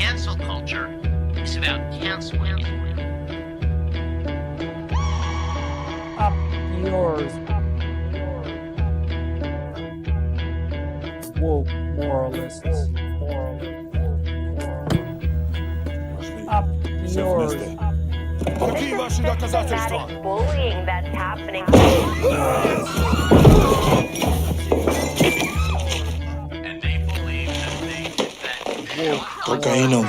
cancel culture is about canceling. Up yours. Woke moralists. Up yours. Systematic bullying that's happening. And they believe that they did that. Cocaína.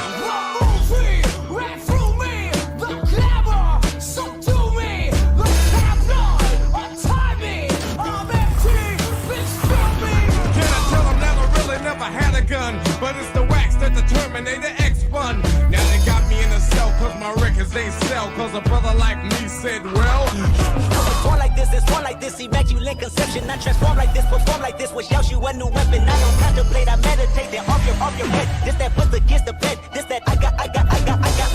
But it's the wax that the Terminator X spun. Now they got me in a cell cause my records ain't sell. Cause a brother like me said, well, it's born like this, immaculate conception. I transform like this, perform like this, which yells you a new weapon. I don't contemplate, I meditate, then off your head. This that puts against the bed. This that I got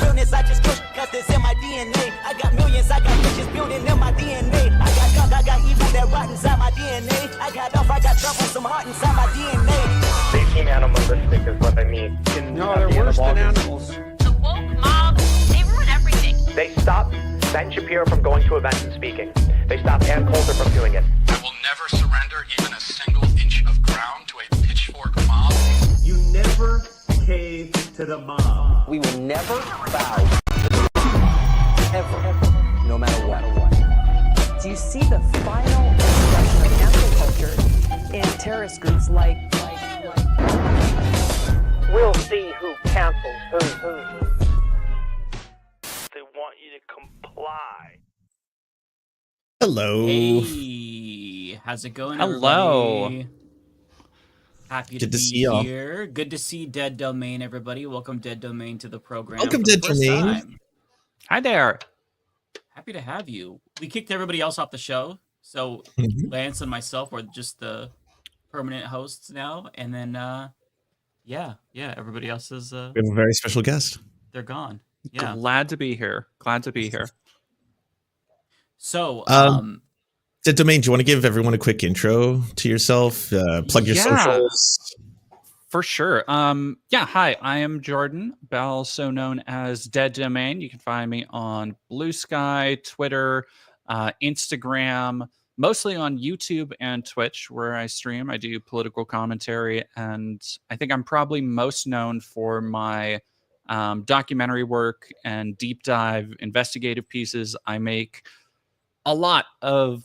realness, I just push, cause it's in my DNA. I got millions, I got riches building in my DNA. I got gunk, I got evil that rot inside my DNA. I got off, I got trouble, some heart inside my DNA. They seem animalistic is what I mean. No, they're worse than animals. The woke mob, they ruin everything. They stopped Ben Shapiro from going to events and speaking. They stopped Ann Coulter from doing it. I will never surrender even a single inch of ground to a pitchfork mob. You never cave to the mob. We will never bow. Ever. No matter what. Do you see the final expression of cancel culture in terrorist groups like We'll see who cancels who. They want you to comply. Hello. Hey, how's it going? Hello. Everybody? Happy Good to to see be y'all. here. Good to see Dead Domain, everybody. Welcome Dead Domain to the program. Welcome, for the Dead first Domain. time. Hi there. Happy to have you. We kicked everybody else off the show, so Lance and myself are just the permanent hosts now, and then yeah, everybody else is We have a very special guest. they're gone. Yeah. Glad to be here. So, Dead Domain, do you want to give everyone a quick intro to yourself? Plug your socials. For sure. Hi, I am Jordan, also known as Dead Domain. You can find me on Blue Sky, Twitter, Instagram, mostly on YouTube and Twitch, where I stream. I do political commentary, and I think I'm probably most known for my documentary work and deep dive investigative pieces. I make a lot of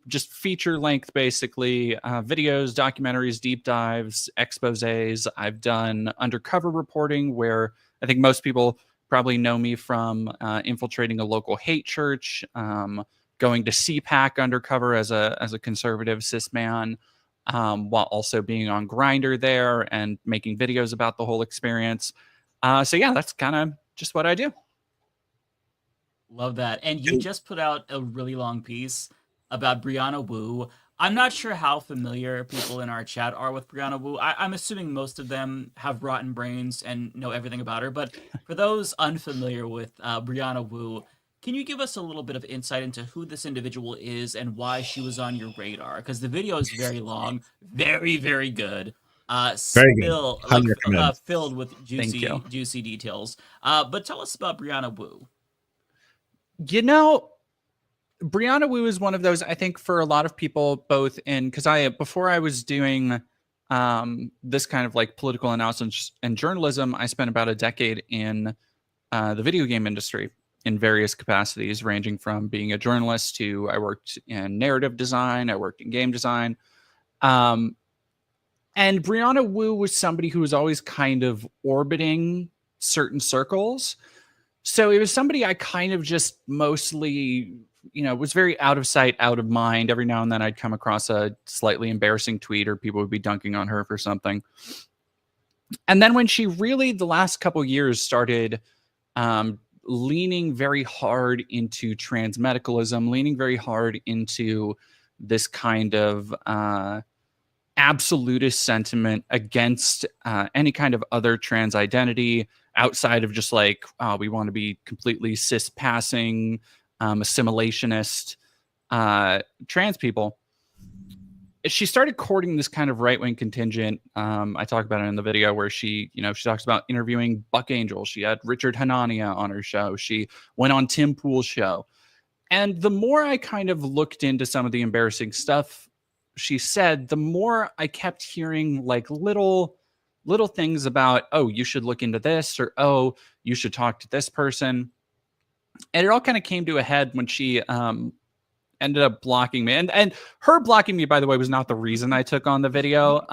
just feature length, basically, videos, documentaries, deep dives, exposés. I've done undercover reporting, where I think most people probably know me from infiltrating a local hate church, going to CPAC undercover as a conservative cis man, while also being on Grindr there and making videos about the whole experience. That's kind of just what I do. Love that. And you just put out a really long piece about Brianna Wu. I'm not sure how familiar people in our chat are with Brianna Wu. I'm assuming most of them have rotten brains and know everything about her. But for those unfamiliar with Brianna Wu, can you give us a little bit of insight into who this individual is and why she was on your radar? Because the video is very long, very, very good. Very good. Filled with juicy details. But tell us about Brianna Wu. You know, Brianna Wu is one of those, I think, for a lot of people, both in, because before I was doing this kind of like political analysis and journalism, I spent about a decade in the video game industry in various capacities, ranging from being a journalist to I worked in narrative design, I worked in game design. And Brianna Wu was somebody who was always kind of orbiting certain circles. So it was somebody I kind of just mostly, was very out of sight, out of mind. Every now and then I'd come across a slightly embarrassing tweet or people would be dunking on her for something. And then when she really, the last couple of years, started leaning very hard into transmedicalism, leaning very hard into this kind of absolutist sentiment against any kind of other trans identity, outside of just like, we want to be completely cis-passing, assimilationist trans people. she started courting this kind of right-wing contingent. I talk about it in the video where she talks about interviewing Buck Angel. She had Richard Hanania on her show. She went on Tim Pool's show. And the more I kind of looked into some of the embarrassing stuff she said, the more I kept hearing like little things about, oh, you should look into this, or oh, you should talk to this person. And it all kind of came to a head when she ended up blocking me. And her blocking me, by the way, was not the reason I took on the video.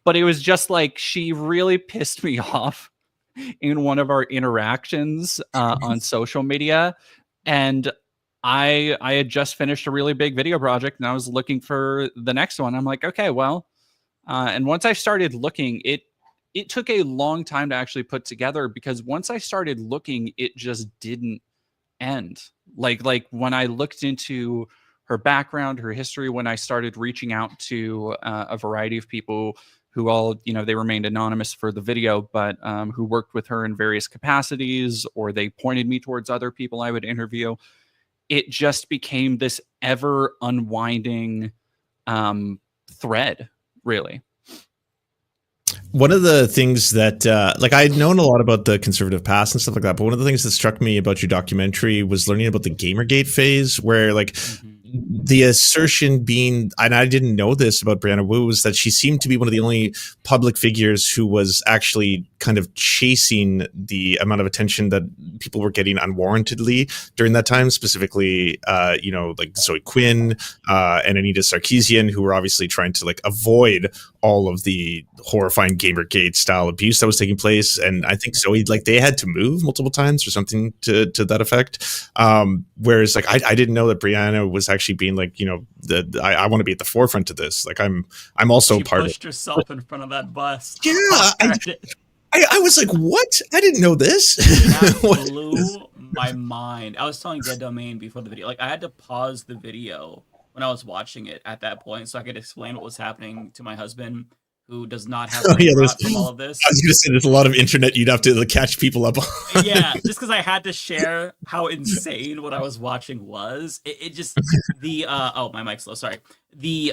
But it was just like she really pissed me off in one of our interactions on social media. And I had just finished a really big video project and I was looking for the next one. I'm like, okay, well, and once I started looking, it took a long time to actually put together, because once I started looking, it just didn't end. Like when I looked into her background, her history, when I started reaching out to a variety of people who all, they remained anonymous for the video, but who worked with her in various capacities, or they pointed me towards other people I would interview, it just became this ever unwinding thread, really. One of the things that, like, I'd known a lot about the conservative past and stuff like that, but one of the things that struck me about your documentary was learning about the Gamergate phase, where, like, the assertion being, and I didn't know this about Brianna Wu, was that she seemed to be one of the only public figures who was actually kind of chasing the amount of attention that people were getting unwarrantedly during that time, specifically, like Zoe Quinn and Anita Sarkeesian, who were obviously trying to like avoid all of the horrifying Gamergate style abuse that was taking place. And I think Zoe, like, they had to move multiple times or something to that effect. Whereas like, I didn't know that Brianna was actually being like, I want to be at the forefront of this. Like I'm also part of it. She pushed herself in front of that bus. Yeah. I was like, what? I didn't know this. That blew my mind. I was telling Dead Domain before the video, like I had to pause the video when I was watching it at that point so I could explain what was happening to my husband, who does not have from all of this. I was going to say, there's a lot of internet you'd have to catch people up on. Yeah, just because I had to share how insane what I was watching was. It just, oh, my mic's low, sorry. The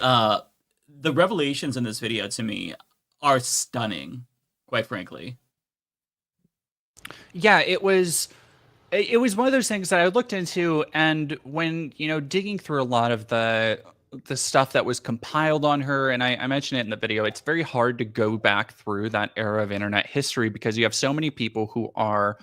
revelations in this video to me are stunning, quite frankly. Yeah, it was one of those things that I looked into, and when, digging through a lot of the stuff that was compiled on her, and I mentioned it in the video, it's very hard to go back through that era of internet history because you have so many people who are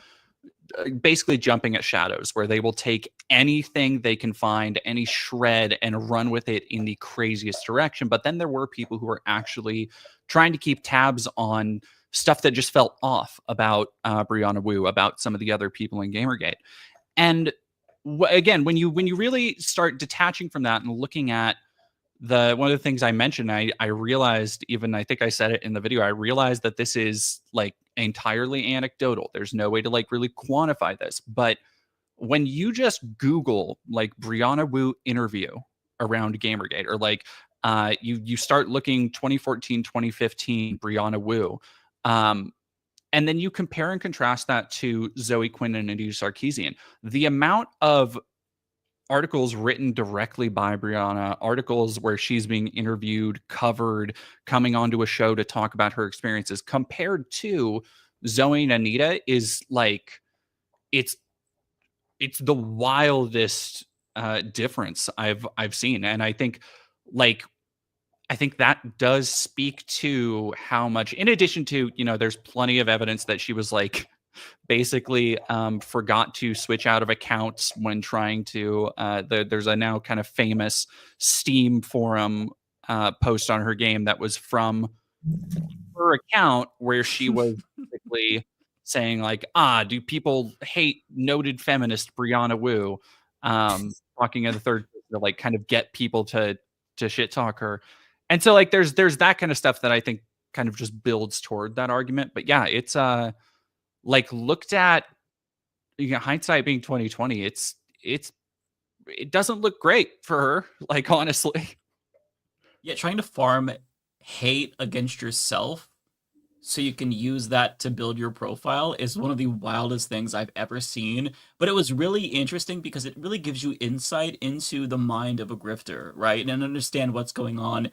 basically jumping at shadows, where they will take anything they can find, any shred, and run with it in the craziest direction. But then there were people who were actually trying to keep tabs on stuff that just felt off about Brianna Wu, about some of the other people in Gamergate. And again, when you really start detaching from that and looking at one of the things I mentioned, I realized, even I think I said it in the video, I realized that this is like entirely anecdotal. There's no way to like really quantify this. But when you just Google like Brianna Wu interview around Gamergate, or like you start looking 2014, 2015 Brianna Wu, and then you compare and contrast that to Zoe Quinn and Anita Sarkeesian, the amount of articles written directly by Brianna, articles where she's being interviewed, covered, coming onto a show to talk about her experiences, compared to Zoe and Anita, is like, it's the wildest difference I've seen. And I think that does speak to how much, in addition to, there's plenty of evidence that she was like basically forgot to switch out of accounts when trying to, there's a now kind of famous Steam forum post on her game that was from her account, where she was basically saying like, do people hate noted feminist Brianna Wu? Talking in the third to like kind of get people to shit talk her. And so like there's that kind of stuff that I think kind of just builds toward that argument. But yeah, it's like looked at, hindsight being 2020, it doesn't look great for her, like honestly. Yeah, trying to farm hate against yourself so you can use that to build your profile is one of the wildest things I've ever seen. But it was really interesting because it really gives you insight into the mind of a grifter, right? And understand what's going on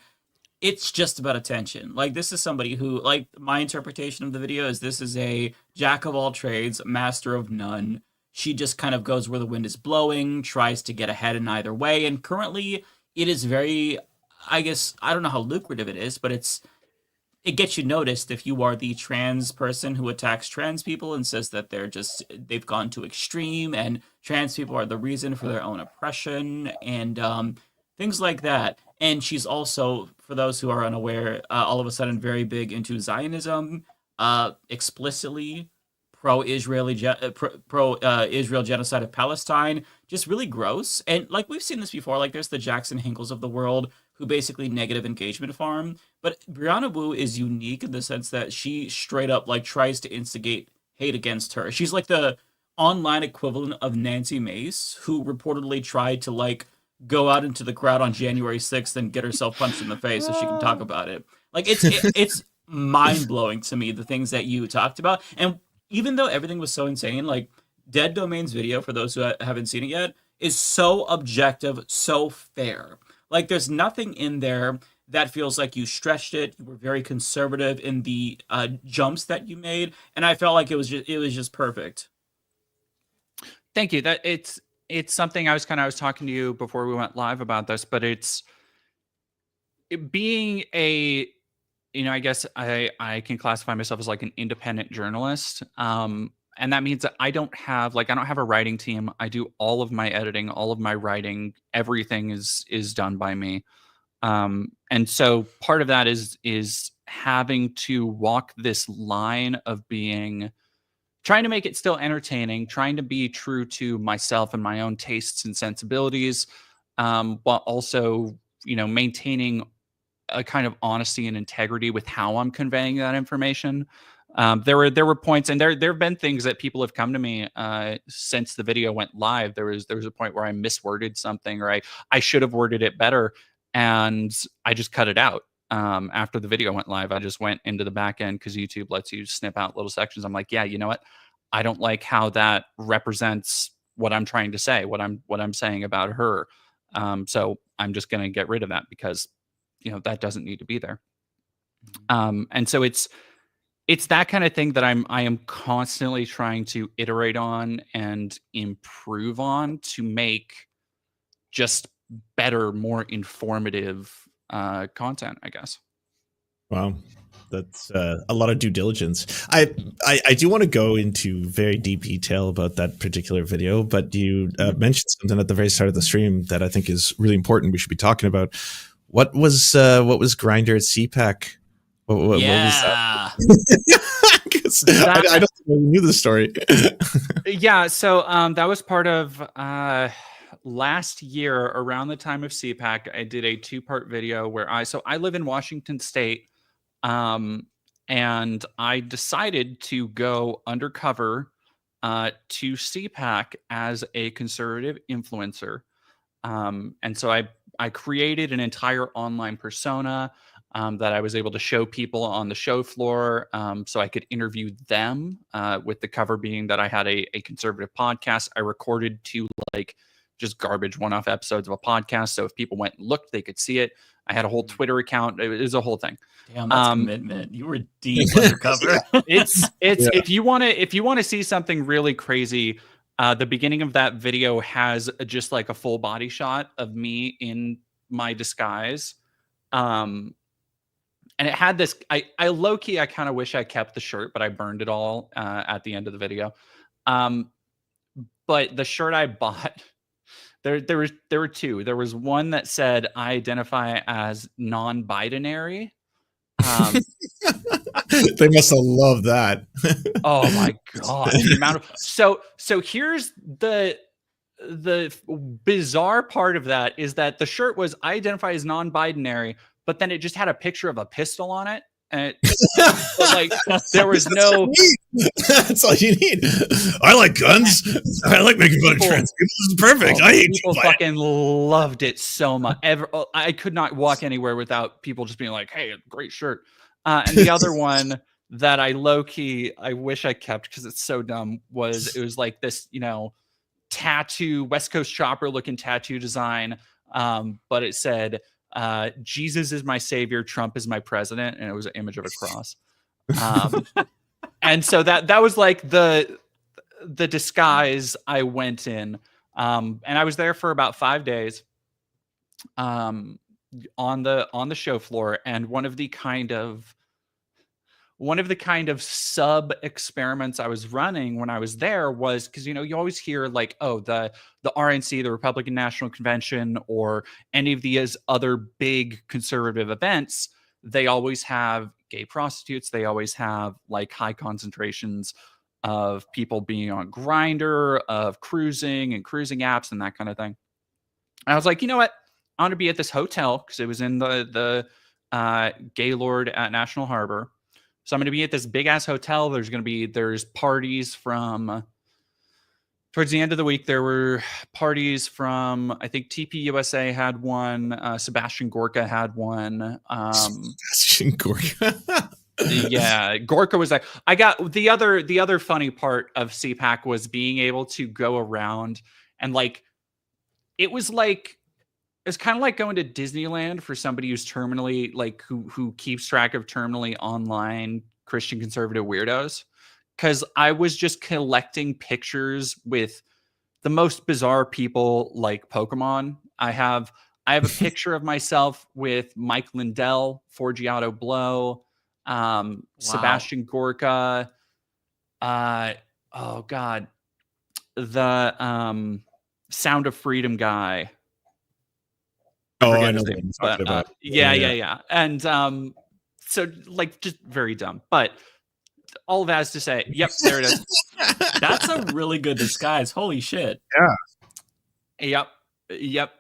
it's just about attention. Like, this is somebody who, like, my interpretation of the video is this is a jack of all trades, master of none. She just kind of goes where the wind is blowing, tries to get ahead in either way, and currently it is very, I guess, I don't know how lucrative it is, but it gets you noticed if you are the trans person who attacks trans people and says that they've gone too extreme and trans people are the reason for their own oppression and things like that. And she's also, for those who are unaware, all of a sudden very big into Zionism, explicitly pro-Israel genocide of Palestine, just really gross. And like we've seen this before, like there's the Jackson Hinkles of the world who basically negative engagement farm. But Brianna Wu is unique in the sense that she straight up like tries to instigate hate against her. She's like the online equivalent of Nancy Mace, who reportedly tried to like go out into the crowd on January 6th and get herself punched in the face so she can talk about it. Like it's mind-blowing to me, the things that you talked about. And even though everything was so insane, like Dead Domain's video, for those who haven't seen it yet, is so objective, so fair. Like there's nothing in there that feels like you stretched it. You were very conservative in the jumps that you made, and I felt like it was just perfect. Thank you. That it's something I was talking to you before we went live about this, but being a, I guess I can classify myself as like an independent journalist. And that means that I don't have a writing team. I do all of my editing, all of my writing, everything is done by me. And so part of that is having to walk this line of trying to make it still entertaining, trying to be true to myself and my own tastes and sensibilities, while also, maintaining a kind of honesty and integrity with how I'm conveying that information. There were points, and there have been things that people have come to me since the video went live. There was a point where I misworded something, or I should have worded it better, and I just cut it out. After the video went live, I just went into the back end because YouTube lets you snip out little sections. I'm like, yeah, you know what? I don't like how that represents what I'm trying to say, what I'm saying about her. So I'm just going to get rid of that because, that doesn't need to be there. And so it's that kind of thing that I am constantly trying to iterate on and improve on to make just better, more informative content, I guess. Wow, that's a lot of due diligence. I do want to go into very deep detail about that particular video, but you mentioned something at the very start of the stream that I think is really important. We should be talking about what was Grindr at CPAC. What was that? I don't think I knew the story. Yeah, so that was part of last year around the time of CPAC. I did a 2-part video where I live in Washington State, and I decided to go undercover to CPAC as a conservative influencer. And so I created an entire online persona that I was able to show people on the show floor, so I could interview them, with the cover being that I had a conservative podcast. I recorded 2 just garbage one-off episodes of a podcast, so if people went and looked, they could see it. I had a whole Twitter account. It was a whole thing. Damn, that's commitment. You were deep undercover. It's if you want to see something really crazy, the beginning of that video has just like a full body shot of me in my disguise. And it had this, I low-key, I kind of wish I kept the shirt, but I burned it all at the end of the video. But the shirt I bought, there were 2. There was one that said, I identify as non-binary. They must have loved that. Oh my God. The amount of, so here's the bizarre part of that is that the shirt was, I identify as non-binary, but then it just had a picture of a pistol on it. And there was no. That's all you need. I like guns. I like making fun of trans people. This is perfect. I hate people. Fucking loved it so much. I could not walk anywhere without people just being like, "Hey, great shirt." And the other one that I low-key, I wish I kept because it's so dumb, was it was like this, tattoo, West Coast Chopper looking tattoo design. But it said, Jesus is my savior, Trump is my president, and it was an image of a cross. And so that was like the disguise I went in. And I was there for about 5 days on the show floor. And one of the kind of sub experiments I was running when I was there was, because you always hear like, oh, the RNC, the Republican National Convention, or any of these other big conservative events, they always have gay prostitutes. They always have like high concentrations of people being on Grindr, of cruising and cruising apps and that kind of thing. And I was like, you know what? I want to be at this hotel because it was in the Gaylord at National Harbor. So I'm going to be at this big ass hotel. There's parties from towards the end of the week. There were parties from, I think TP USA had one. Sebastian Gorka had one. Sebastian Gorka. Yeah, Gorka was like, I got the other funny part of CPAC was being able to go around and like, it's kind of like going to Disneyland for somebody who's terminally like who keeps track of terminally online Christian conservative weirdos. Cause I was just collecting pictures with the most bizarre people like Pokemon. I have a picture of myself with Mike Lindell, Forgiato Blow, Sebastian Gorka, oh God, the Sound of Freedom guy. Oh, I know what you're talking about. Yeah. And so like just very dumb. But all of that is to say, yep, there it is. That's a really good disguise. Holy shit. Yeah. Yep.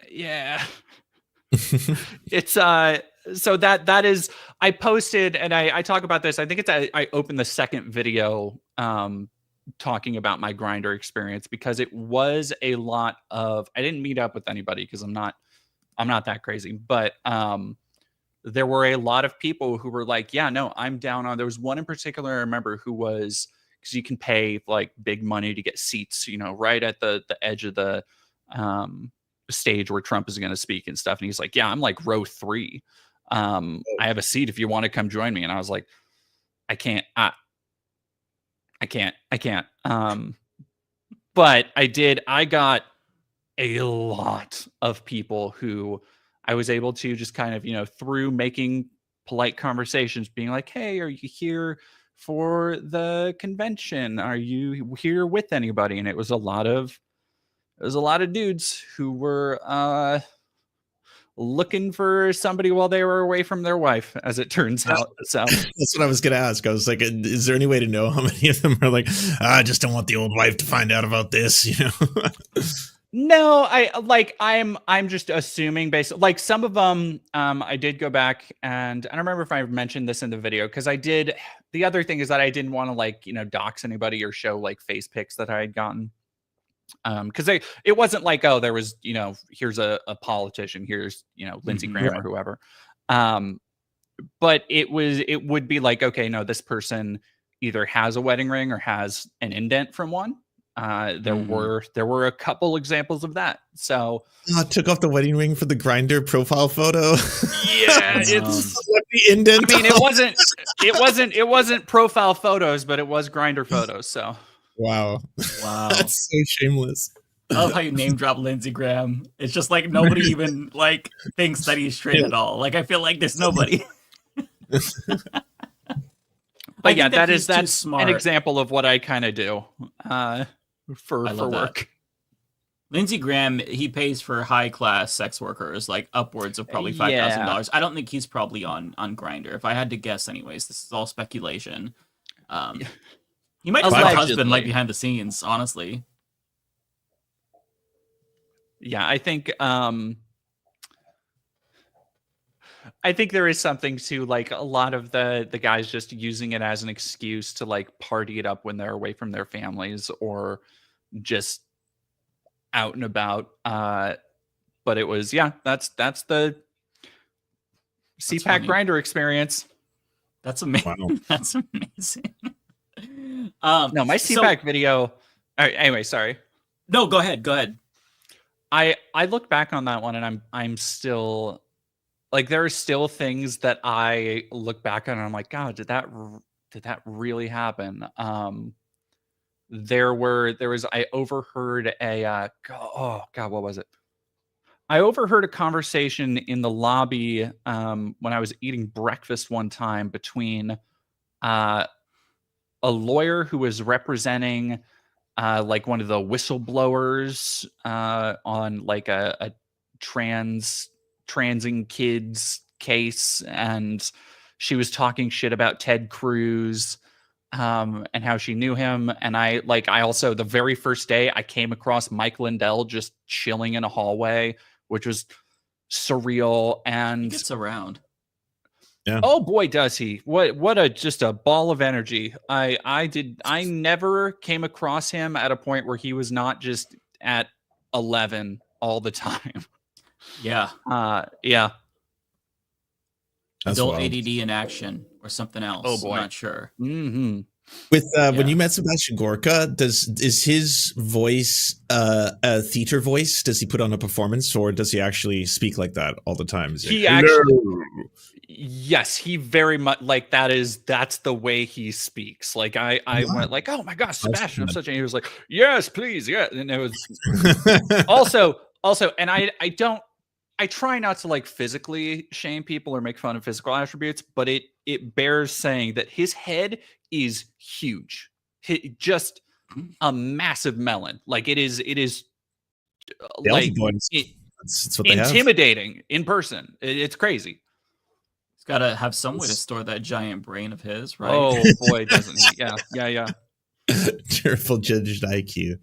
Yeah. It's so that is, I posted and I talk about this. I think I opened the second video talking about my Grindr experience because it was a lot of, I didn't meet up with anybody because I'm not that crazy, but there were a lot of people who were like, yeah, no, I'm down on. There was one in particular I remember who was, because you can pay like big money to get seats, right at the edge of the stage where Trump is going to speak and stuff. And he's like, yeah, I'm like row 3. I have a seat if you want to come join me. And I was like, I can't. But I got a lot of people who I was able to just kind of, through making polite conversations, being like, hey, are you here for the convention? Are you here with anybody? And it was a lot of dudes who were looking for somebody while they were away from their wife, as it turns out. So that's what I was going to ask. I was like, is there any way to know how many of them are like, I just don't want the old wife to find out about this, No, I'm just assuming based, like some of them, I did go back and I don't remember if I mentioned this in the video, because the other thing is that I didn't want to dox anybody or show like face pics that I had gotten. Because it wasn't like, oh, there was, here's a politician, here's, Lindsey Graham or whoever. But it would be like, okay, no, this person either has a wedding ring or has an indent from one. There were a couple examples of that. So took off the wedding ring for the Grindr profile photo. Yeah, it's the indent. I mean, it wasn't profile photos, but it was Grindr photos. So wow, that's so shameless. I love how you name drop Lindsey Graham. It's just like nobody even like thinks that he's straight at all. Like I feel like there's nobody. But yeah, that's an example of what I kind of do for work. That. Lindsey Graham, he pays for high class sex workers, like upwards of probably $5,000. I don't think he's probably on Grindr. If I had to guess, anyways, this is all speculation. He might have a husband like behind the scenes, honestly. Yeah, I think there is something to like a lot of the guys just using it as an excuse to like party it up when they're away from their families or just out and about. But it was, that's the CPAC Grindr experience. That's amazing. Wow. That's amazing. No, my CPAC video. Anyway, sorry. No, go ahead. I look back on that one and I'm still like, there are still things that I look back on and I'm like, God, did that really happen? I overheard oh God, what was it? I overheard a conversation in the lobby when I was eating breakfast one time between a lawyer who was representing like one of the whistleblowers on like a transing kids case, and she was talking shit about Ted Cruz and how she knew him. And I also, the very first day I came across Mike Lindell just chilling in a hallway, which was surreal. And He gets around. Yeah. Oh boy, does he. What just a ball of energy. I never came across him at a point where he was not just at 11 all the time. Yeah. Yeah. Adult ADD in action or something else. Oh boy. I'm not sure. Mm-hmm. With when you met Sebastian Gorka, is his voice a theater voice? Does he put on a performance, or does he actually speak like that all the time? Yes, he very much like that's the way he speaks. Like I went like, oh my gosh, Sebastian, I'm such a, he was like, yes, please, yeah. And it was also, and I try not to like physically shame people or make fun of physical attributes, but it bears saying that his head is huge. Just a massive melon. Like it is like it's what they intimidating in person. It's crazy. He's got to have some way to store that giant brain of his, right? Oh boy, doesn't he? Yeah. Careful judged IQ.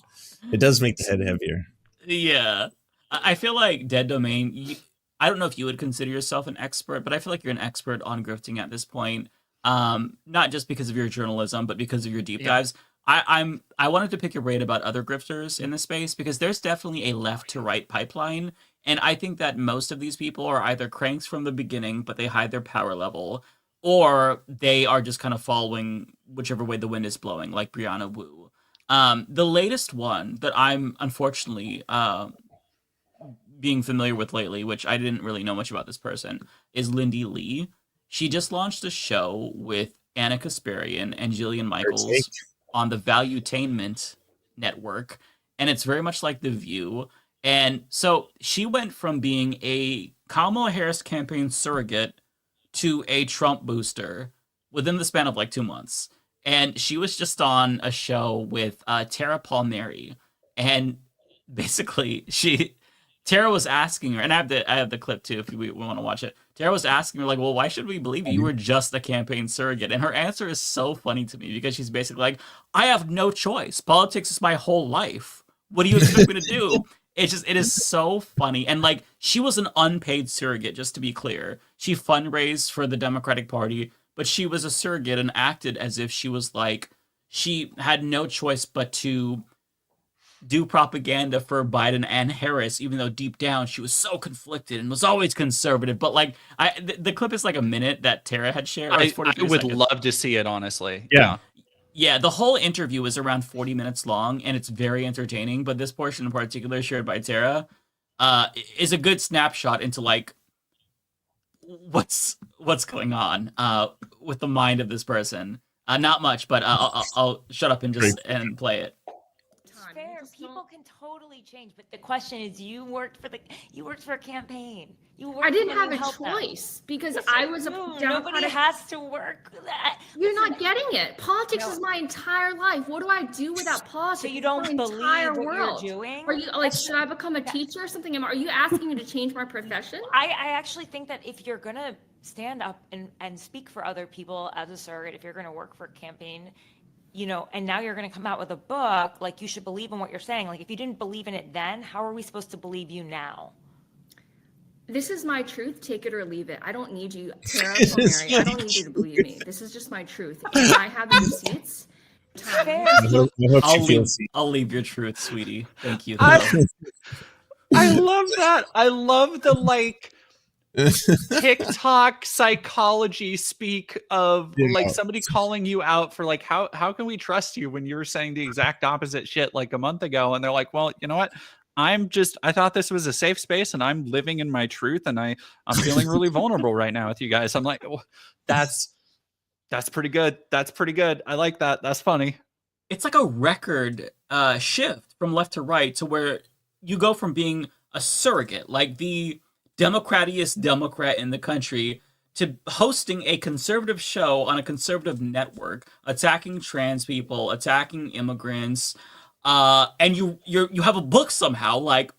It does make the head heavier. Yeah. I feel like Dead Domain, I don't know if you would consider yourself an expert, but I feel like you're an expert on grifting at this point. Not just because of your journalism, but because of your deep dives. I wanted to pick your brain about other grifters in the space, because there's definitely a left to right pipeline. And I think that most of these people are either cranks from the beginning, but they hide their power level, or they are just kind of following whichever way the wind is blowing, like Brianna Wu. The latest one that I'm unfortunately being familiar with lately, which I didn't really know much about this person, is Lindy Lee. She just launched a show with Anna Kasparian and Jillian Michaels on the Valuetainment network, and it's very much like The View. And so she went from being a Kamala Harris campaign surrogate to a Trump booster within the span of like 2 months. And she was just on a show with Tara Palmieri, and basically Tara was asking her, and I have the clip too if we want to watch it. Tara was asking her like, well, why should we believe you? You were just a campaign surrogate. And her answer is so funny to me, because she's basically like, I have no choice. Politics is my whole life. What do you expect me to do? It is so funny. And like, she was an unpaid surrogate, just to be clear. She fundraised for the Democratic Party, but she was a surrogate and acted as if she was like, she had no choice but to do propaganda for Biden and Harris, even though deep down she was so conflicted and was always conservative. But like, the clip is like a minute that Tara had shared. I would love to see it, honestly. Yeah, the whole interview is around 40 minutes long, and it's very entertaining. But this portion in particular, shared by Tara, is a good snapshot into like what's going on with the mind of this person. Not much, but I'll shut up and just and play it. Fair. People can totally change, but the question is, you worked for a campaign. I didn't have a choice because I was a Democratic. Nobody has to work. You're not getting it. Politics is my entire life. What do I do without politics? So you don't believe what you're doing? Are you like, should I become a teacher or something? Are you asking me to change my profession? I actually think that if you're gonna stand up and speak for other people as a surrogate, if you're gonna work for a campaign, and now you're going to come out with a book, like, you should believe in what you're saying. Like, if you didn't believe in it then, how are we supposed to believe you now? This is my truth. Take it or leave it. I don't need you, Tara Palmieri. I don't need you to believe me. This is just my truth. And I have the receipts. I'll leave your truth, sweetie. Thank you. I love that. I love the like TikTok psychology speak of like somebody calling you out for like, how can we trust you when you were saying the exact opposite shit like a month ago? And they're like, well, you know what? I thought this was a safe space, and I'm living in my truth, and I'm feeling really vulnerable right now with you guys. I'm like, oh, that's pretty good. That's pretty good. I like that. That's funny. It's like a record shift from left to right, to where you go from being a surrogate, like the democratiest Democrat in the country, to hosting a conservative show on a conservative network, attacking trans people, attacking immigrants, and you have a book somehow. Like,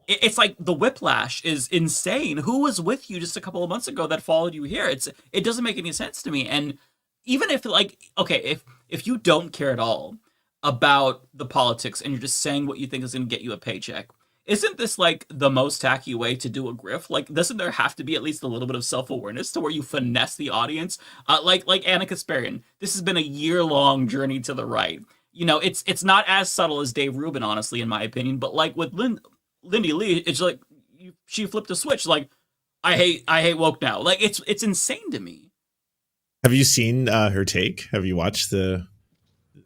it's like the whiplash is insane. Who was with you just a couple of months ago that followed you here? It doesn't make any sense to me. And even if, like, okay, if you don't care at all about the politics and you're just saying what you think is going to get you a paycheck, isn't this like the most tacky way to do a grift? Like, doesn't there have to be at least a little bit of self-awareness to where you finesse the audience? Like Anna Kasparian, this has been a year-long journey to the right. You know, it's not as subtle as Dave Rubin, honestly, in my opinion. But like with Lindy Lee, it's like she flipped a switch. Like, I hate woke now. Like, it's insane to me. Have you seen her take? Have you watched the?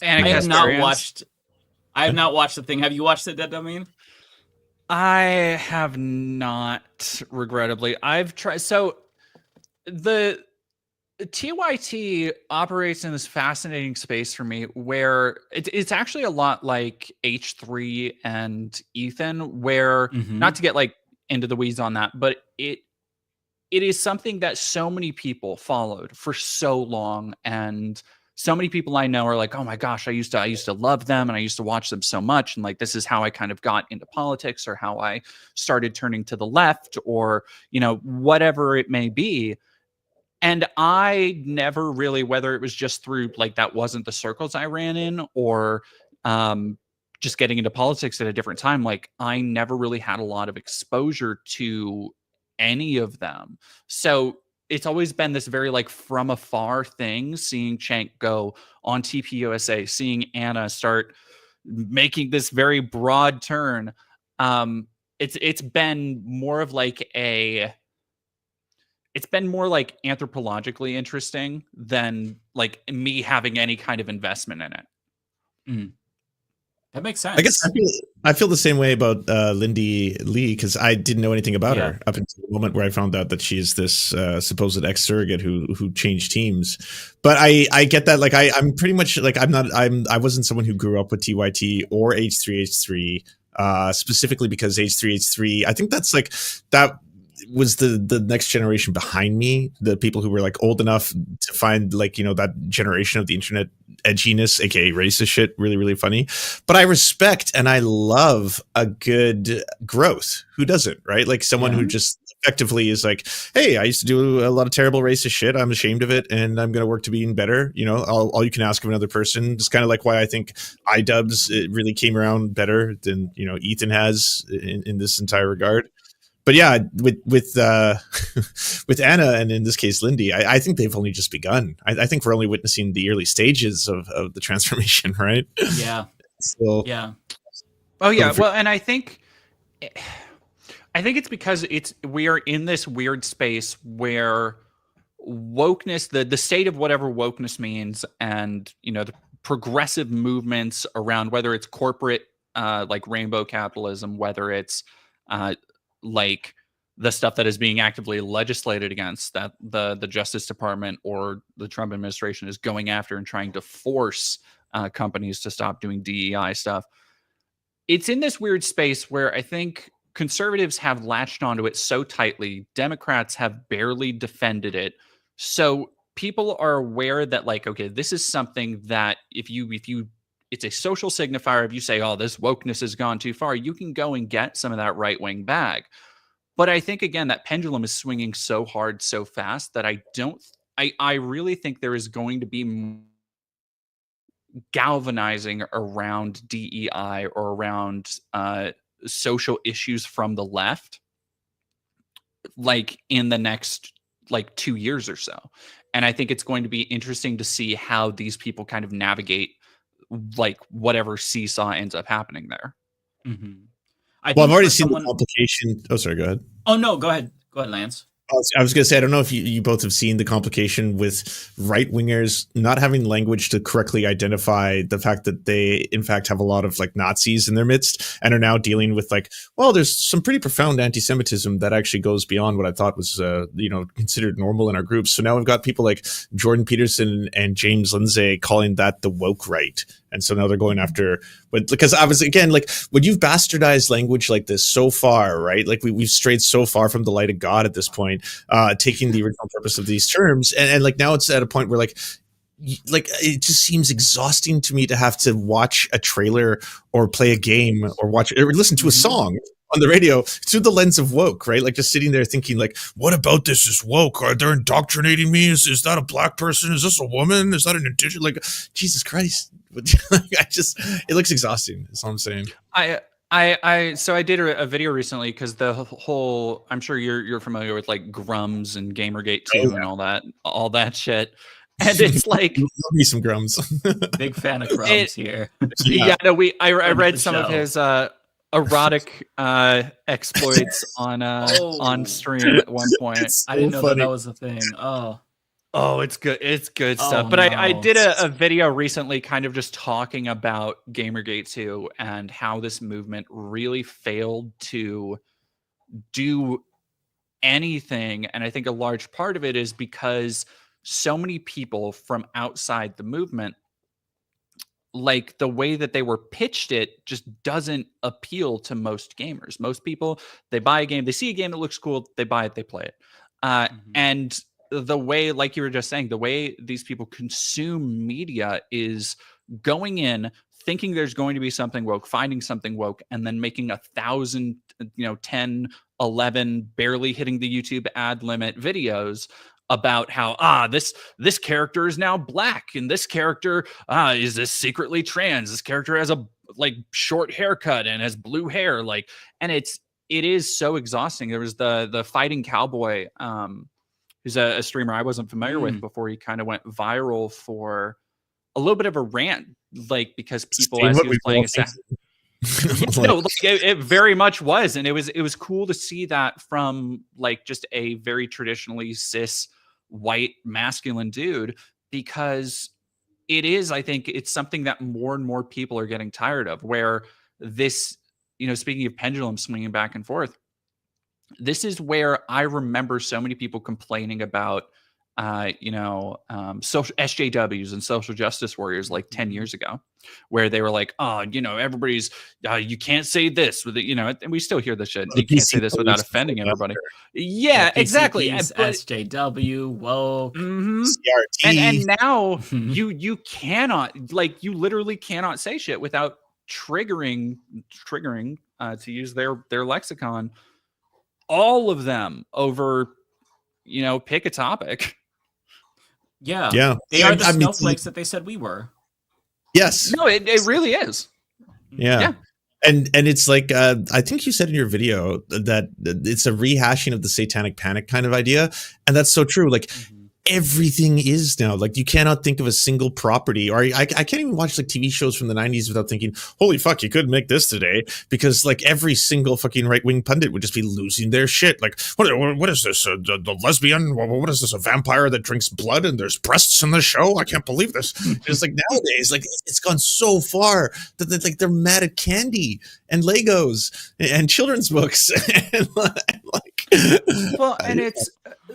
I have not watched the thing. Have you watched it, Dead Dummy? I have not, regrettably. I've tried. So the TYT operates in this fascinating space for me where it's actually a lot like H3 and Ethan, where not to get like into the weeds on that, but it is something that so many people followed for so long, and so many people I know are like, oh my gosh, I used to love them, and I used to watch them so much, and like this is how I kind of got into politics, or how I started turning to the left, or whatever it may be. And I never really, whether it was just through like that wasn't the circles I ran in, or just getting into politics at a different time, like I never really had a lot of exposure to any of them. So it's always been this very like from afar thing, seeing Cenk go on TPUSA, seeing Anna start making this very broad turn. It's been more of like it's been more like anthropologically interesting than like me having any kind of investment in it. That makes sense. I guess I feel the same way about Lindy Lee, because I didn't know anything about her up until the moment where I found out that she's this supposed ex-surrogate who changed teams. But I get that. Like I'm pretty much like I wasn't someone who grew up with TYT or H3H3 specifically because H3H3. I think that's like that was the next generation behind me, the people who were like old enough to find like that generation of the internet edginess, aka racist shit, really, really funny. But I respect and I love a good growth. Who doesn't, right? Like someone who just effectively is like, hey, I used to do a lot of terrible racist shit, I'm ashamed of it, and I'm going to work to being better. All you can ask of another person. It's kind of like why I think iDubbbz, it really came around better than Ethan has in this entire regard. But yeah, with Anna, and in this case Lindy, I think they've only just begun. I think we're only witnessing the early stages of the transformation, right? Yeah. So, yeah. Oh yeah. Well, and I think it's because we are in this weird space where wokeness, the state of whatever wokeness means, and the progressive movements around, whether it's corporate like rainbow capitalism, whether it's like the stuff that is being actively legislated against, that the Justice Department or the Trump administration is going after and trying to force companies to stop doing DEI stuff. It's in this weird space where I think conservatives have latched onto it so tightly. Democrats have barely defended it. So people are aware that like, okay, this is something that if you it's a social signifier. If you say, oh, this wokeness has gone too far, you can go and get some of that right-wing bag. But I think, again, that pendulum is swinging so hard, so fast that I really think there is going to be galvanizing around DEI or around social issues from the left, like in the next like 2 years or so. And I think it's going to be interesting to see how these people kind of navigate like whatever seesaw ends up happening there. Mm-hmm. I've already seen the complication. Oh, sorry, go ahead. Oh no, go ahead, Lance. I was going to say, I don't know if you both have seen the complication with right wingers not having language to correctly identify the fact that they, in fact, have a lot of like Nazis in their midst and are now dealing with like, well, there's some pretty profound anti-Semitism that actually goes beyond what I thought was, considered normal in our groups. So now we've got people like Jordan Peterson and James Lindsay calling that the woke right. And so now they're going after, but because obviously, again, like when you've bastardized language like this so far, right? Like we've strayed so far from the light of God at this point, taking the original purpose of these terms. And like now it's at a point where like it just seems exhausting to me to have to watch a trailer or play a game or listen to a song on the radio through the lens of woke, right? Like just sitting there thinking like, what about this is woke? Are they indoctrinating me? Is that a black person? Is this a woman? Is that an indigenous? Like, Jesus Christ. It looks exhausting. That's all I'm saying. So I did a video recently because the whole, I'm sure you're familiar with like Grums and Gamergate 2 and all that shit. And it's like, love me some Grums. Big fan of Grums here. I read some of his erotic exploits on stream at one point. I didn't know that was a thing. Oh, it's good. It's good stuff. But I did a video recently kind of just talking about Gamergate 2 and how this movement really failed to do anything. And I think a large part of it is because so many people from outside the movement, like the way that they were pitched it just doesn't appeal to most gamers. Most people, they buy a game, they see a game that looks cool, they buy it, they play it. And the way, like you were just saying, the way these people consume media is going in, thinking there's going to be something woke, finding something woke, and then making 1,000, 10, 11, barely hitting the YouTube ad limit videos about how this character is now black and this character is this secretly trans. This character has a like short haircut and has blue hair, and it is so exhausting. There was the Fighting Cowboy, who's a streamer I wasn't familiar with before he kind of went viral for a little bit of a rant, like because people as he was playing it very much was, and it was cool to see that from like just a very traditionally cis white masculine dude, because it is, I think it's something that more and more people are getting tired of, where this, speaking of pendulum swinging back and forth, this is where I remember so many people complaining about social SJWs and social justice warriors like 10 years ago, where they were like, everybody's you can't say this with it, and we still hear this shit. You can't say this without offending everybody. Yeah, exactly. SJW, woke, CRT. And now you cannot, you literally cannot say shit without triggering to use their lexicon, all of them over, pick a topic. Yeah. They Yeah. are the snowflakes that they said we were. Yes. No, it really is. Yeah. And it's like, I think you said in your video that it's a rehashing of the satanic panic kind of idea. And that's so true. Like, everything is now, like, you cannot think of a single property, or I can't even watch like TV shows from the 90s without thinking, holy fuck, you couldn't make this today, because like every single fucking right-wing pundit would just be losing their shit. Like, what is this, the lesbian, what is this, a vampire that drinks blood and there's breasts in the show? I can't believe this. It's like nowadays, like it's gone so far that like they're mad at candy and Legos and children's books and and it's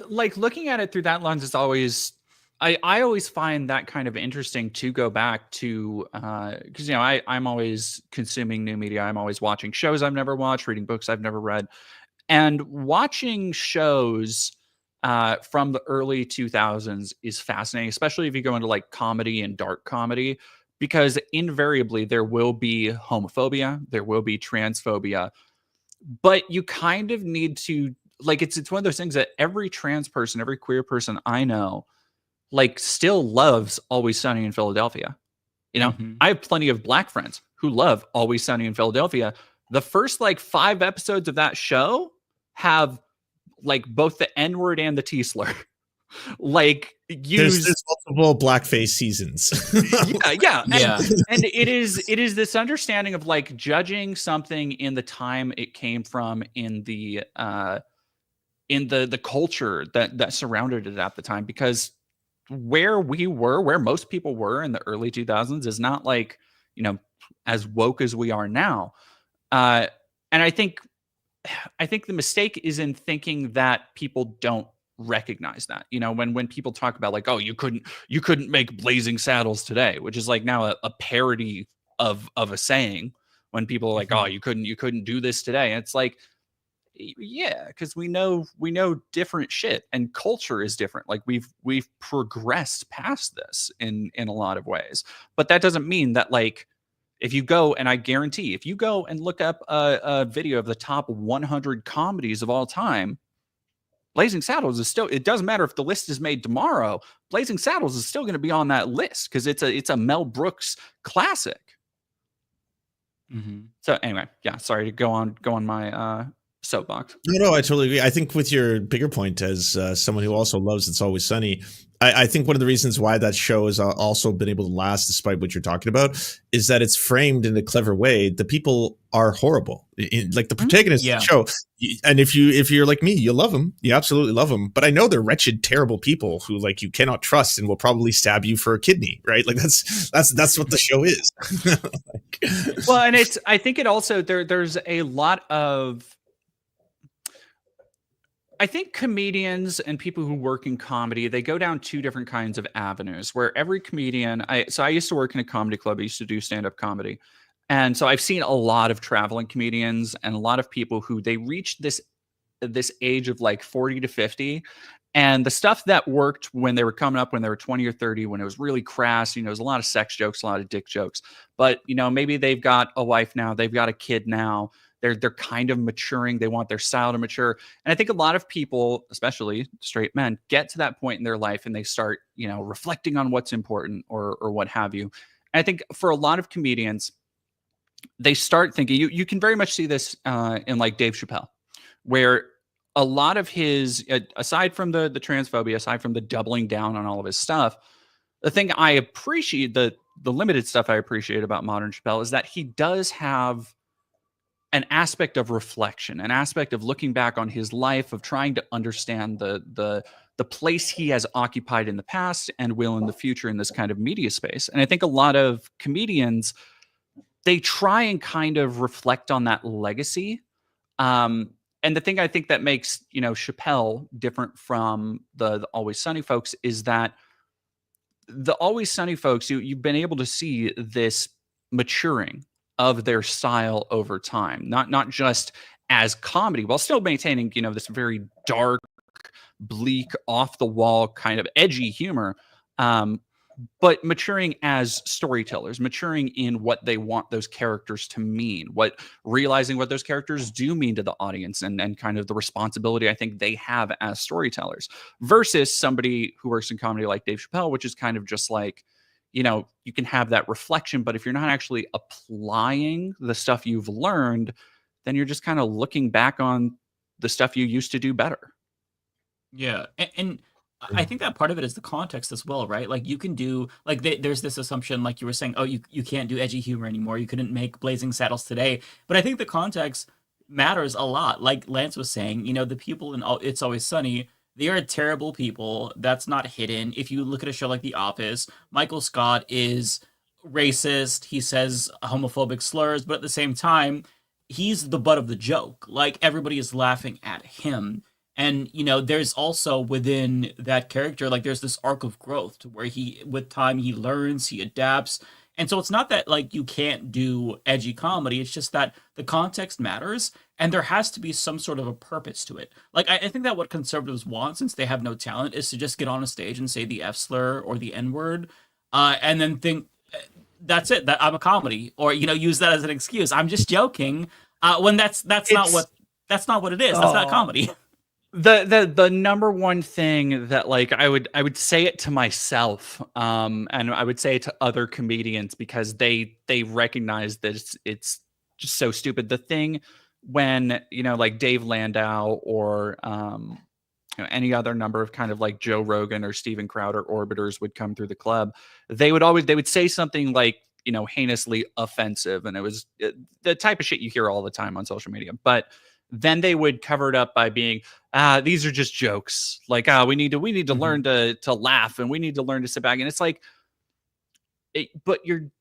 like, looking at it through that lens is always, I always find that kind of interesting to go back to, because I'm always consuming new media. I'm always watching shows I've never watched, reading books I've never read, and watching shows from the early 2000s is fascinating, especially if you go into like comedy and dark comedy, because invariably there will be homophobia, there will be transphobia, but you kind of need to, like, it's one of those things that every trans person, every queer person I know, like, still loves Always Sunny in Philadelphia. I have plenty of black friends who love Always Sunny in Philadelphia. The first like 5 episodes of that show have like both the N-word and the T-slur. Like, there's multiple blackface seasons. And it is this understanding of like judging something in the time it came from, in the in the culture that surrounded it at the time, because where most people were in the early 2000s is not like, as woke as we are now. And I think the mistake is in thinking that people don't recognize that. When people talk about like, oh, you couldn't make Blazing Saddles today, which is like now a parody of a saying, when people are like, oh, you couldn't do this today. And it's like, yeah, because we know different shit, and culture is different. Like we've progressed past this in a lot of ways, but that doesn't mean that, like, if you go, and I guarantee if you go and look up a video of the top 100 comedies of all time, Blazing Saddles is still, it doesn't matter if the list is made tomorrow, Blazing Saddles is still going to be on that list because it's a Mel Brooks classic. So anyway, yeah, sorry to go on my soapbox. No, I totally agree. I think with your bigger point, as someone who also loves It's Always Sunny, I think one of the reasons why that show has also been able to last, despite what you're talking about, is that it's framed in a clever way. The people are horrible, like the protagonists of the show. And if you're like me, you love them. You absolutely love them. But I know they're wretched, terrible people who, like, you cannot trust and will probably stab you for a kidney, right? Like that's what the show is. Well, and I think it also there's a lot of, I think comedians and people who work in comedy, they go down two different kinds of avenues, where every comedian, I used to work in a comedy club. I used to do stand-up comedy. And so I've seen a lot of traveling comedians and a lot of people who they reach this age of like 40 to 50. And the stuff that worked when they were coming up, when they were 20 or 30, when it was really crass, there's a lot of sex jokes, a lot of dick jokes. But, maybe they've got a wife now, they've got a kid now. They're kind of maturing. They want their style to mature. And I think a lot of people, especially straight men, get to that point in their life and they start, reflecting on what's important or what have you. And I think for a lot of comedians, they start thinking, you can very much see this in like Dave Chappelle, where a lot of his, aside from the transphobia, aside from the doubling down on all of his stuff, the thing I appreciate, the limited stuff I appreciate about modern Chappelle, is that he does have an aspect of reflection, an aspect of looking back on his life, of trying to understand the place he has occupied in the past and will in the future in this kind of media space. And I think a lot of comedians, they try and kind of reflect on that legacy. And the thing I think that makes, Chappelle different from the Always Sunny folks is that the Always Sunny folks, you've been able to see this maturing of their style over time, not just as comedy, while still maintaining, this very dark, bleak, off the wall kind of edgy humor, but maturing as storytellers, maturing in what they want those characters to mean, realizing what those characters do mean to the audience, and kind of the responsibility I think they have as storytellers, versus somebody who works in comedy like Dave Chappelle, which is kind of just like, you can have that reflection, but if you're not actually applying the stuff you've learned, then you're just kind of looking back on the stuff you used to do better. Yeah. And I think that part of it is the context as well, right? Like you can do, like there's this assumption, like you were saying, oh, you can't do edgy humor anymore. You couldn't make Blazing Saddles today. But I think the context matters a lot. Like Lance was saying, the people in It's Always Sunny, they are terrible people. That's not hidden. If you look at a show like The Office, Michael Scott is racist. He says homophobic slurs, but at the same time, he's the butt of the joke. Like everybody is laughing at him. And, there's also within that character, like there's this arc of growth to where with time, he learns, he adapts. And so it's not that like you can't do edgy comedy. It's just that the context matters and there has to be some sort of a purpose to it. Like I think that what conservatives want, since they have no talent, is to just get on a stage and say the F slur or the N word, and then think that's it, that I'm a comedy, or use that as an excuse. I'm just joking. When that's not what it is. That's not comedy. The number one thing that like I would say it to myself, and I would say it to other comedians because they recognize that it's just so stupid. The thing when like Dave Landau or any other number of kind of like Joe Rogan or Steven Crowder orbiters would come through the club, they would say something like heinously offensive, and it was the type of shit you hear all the time on social media, but then they would cover it up by being, these are just jokes. Like, we need to learn to laugh, and we need to learn to sit back. And it's like, but you're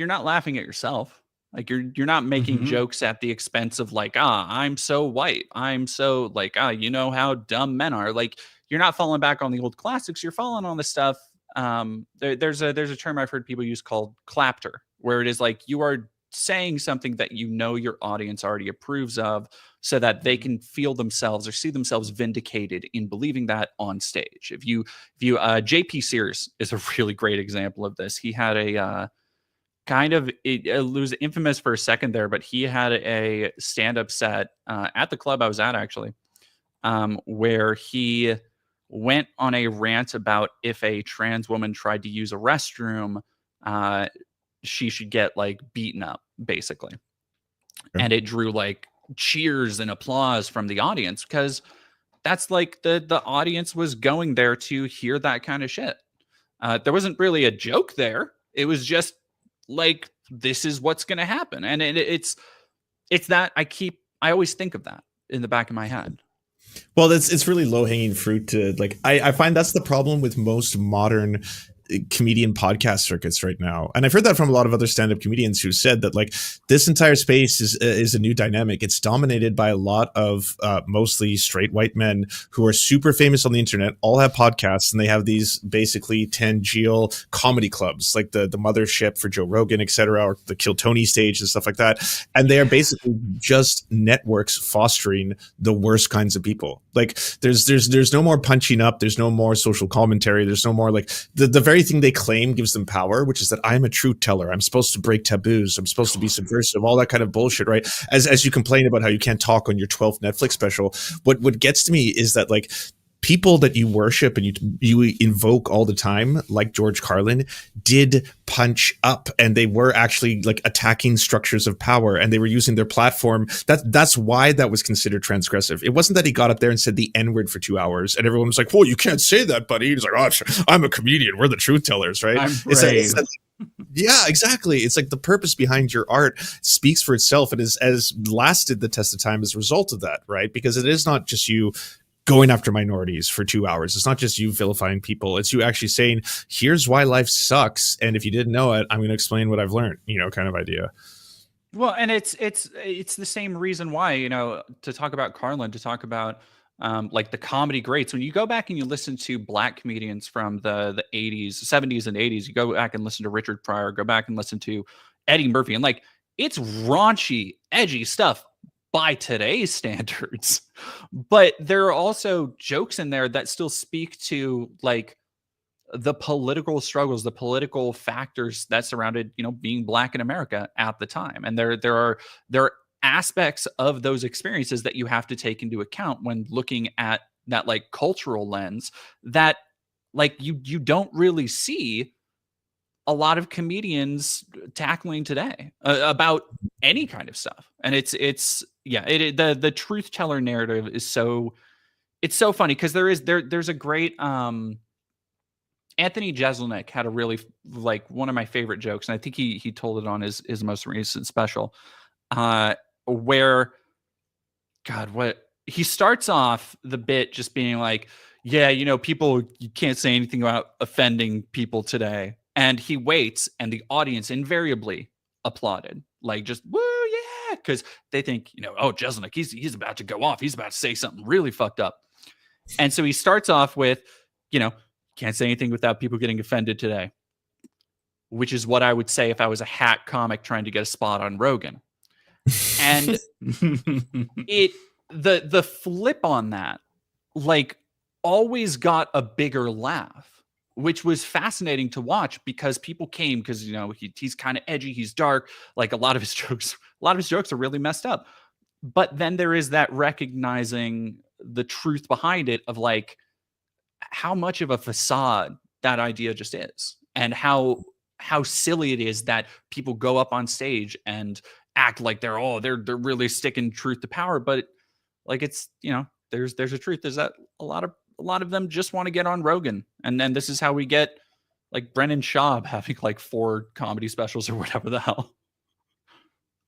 not laughing at yourself. Like you're not making jokes at the expense of like, I'm so white. I'm so like, you know how dumb men are. Like you're not falling back on the old classics. You're falling on the stuff. There's a term I've heard people use called clapter, where it is like you are saying something that you know your audience already approves of, so that they can feel themselves or see themselves vindicated in believing that on stage. If you JP Sears is a really great example of this. He had a it was infamous for a second there, but he had a stand-up set at the club I was at, actually, where he went on a rant about if a trans woman tried to use a restroom, she should get like beaten up, basically. Sure. And it drew like cheers and applause from the audience, because that's like the audience was going there to hear that kind of shit. There wasn't really a joke there. It was just like, this is what's going to happen. And it's that I always think of that in the back of my head. Well, it's really low hanging fruit to like, I find that's the problem with most modern comedian podcast circuits right now. And I've heard that from a lot of other stand-up comedians who said that like this entire space is a new dynamic. It's dominated by a lot of mostly straight white men who are super famous on the internet, all have podcasts, and they have these basically tangential comedy clubs like the Mothership for Joe Rogan, etc., or the Kill Tony stage and stuff like that. And they are basically just networks fostering the worst kinds of people. Like there's no more punching up, there's no more social commentary, there's no more like the very thing they claim gives them power, which is that I'm a truth teller, I'm supposed to break taboos, I'm supposed to be subversive, all that kind of bullshit, right? As you complain about how you can't talk on your 12th Netflix special, what gets to me is that like people that you worship and you invoke all the time, like George Carlin, did punch up, and they were actually like attacking structures of power, and they were using their platform. That's why that was considered transgressive. It wasn't that he got up there and said the N-word for 2 hours, and everyone was like, "Well, you can't say that, buddy." He's like, "Oh, I'm a comedian. We're the truth tellers, right?" It's like, yeah, exactly. It's like the purpose behind your art speaks for itself, and has lasted the test of time as a result of that, right? Because it is not just you going after minorities for 2 hours. It's not just you vilifying people. It's you actually saying, here's why life sucks. And if you didn't know it, I'm going to explain what I've learned, kind of idea. Well, and it's the same reason why, to talk about Carlin, to talk about like the comedy greats. When you go back and you listen to black comedians from the 80s, 70s and 80s, you go back and listen to Richard Pryor, go back and listen to Eddie Murphy, and like, it's raunchy, edgy stuff by today's standards, but there are also jokes in there that still speak to like the political struggles, the political factors that surrounded, being black in America at the time. And there are aspects of those experiences that you have to take into account when looking at that like cultural lens that like you don't really see a lot of comedians tackling today about any kind of stuff. And the truth teller narrative is it's so funny, because there's a great Anthony Jeselnik had a really like one of my favorite jokes, and I think he told it on his most recent special, where he starts off the bit just being like, yeah, people, you can't say anything about offending people today. And he waits, and the audience invariably applauded, like just woo, yeah, because they think, oh, Jeselnik, he's about to go off, he's about to say something really fucked up. And so he starts off with, can't say anything without people getting offended today, which is what I would say if I was a hack comic trying to get a spot on Rogan. And the flip on that, like, always got a bigger laugh, which was fascinating to watch, because people came because he's kind of edgy, he's dark, like a lot of his jokes are really messed up. But then there is that recognizing the truth behind it of like how much of a facade that idea just is, and how silly it is that people go up on stage and act like they're really sticking truth to power. But like, it's there's a truth, is that a lot of them just want to get on Rogan. And then this is how we get like Brennan Schaub having like 4 comedy specials or whatever the hell.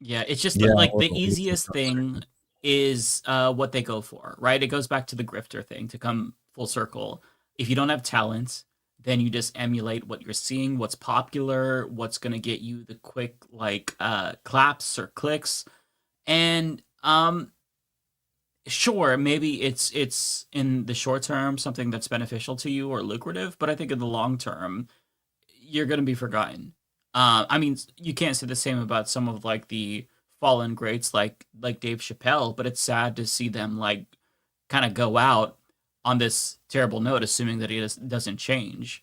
Yeah, it's just like the easiest thing is what they go for, right? It goes back to the grifter thing to come full circle. If you don't have talent, then you just emulate what you're seeing, what's popular, what's going to get you the quick claps or clicks. And sure, maybe it's in the short term something that's beneficial to you or lucrative, but I think in the long term, you're going to be forgotten. I mean, you can't say the same about some of like the fallen greats like Dave Chappelle, but it's sad to see them like kind of go out on this terrible note, assuming that he doesn't change.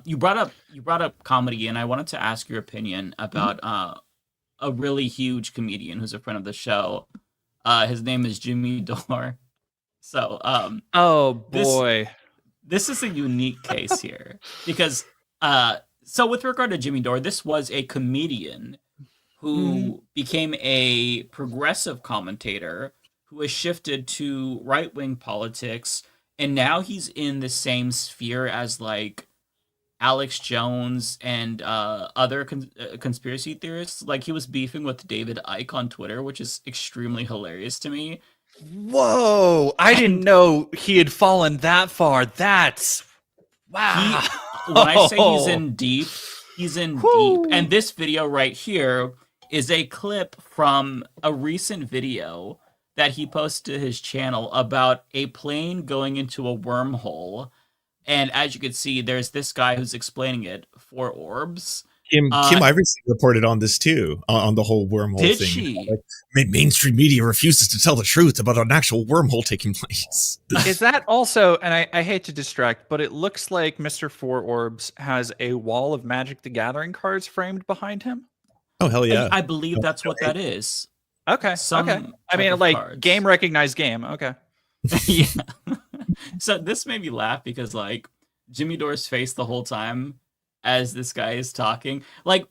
You brought up comedy, and I wanted to ask your opinion about a really huge comedian who's a friend of the show. His name is Jimmy Dore. So, oh boy, this is a unique case here because, so with regard to Jimmy Dore, this was a comedian who became a progressive commentator who has shifted to right-wing politics, and now he's in the same sphere as like Alex Jones and other conspiracy theorists. Like he was beefing with David Icke on Twitter, which is extremely hilarious to me. Whoa, I didn't know he had fallen that far. That's wow. When I say he's in deep, he's in deep. And this video right here is a clip from a recent video that he posted to his channel about a plane going into a wormhole. And as you can see, there's this guy who's explaining it for orbs. Kim Iverson reported on this too, on the whole wormhole thing. Did she? Like, mainstream media refuses to tell the truth about an actual wormhole taking place. Is that also, and I hate to distract, but it looks like Mr. Four Orbs has a wall of Magic the Gathering cards framed behind him? Oh, hell yeah. I believe that's what that is. Okay, okay. I mean, like, cards. Game recognized game, okay. Yeah. So this made me laugh because, like, Jimmy Dore's face the whole time as this guy is talking, like,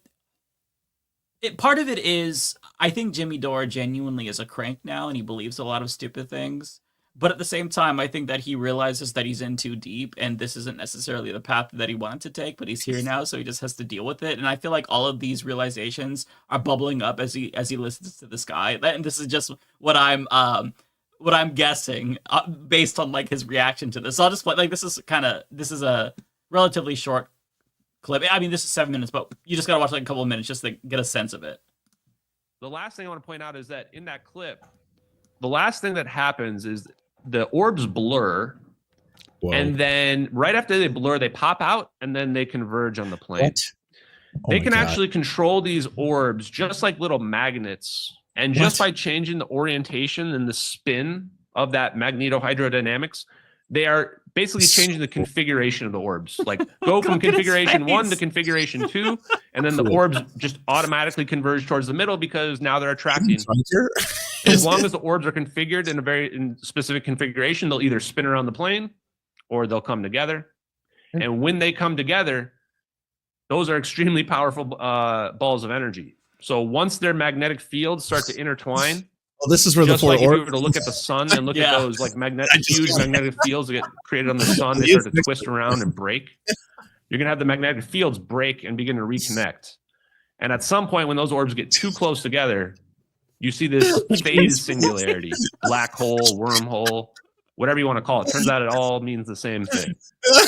part of it is, I think Jimmy Dore genuinely is a crank now, and he believes a lot of stupid things. But at the same time, I think that he realizes that he's in too deep, and this isn't necessarily the path that he wanted to take, but he's here now, so he just has to deal with it. And I feel like all of these realizations are bubbling up as he listens to this guy. And this is just what I'm guessing based on like his reaction to this. So I'll just play, like, this is a relatively short clip. I mean, this is 7 minutes, but you just gotta watch like a couple of minutes just to get a sense of it. The last thing I want to point out is that in that clip, the last thing that happens is the orbs blur. Whoa. And then right after they blur, they pop out and then they converge on the plane. They can actually control these orbs just like little magnets. And just by changing the orientation and the spin of that magnetohydrodynamics, they are basically changing the configuration of the orbs. Like go from configuration 1 to configuration 2, and then the orbs just automatically converge towards the middle because now they're attracting. As long as the orbs are configured in a very specific configuration, they'll either spin around the plane or they'll come together. And when they come together, those are extremely powerful balls of energy. So once their magnetic fields start to intertwine, well, this is where the four if you orbs. were to look at the sun and look at those like huge magnetic fields that get created on the sun, they start to twist around and break. You're gonna have the magnetic fields break and begin to reconnect. And at some point, when those orbs get too close together, you see this phase singularity, black hole, wormhole, whatever you want to call it. Turns out it all means the same thing.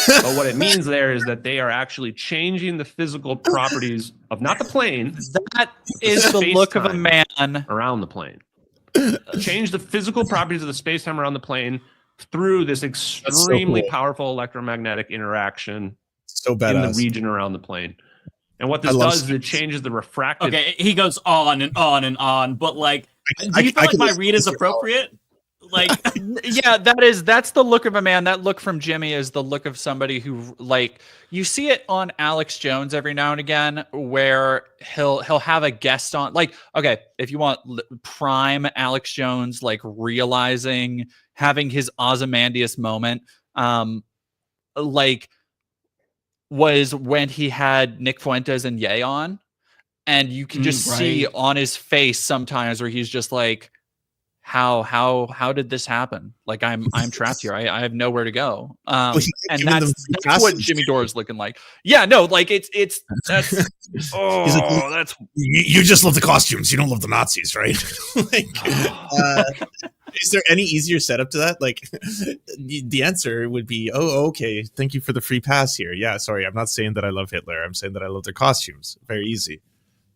But what it means there is that they are actually changing the physical properties of not the plane. That is the look of a man around the plane. Change the physical properties of the space-time around the plane through this extremely powerful electromagnetic interaction in the region around the plane. And what this does is it changes the refractive. Okay, he goes on and on and on, but like, do you feel like my read is appropriate? Like, yeah, that's the look of a man. That look from Jimmy is the look of somebody who, like, you see it on Alex Jones every now and again, where he'll have a guest on. Like, okay, if you want prime Alex Jones, like realizing, having his Ozymandias moment, like, was when he had Nick Fuentes and Ye on, and you can just see on his face sometimes where he's just like, how did this happen? Like I'm trapped here. I have nowhere to go. Well, And giving them that's what passes. Jimmy Dore is looking like. Yeah, no, like that's oh, He's like, that's you just love the costumes. You don't love the Nazis, right? Like, is there any easier setup to that? Like, the answer would be, oh, okay, thank you for the free pass here. Yeah, sorry, I'm not saying that I love Hitler. I'm saying that I love their costumes. Very easy.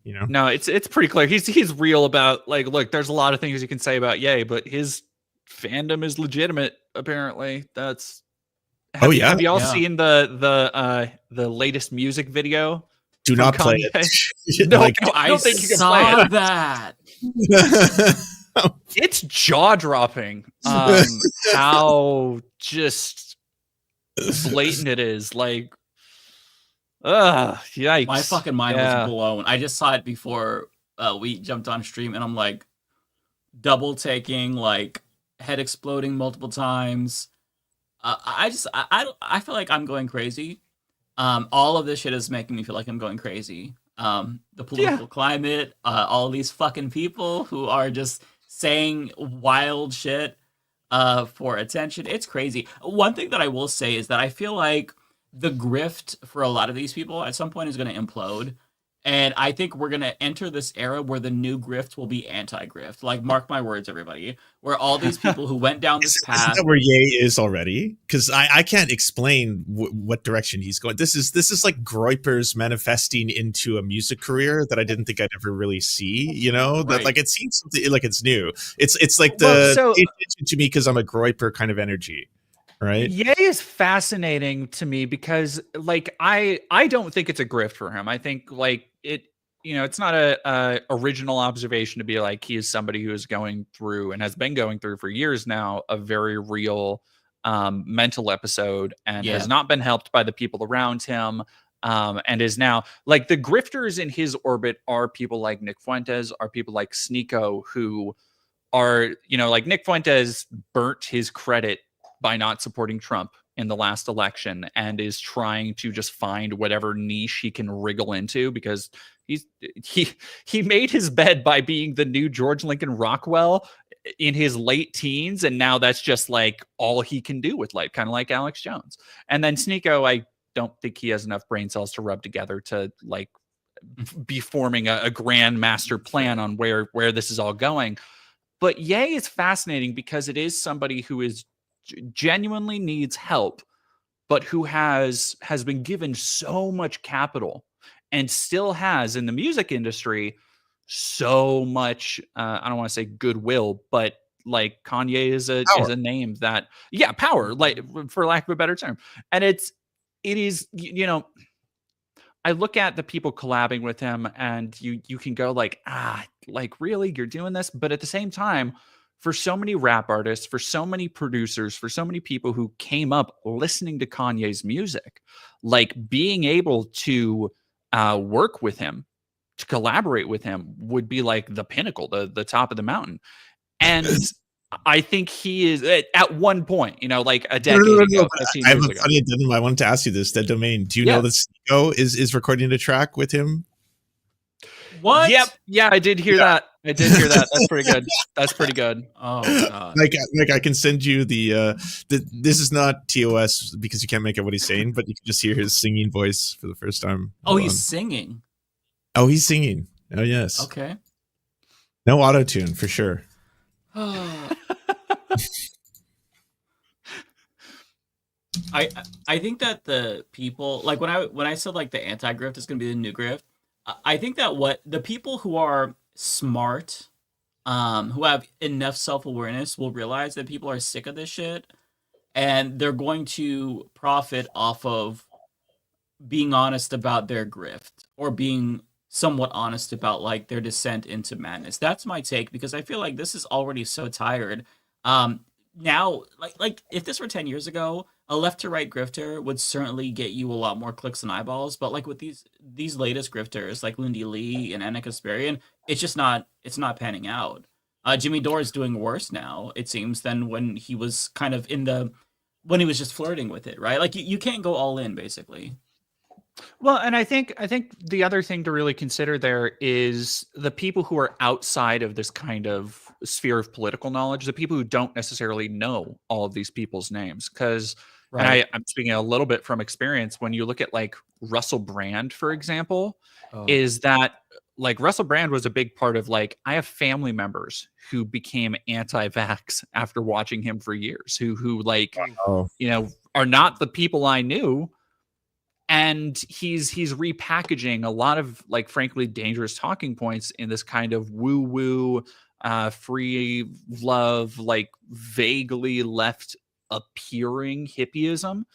You know? No, it's pretty clear. He's real about, like, look, there's a lot of things you can say about Ye, but his fandom is legitimate. Apparently, that's. Have y'all seen the latest music video? Do not play Kanye? it. No, Like, I don't think you can saw play it. that. It's jaw dropping. How just blatant it is. Like, yikes! My fucking mind was blown. I just saw it before we jumped on stream, and I'm like, double taking, like head exploding multiple times. I feel like I'm going crazy. All of this shit is making me feel like I'm going crazy. The political climate, all these fucking people who are just saying wild shit for attention. It's crazy. One thing that I will say is that I feel like the grift for a lot of these people at some point is going to implode. And I think we're going to enter this era where the new grift will be anti-grift. Like, mark my words, everybody. Where all these people who went down this path... Isn't that where Ye is already? Because I can't explain what direction he's going. This is like Groypers manifesting into a music career that I didn't think I'd ever really see, you know? That, like, it seems something like it's new. It's like pay attention to me because I'm a Groyper kind of energy. Right. Ye is fascinating to me because, like, I don't think it's a grift for him. I think, like, it, you know, it's not a original observation to be like, he is somebody who is going through and has been going through for years now a very real mental episode and has not been helped by the people around him, and is now, like, the grifters in his orbit are people like Nick Fuentes, are people like Sneeko, who are, you know, like, Nick Fuentes burnt his credit by not supporting Trump in the last election and is trying to just find whatever niche he can wriggle into because he made his bed by being the new George Lincoln Rockwell in his late teens, and now that's just like all he can do with life, kind of like Alex Jones. And then Sneeko, I don't think he has enough brain cells to rub together to, like, be forming a grand master plan on where this is all going. But Ye is fascinating because it is somebody who is genuinely needs help, but who has been given so much capital and still has in the music industry so much I don't want to say goodwill, but, like, Kanye is a name that power, like, for lack of a better term. And it is, you know, I look at the people collabing with him and you can go like, like, really, you're doing this? But at the same time, for so many rap artists, for so many producers, for so many people who came up listening to Kanye's music, like, being able to work with him, to collaborate with him would be like the pinnacle, the top of the mountain. And I think he is at one point, you know, like a decade ago. I have a funny addendum. I wanted to ask you this, Dead Domain. Do you know that Sneeko is recording a track with him? What? Yep. Yeah, I did hear that. I did hear that. That's pretty good. That's pretty good. Oh, God. Like I can send you the this is not TOS because you can't make out what he's saying, but you can just hear his singing voice for the first time. Oh, he's singing. Oh, he's singing. Oh, yes. Okay. No auto tune for sure. I think that the people, like, when I said, like, the anti-grift is going to be the new grift, I think that what the people who are smart, who have enough self-awareness will realize that people are sick of this shit and they're going to profit off of being honest about their grift or being somewhat honest about, like, their descent into madness. That's my take, because I feel like this is already so tired. Now, like if this were 10 years ago, a left to right grifter would certainly get you a lot more clicks and eyeballs. But, like, with these latest grifters, like Lindy Lee and Anna Kasparian, it's not panning out. Jimmy Dore is doing worse now, it seems, than when he was kind of when he was just flirting with it, right? Like, you can't go all in, basically. Well, and I think the other thing to really consider there is the people who are outside of this kind of sphere of political knowledge, the people who don't necessarily know all of these people's names. Because, and I'm speaking a little bit from experience, when you look at like Russell Brand, for example, is that like Russell Brand was a big part of like, I have family members who became anti-vax after watching him for years, who like, you know, are not the people I knew. And he's repackaging a lot of like frankly dangerous talking points in this kind of woo-woo, free love, like vaguely left appearing hippieism.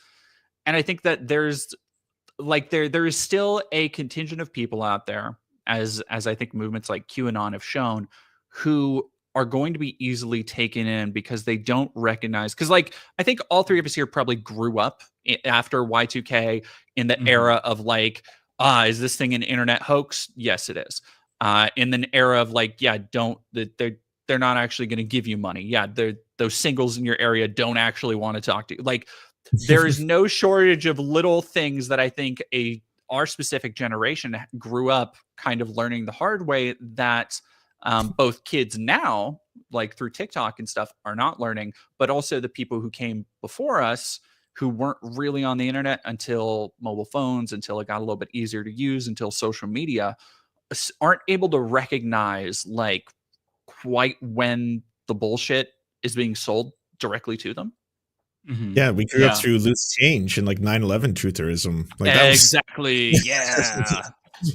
And I think that there's like there is still a contingent of people out there, as I think movements like QAnon have shown, who are going to be easily taken in because they don't recognize, because like I think all three of us here probably grew up after Y2K in the era of like, is this thing an internet hoax? Yes, it is. In an era of like, yeah, they're not actually going to give you money. Yeah, those singles in your area don't actually want to talk to you. Like, there is no shortage of little things that I think our specific generation grew up kind of learning the hard way that both kids now, like through TikTok and stuff, are not learning, but also the people who came before us who weren't really on the internet until mobile phones, until it got a little bit easier to use, until social media, aren't able to recognize like quite when the bullshit is being sold directly to them. Yeah, we grew up through loose change and like 9/11 trutherism. Like that exactly. Yeah.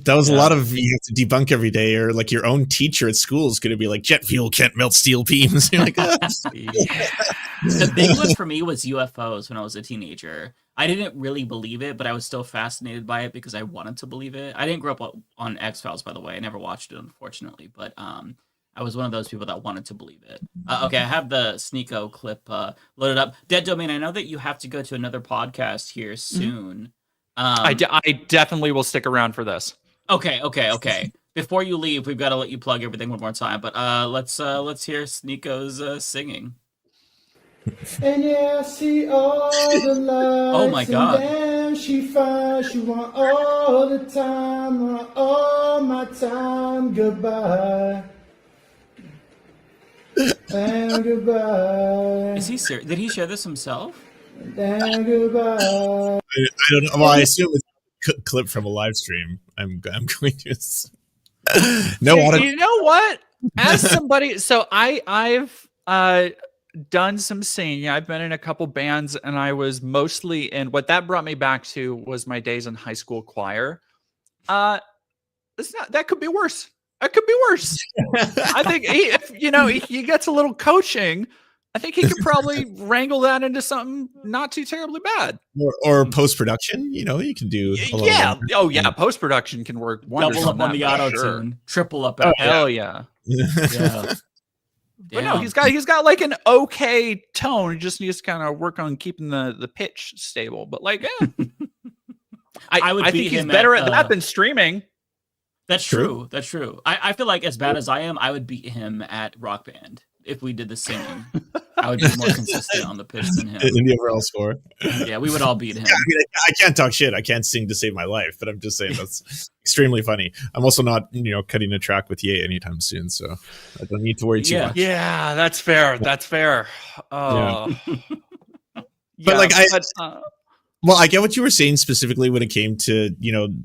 That was a lot of, you have to debunk every day, or like your own teacher at school is going to be like, jet fuel can't melt steel beams. You're like, The big one for me was UFOs when I was a teenager. I didn't really believe it, but I was still fascinated by it because I wanted to believe it. I didn't grow up on X-Files, by the way. I never watched it, unfortunately, but I was one of those people that wanted to believe it. Okay, I have the Sneeko clip loaded up. Dead Domain, I know that you have to go to another podcast here soon. I definitely will stick around for this. Okay. Before you leave, we've got to let you plug everything one more time. But let's hear Sneeko's singing. And yeah, I see all the lights. Oh my God. And damn, she fine. She want all the time, want all my time. Goodbye. And goodbye. Is he serious? Did he share this himself? And goodbye. I don't know. Well, I assume it's a clip from a live stream. I'm going to. You know what? As somebody, so I've done some singing. I've been in a couple bands, and I was mostly in. What that brought me back to was my days in high school choir. That could be worse. That could be worse. I think if he gets a little coaching, I think he could probably wrangle that into something not too terribly bad. Or post-production, you can do a lot of post-production can work wonders. Double up on the auto-tune. Triple up. Hell yeah. Yeah. But no, he's got like an okay tone. He just needs to kind of work on keeping the pitch stable. But like, I think he's better at that than streaming. That's true. That's true. I feel like as bad as I am, I would beat him at Rock Band if we did the singing. I would be more consistent on the pitch than him. In the overall score. Yeah, we would all beat him. Yeah, I mean, I can't talk shit. I can't sing to save my life, but I'm just saying that's extremely funny. I'm also not, cutting a track with Ye anytime soon, so I don't need to worry too much. Yeah, that's fair. That's fair. But well, I get what you were saying specifically when it came to,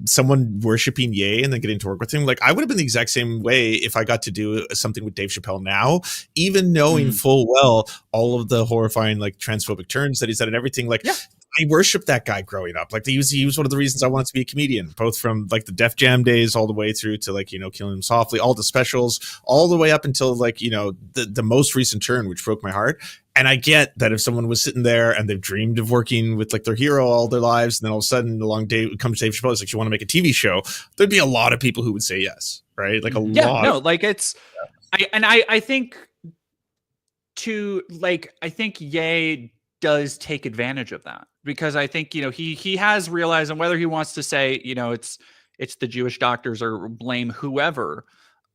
someone worshiping Ye and then getting to work with him. Like, I would have been the exact same way if I got to do something with Dave Chappelle now, even knowing full well all of the horrifying, like, transphobic turns that he said and everything. Like, I worshiped that guy growing up. Like, he was one of the reasons I wanted to be a comedian, both from, like, the Def Jam days all the way through to, like, Killing Him Softly, all the specials, all the way up until, like, the most recent turn, which broke my heart. And I get that if someone was sitting there and they've dreamed of working with like their hero all their lives, and then all of a sudden along day comes Dave Chappelle, it's like, you want to make a TV show, there'd be a lot of people who would say yes, right? Like lot. No, like it's, I think I think Ye does take advantage of that, because I think, he has realized, and whether he wants to say, it's the Jewish doctors or blame whoever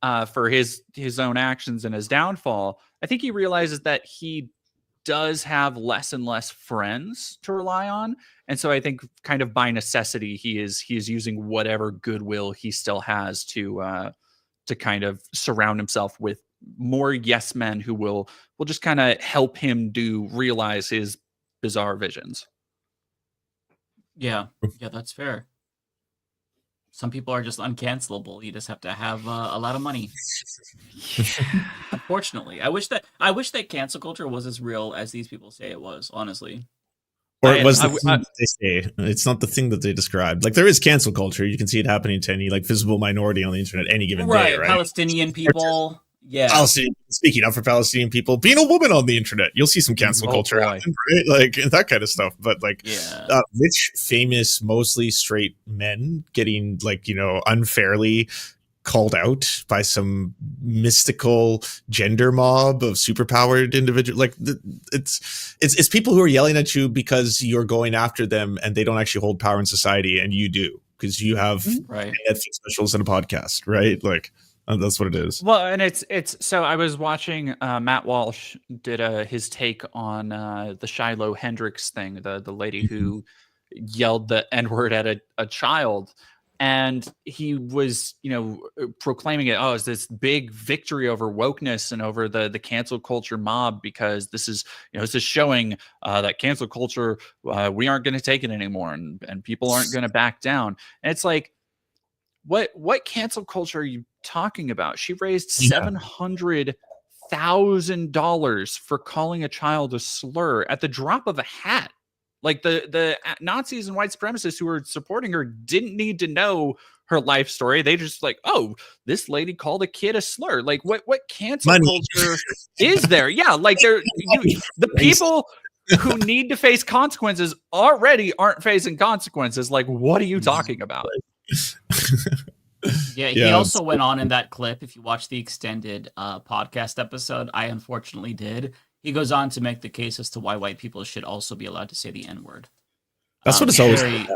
for his own actions and his downfall, I think he realizes that he does have less and less friends to rely on. And so I think kind of by necessity, he is using whatever goodwill he still has to kind of surround himself with more yes men who will just kind of help him realize his bizarre visions. Yeah, that's fair. Some people are just uncancelable. You just have to have a lot of money. Unfortunately, I wish that cancel culture was as real as these people say it was. Honestly, or it was the thing that they say. It's not the thing that they described. Like there is cancel culture. You can see it happening to any like visible minority on the internet any given day. Right, Palestinian people. Yeah. Speaking up for Palestinian people, being a woman on the internet, you'll see some cancel culture happen, right? Like that kind of stuff. But like, rich, famous, mostly straight men getting like unfairly called out by some mystical gender mob of superpowered individuals. Like it's people who are yelling at you because you're going after them, and they don't actually hold power in society, and you do because you have Netflix specials and a podcast, right? Like. That's what it is. Well, and it's so I was watching Matt Walsh did his take on the Shiloh Hendricks thing, the lady who yelled the N-word at a child, and he was proclaiming it, it's this big victory over wokeness and over the cancel culture mob, because this is showing that cancel culture, we aren't going to take it anymore, and people aren't going to back down. And it's like, what cancel culture are you talking about? She raised $700,000 for calling a child a slur at the drop of a hat. Like the Nazis and white supremacists who were supporting her didn't need to know her life story. They just like, this lady called a kid a slur. Like what cancel culture is there? Yeah, like the people who need to face consequences already aren't facing consequences. Like, what are you talking about? He also went on in that clip. If you watch the extended podcast episode, I unfortunately did. He goes on to make the case as to why white people should also be allowed to say the N-word. That's what it's always very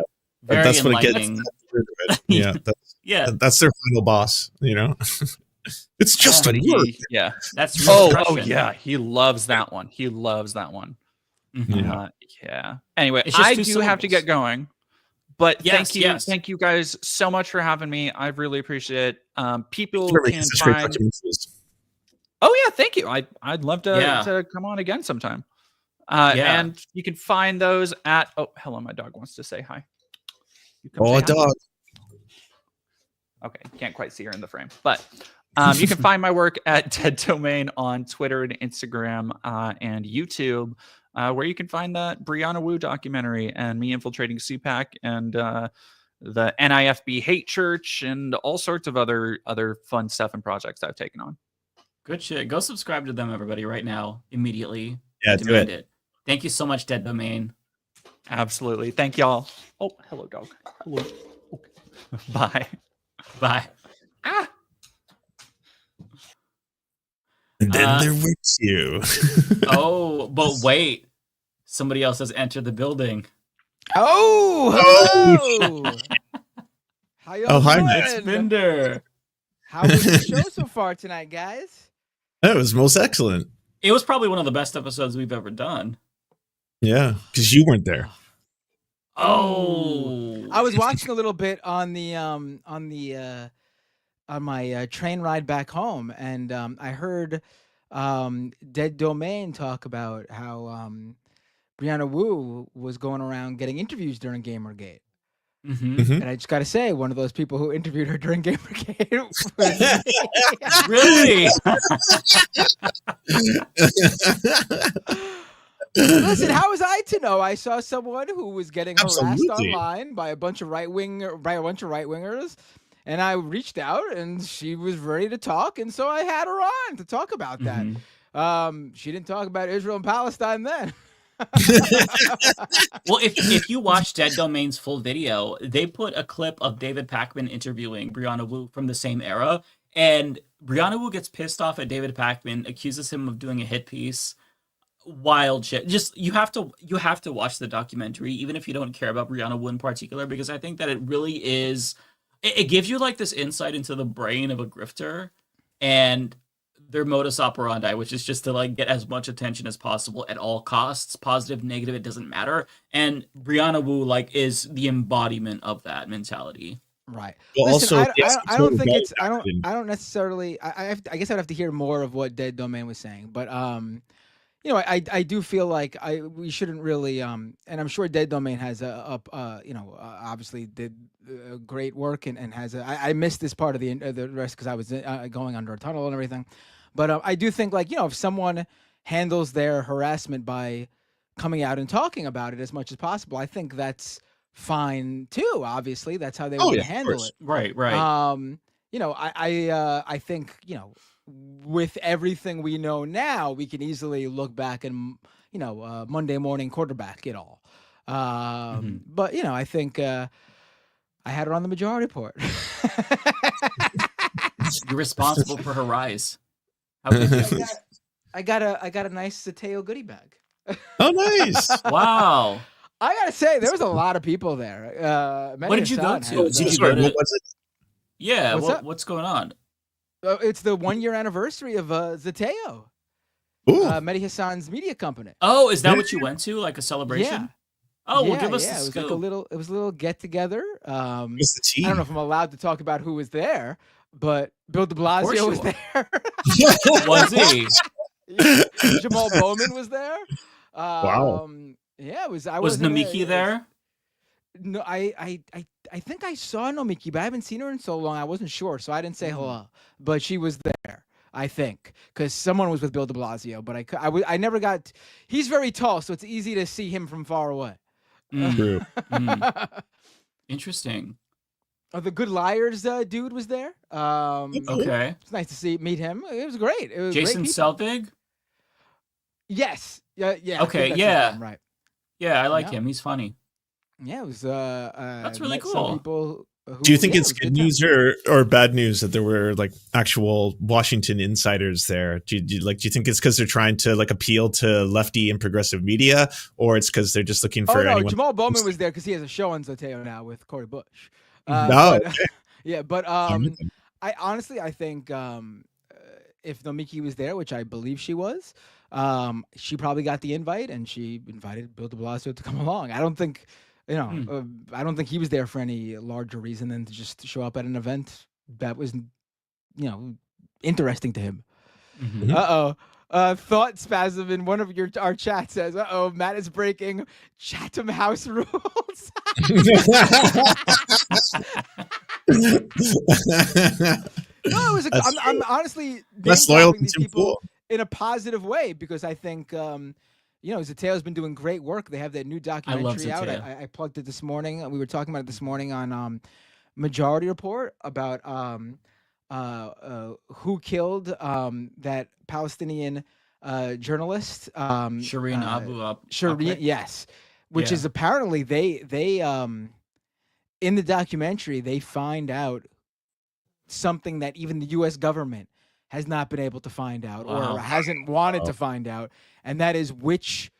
that's enlightening. What it gets. That's their final boss. It's just a word. Yeah, that's he loves that one. He loves that one. Mm-hmm. Anyway, I do have to get going. But thank you guys so much for having me. I really appreciate it. People can find. Oh yeah, thank you. I'd love to come on again sometime. And you can find those at. Oh, hello, my dog wants to say hi. A dog. Okay, can't quite see her in the frame, but you can find my work at Dead Domain on Twitter and Instagram and YouTube. Where you can find that Brianna Wu documentary and me infiltrating CPAC and the NIFB hate church and all sorts of other fun stuff and projects I've taken on. Good shit. Go subscribe to them, everybody, right now, immediately. Yeah, do it. Thank you so much, Dead Domain. Absolutely. Thank y'all. Oh, hello, dog. Hello. Okay. Bye. Bye. And then there was you. But wait. Somebody else has entered the building. Oh! How y'all doing? It's Binder. How was the show so far tonight, guys? It was most excellent. It was probably one of the best episodes we've ever done. Yeah, because you weren't there. I was watching a little bit on my train ride back home, and I heard Dead Domain talk about how Brianna Wu was going around getting interviews during Gamergate. And I just got to say, one of those people who interviewed her during Gamergate was Really? Listen, how was I to know? I saw someone who was getting harassed online by a bunch of right-wingers. And I reached out, and she was ready to talk, and so I had her on to talk about that. She didn't talk about Israel and Palestine then. Well, if you watch Dead Domain's full video, they put a clip of David Pakman interviewing Brianna Wu from the same era, and Brianna Wu gets pissed off at David Pakman, accuses him of doing a hit piece. Wild shit. Just you have to watch the documentary, even if you don't care about Brianna Wu in particular, because I think that it really is. It gives you like this insight into the brain of a grifter and their modus operandi, which is just to like get as much attention as possible at all costs, positive, negative, it doesn't matter. And Brianna Wu like is the embodiment of that mentality. Right. Well, Listen, also, I don't think it's I don't necessarily I guess I'd have to hear more of what Dead Domain was saying, but you know, I do feel like we shouldn't really and I'm sure Dead Domain has obviously did great work and has I missed this part of the rest because I was going under a tunnel and everything, but I do think like, you know, if someone handles their harassment by coming out and talking about it as much as possible, I think that's fine too. Obviously, that's how they would handle it. Right. You know, I think, you know, with everything we know now, we can easily look back and, you know, Monday morning quarterback it all. But, you know, I think I had her on the majority report. You're responsible for her rise. How good is this? I got a nice Zateo goodie bag. Oh, nice. Wow. I gotta say, there was a lot of people there. What did you go to? What was it? Yeah, what's going on? It's the 1 year anniversary of Zateo. Mehdi Hassan's media company. Oh, is that what you went to? Like a celebration? Yeah. Oh, well, give us the it was scoop. like it was a little get together. I What's the team? don't know if I'm allowed to talk about who was there, but Bill de Blasio was there. Was he? Jamal Bowman was there. Wow. Yeah, it was. Was Nomiki there? No, I think I saw Nomiki, but I haven't seen her in so long. I wasn't sure, so I didn't say hello. But she was there, I think, because someone was with Bill de Blasio. But I never got. He's very tall, so it's easy to see him from far away. True. Interesting. Oh, the Good Liars dude was there. Okay. It's nice to meet him. It was great. It was Jason great people. Selvig? Yes. Yeah. I think Okay. that's Yeah. his name, right. Yeah, I like him. He's funny. Yeah, it was. That's really met some cool. people Do you think yeah, it's it was good time. news or bad news that there were like actual Washington insiders there? Do you think it's because they're trying to like appeal to lefty and progressive media, or it's because they're just looking for anyone? Jamal Bowman was there because he has a show on Zateo now with Cory Bush. Yeah, but I honestly I think if Nomiki was there, which I believe she was, she probably got the invite and she invited Bill de Blasio to come along. I don't think. I don't think he was there for any larger reason than to just show up at an event that was, interesting to him. Thought spasm in one of our chat says, Matt is breaking Chatham House rules. No, it was. I'm honestly less loyal to these Tim people Pool. in a positive way because I think Zateo's been doing great work. They have that new documentary out. I plugged it this morning. We were talking about it this morning on Majority Report about who killed that Palestinian journalist Shireen Abu Shireen, yes, which is apparently they in the documentary they find out something that even the U.S. government has not been able to find out or hasn't wanted to find out, and that is which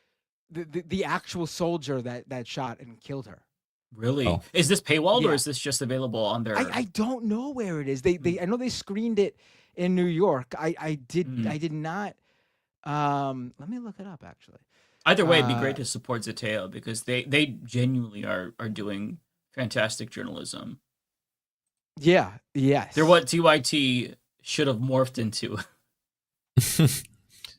the actual soldier that shot and killed her. Really? Is this paywalled or is this just available on their? I don't know where it is. They I know they screened it in New York. I did not. Let me look it up actually. Either way, it'd be great to support Zateo because they genuinely are doing fantastic journalism. Yeah. Yes. They're what TYT should have morphed into.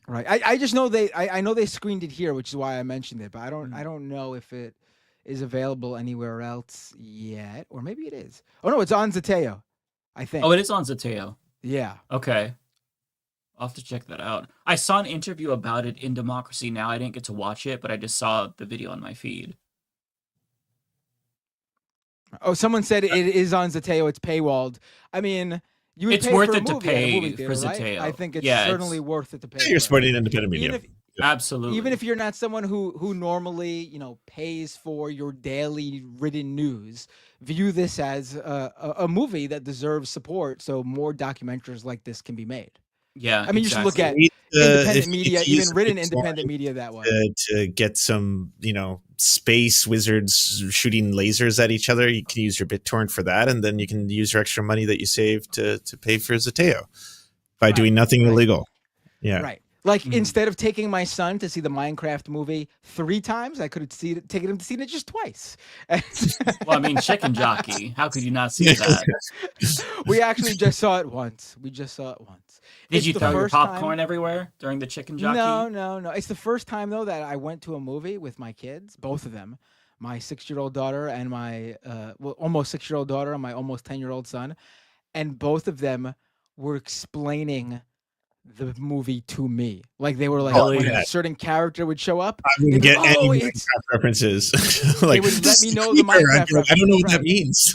Right. I just know I know they screened it here, which is why I mentioned it, but I don't know if it is available anywhere else yet, or maybe it is. Oh no, it's on Zateo, I think. Oh, it is on Zateo. Yeah. Okay. I'll have to check that out. I saw an interview about it in Democracy Now! I didn't get to watch it, but I just saw the video on my feed. Oh, someone said it is on Zateo. It's paywalled. I mean, you would It's pay worth for a it to movie at a pay movie theater, for right? Zateo. I think it's Yeah, certainly worth it to pay. You're for supporting it. independent media. Absolutely. Even if you're not someone who normally pays for your daily written news, view this as a movie that deserves support, so more documentaries like this can be made. Yeah, I mean, you should look at independent media, even written independent media that way. To get some, space wizards shooting lasers at each other, you can use your BitTorrent for that, and then you can use your extra money that you save to pay for Zateo by doing nothing illegal. Yeah. Right. Like instead of taking my son to see the Minecraft movie 3 times, I could have taken him to see it just twice. Well, I mean, Chicken Jockey. How could you not see that? We actually just saw it once. Did you throw your popcorn everywhere during the Chicken Jockey? No. It's the first time though that I went to a movie with my kids, both of them, my 6-year-old daughter and my almost 6-year-old daughter and my almost 10-year-old son, and both of them were explaining the movie to me. Like they were like, when a certain character would show up, I wouldn't get any Minecraft references. They would let me know the Minecraft reference. I don't know what that means.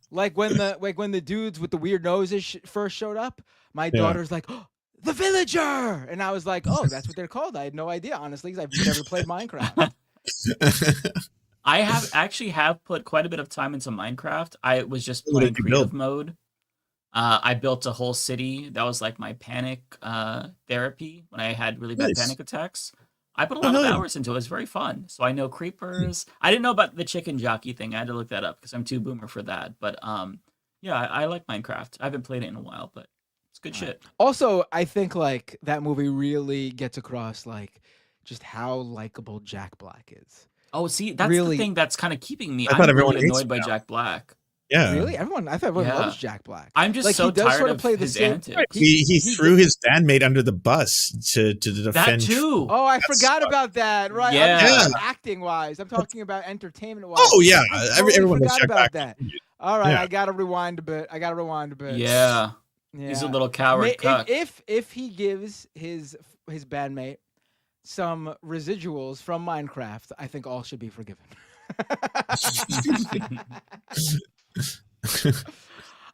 Like when the dudes with the weird noses first showed up, my daughter's like, oh, the villager, and I was like, oh, that's what they're called. I had no idea, honestly, because I've never played Minecraft. I have put quite a bit of time into Minecraft. I was just playing creative mode. I built a whole city. That was like my panic therapy when I had really bad panic attacks. I put a lot of hours into it. It was very fun. So I know creepers. I didn't know about the Chicken Jockey thing. I had to look that up because I'm too boomer for that. But yeah, I like Minecraft. I haven't played it in a while, but it's good shit. Also, I think like that movie really gets across like just how likable Jack Black is. Oh, see, that's really, the thing that's kind of keeping me. I thought everyone really annoyed by Jack Black. Yeah. Really? I thought everyone loves Jack Black. I'm just like, so he does tired sort of play the his same. antics. He threw his bandmate under the bus to defend. That too. Oh, I forgot about that. Right. Yeah. I'm talking acting wise. I'm talking about entertainment wise. Oh yeah. Everyone forgot Jack about Black. that. All right, Yeah. I gotta rewind a bit. Yeah. He's a little coward cuck. If he gives his bandmate some residuals from Minecraft, I think all should be forgiven.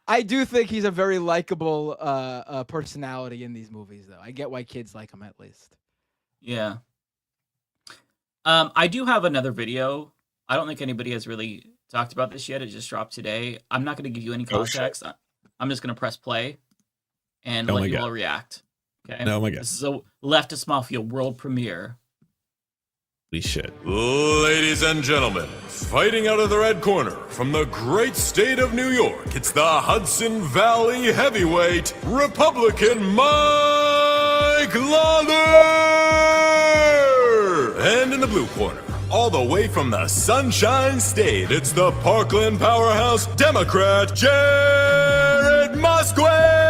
I do think he's a very likable personality in these movies, though. I get why kids like him, at least. Yeah. I do have another video. I don't think anybody has really talked about this yet. It just dropped today. I'm not going to give you any context. I'm just going to press play and let you all react. Okay. Oh my God. This is a Leftist Mafia world premiere. Holy shit. Ladies and gentlemen, fighting out of the red corner from the great state of New York, it's the Hudson Valley heavyweight Republican Mike Lawler! And in the blue corner, all the way from the Sunshine State, it's the Parkland powerhouse Democrat Jared Moskowitz!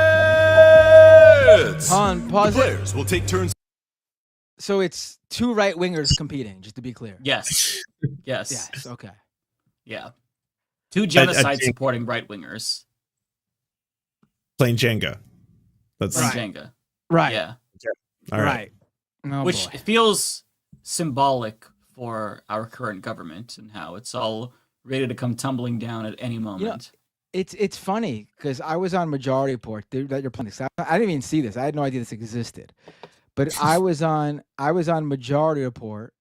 Pause the players will take turns. So it's 2 right-wingers competing, just to be clear. Yes. Yes. Yes, okay. Yeah. 2 genocide-supporting right-wingers. Playing Jenga. That's Jenga. Right. Yeah. All right. Oh, which boy. feels symbolic for our current government and how it's all ready to come tumbling down at any moment. You know, it's funny because I was on Majority Report that you're playing this. I didn't even see this. I had no idea this existed. But I was on Majority Report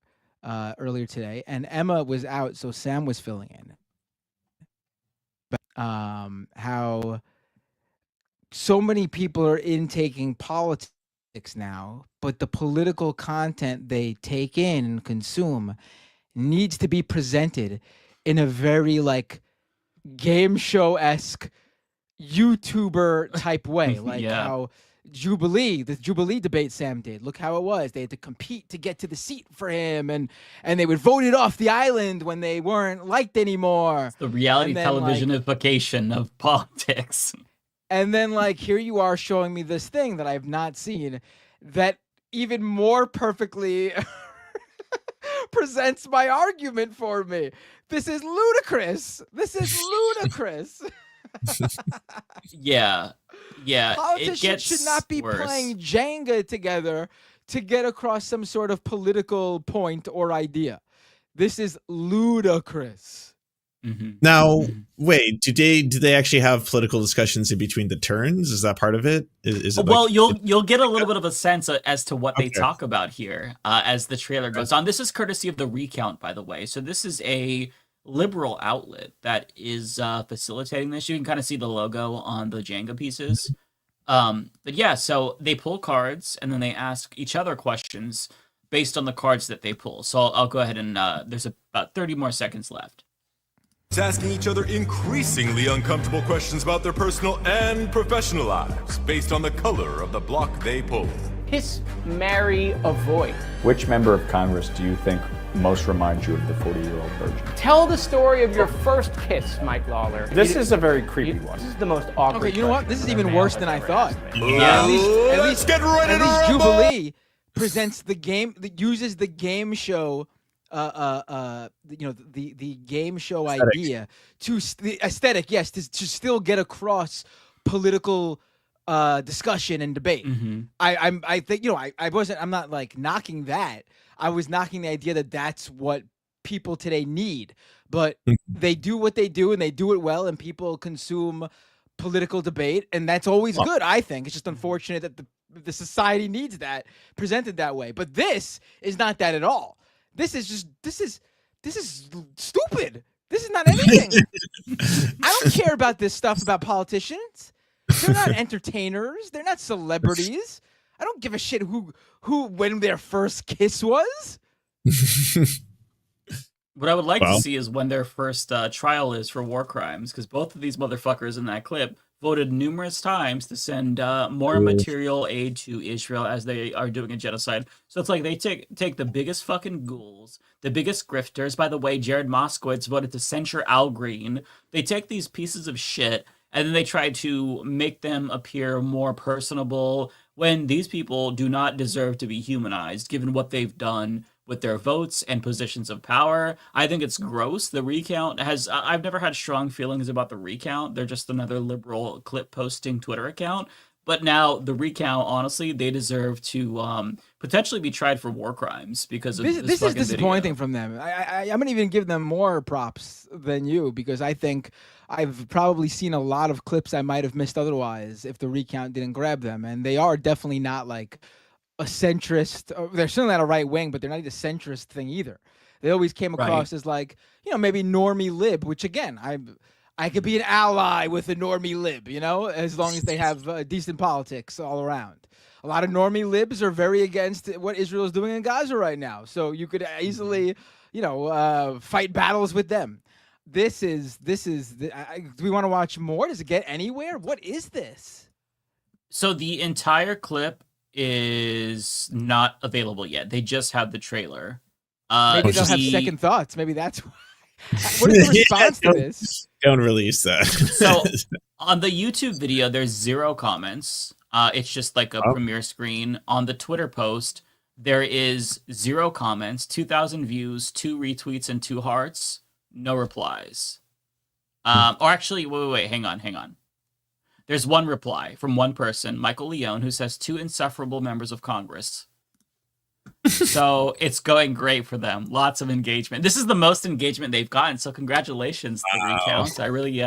earlier today, and Emma was out, so Sam was filling in. How so many people are intaking politics now, but the political content they take in and consume needs to be presented in a very like game show-esque YouTuber type way, like how the Jubilee debate Sam did. Look how it was. They had to compete to get to the seat for him, and they would vote it off the island when they weren't liked anymore. It's the reality televisionification of politics. And then like here you are showing me this thing that I've not seen that even more perfectly presents my argument for me. This is ludicrous. Yeah. Politicians should not be playing Jenga together to get across some sort of political point or idea. This is ludicrous. Mm-hmm. Now, wait, do they actually have political discussions in between the turns? Is that part of it? Is it well, you'll get a little bit of a sense as to what they talk about here as the trailer goes on. This is courtesy of The Recount, by the way. So this is a liberal outlet that is facilitating this. You can kind of see the logo on the Jenga pieces. But yeah, so they pull cards and then they ask each other questions based on the cards that they pull. So I'll go ahead and there's about 30 more seconds left. Asking each other increasingly uncomfortable questions about their personal and professional lives based on the color of the block they pull. Kiss, marry, avoid. Which member of Congress do you think most reminds you of the 40-year-old virgin? Tell the story of your first kiss, Mike Lawler. This is a very creepy one. This is the most awkward. Okay, you know what? This is even worse than I thought. Yeah. At least get ready to rumble! Jubilee presents the game, uses the game show, the game show Aesthetic. idea the aesthetic, yes, to still get across political discussion and debate. I think I'm not like knocking that. I was knocking the idea that that's what people today need, but they do what they do and they do it well, and people consume political debate, and that's always good. I think it's just unfortunate that the society needs that presented that way. But this is not that at all. This is stupid. This is not anything. I don't care about this stuff about politicians. They're not entertainers. They're not celebrities. I don't give a shit who when their first kiss was. What I would like to see is when their first trial is for war crimes, because both of these motherfuckers in that clip voted numerous times to send more material aid to Israel as they are doing a genocide. So it's like they take the biggest fucking ghouls, the biggest grifters. By the way, Jared Moskowitz voted to censure Al Green. They take these pieces of shit and then they try to make them appear more personable when these people do not deserve to be humanized, given what they've done with their votes and positions of power. I think it's gross. The recount I've never had strong feelings about the recount. They're just another liberal clip posting Twitter account. But now the recount, honestly, they deserve to potentially be tried for war crimes because of this is disappointing from them. I'm gonna even give them more props than you, because I think I've probably seen a lot of clips I might have missed otherwise if the recount didn't grab them, and they are definitely not like a centrist. They're certainly not a right wing, but they're not a centrist thing either. They always came across as like, maybe normie lib, which again, I could be an ally with a normie lib, as long as they have decent politics all around. A lot of normie libs are very against what Israel is doing in Gaza right now, so you could easily, fight battles with them. Do we want to watch more? Does it get anywhere? What is this? So the entire clip is not available yet. They just have the trailer. Maybe they'll have second thoughts. Maybe that's why. What is the response to this? Don't release that. So on the YouTube video, there's 0 comments. It's just like a premiere screen. On the Twitter post, there is 0 comments, 2,000 views, 2 retweets, and 2 hearts. No replies. Or actually, wait, hang on. There's 1 reply from 1 person, Michael Leone, who says 2 insufferable members of Congress. So it's going great for them. Lots of engagement. This is the most engagement they've gotten. So congratulations to the recounts. I really,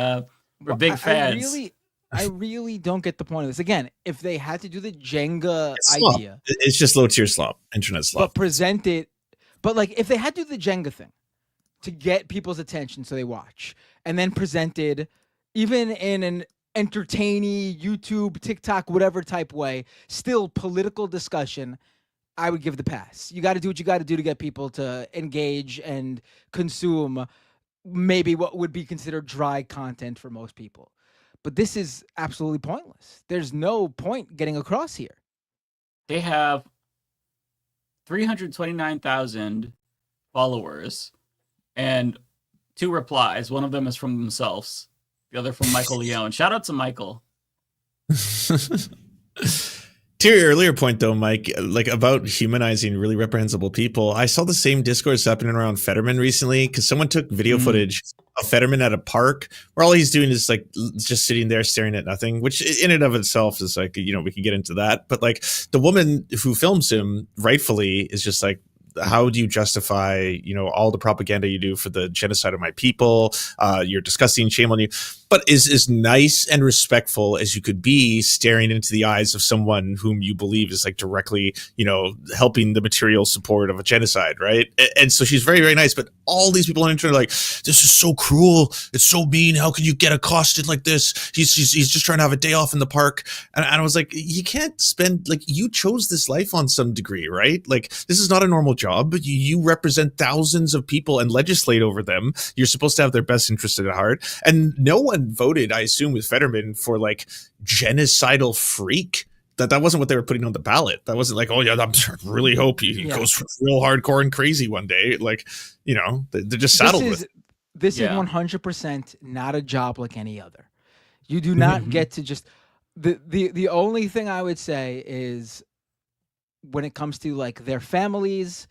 we're big fans. I really don't get the point of this. Again, if they had to do the Jenga idea, it's just low tier slop, internet slop. But present it. But like, if they had to do the Jenga thing to get people's attention so they watch, and then presented even in an entertaining YouTube, TikTok, whatever type way, still political discussion, I would give the pass. You got to do what you got to do to get people to engage and consume maybe what would be considered dry content for most people. But this is absolutely pointless. There's no point getting across here. They have 329,000 followers and 2 replies. One of them is from themselves. The other from Michael Leone. Shout out to Michael. To your earlier point, though, Mike, like about humanizing really reprehensible people, I saw the same discourse happening around Fetterman recently because someone took video footage of Fetterman at a park where all he's doing is like just sitting there staring at nothing, which in and of itself is like, we could get into that. But like the woman who films him rightfully is just like, how do you justify, all the propaganda you do for the genocide of my people? You're disgusting, shame on you. But is as nice and respectful as you could be, staring into the eyes of someone whom you believe is like directly, helping the material support of a genocide, right? And so she's very, very nice. But all these people on the internet are like, this is so cruel. It's so mean. How can you get accosted like this? He's just trying to have a day off in the park. And I was like, you can't spend, like, you chose this life on some degree, right? Like, this is not a normal job, but you represent thousands of people and legislate over them. You're supposed to have their best interest at heart. And no one voted, I assume, with Fetterman for like genocidal freak. that wasn't what they were putting on the ballot. That wasn't like, oh yeah, I really hope he goes real hardcore and crazy one day. Like, you know, they're just saddled with it. This is 100% not a job like any other. You do not get to just the only thing I would say is when it comes to like their families,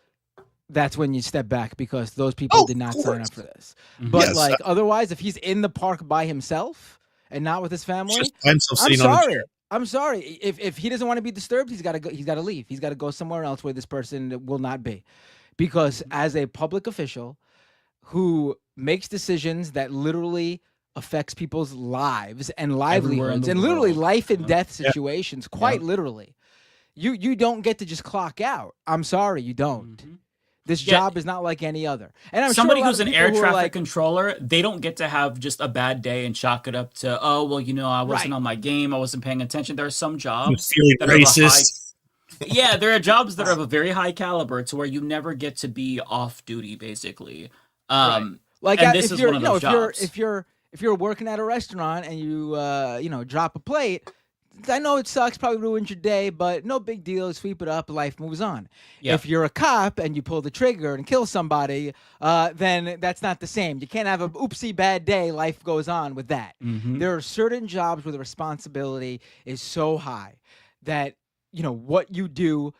that's when you step back because those people did not sign up for this. But like otherwise, if he's in the park by himself and not with his family, I'm sorry. I'm sorry. If he doesn't want to be disturbed, he's got to go. He's got to leave. He's got to go somewhere else where this person will not be, because as a public official who makes decisions that literally affects people's lives and livelihoods and literally life and death situations, quite literally, you don't get to just clock out. I'm sorry, you don't. This job is not like any other. And I'm somebody sure who's an air traffic controller, they don't get to have just a bad day and chalk it up to, oh, well, you know, I wasn't on my game. I wasn't paying attention. There are some jobs that are racist. There are jobs that are of a very high caliber to where you never get to be off duty, basically. Like and if this is you're, one of those jobs. if you're working at a restaurant and you drop a plate, I know it sucks, probably ruins your day, but no big deal. Sweep it up, life moves on. If you're a cop and you pull the trigger and kill somebody, then that's not the same. You can't have a oopsie bad day. Life goes on with that. There are certain jobs where the responsibility is so high that what you do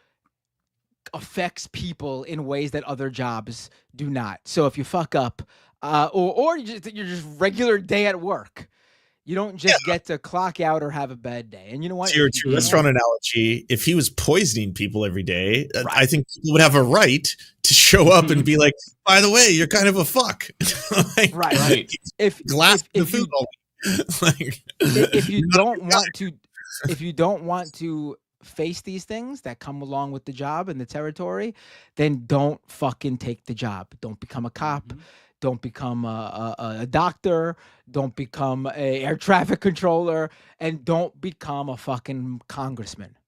affects people in ways that other jobs do not. So if you fuck up, or you're just regular day at work, you don't just get to clock out or have a bad day. And you know what? To your restaurant analogy, if he was poisoning people every day, I think people would have a right to show up and be like, by the way, you're kind of a fuck. If you don't want to face these things that come along with the job and the territory, then don't fucking take the job. Don't become a cop. Don't become a doctor. Don't become a air traffic controller, and don't become a fucking congressman.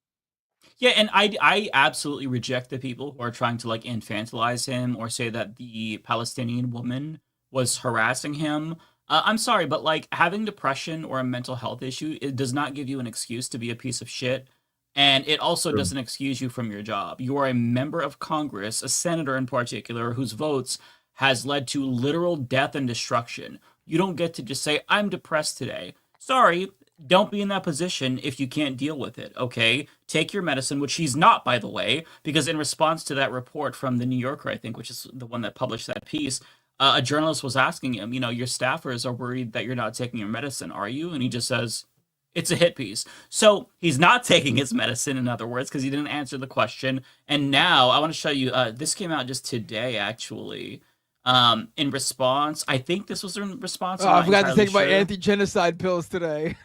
Yeah, and I absolutely reject the people who are trying to like infantilize him or say that the Palestinian woman was harassing him. I'm sorry, but like having depression or a mental health issue, it does not give you an excuse to be a piece of shit. And it also doesn't excuse you from your job. You are a member of Congress, a senator in particular, whose votes has led to literal death and destruction. You don't get to just say, I'm depressed today. Sorry, don't be in that position if you can't deal with it, okay? Take your medicine, which he's not, by the way, because in response to that report from the New Yorker, I think, which is the one that published that piece, a journalist was asking him, your staffers are worried that you're not taking your medicine, are you? And he just says, it's a hit piece. So he's not taking his medicine, in other words, because he didn't answer the question. And now I want to show you, this came out just today, actually. In response, I think this was in response. I forgot to take my anti-genocide pills today.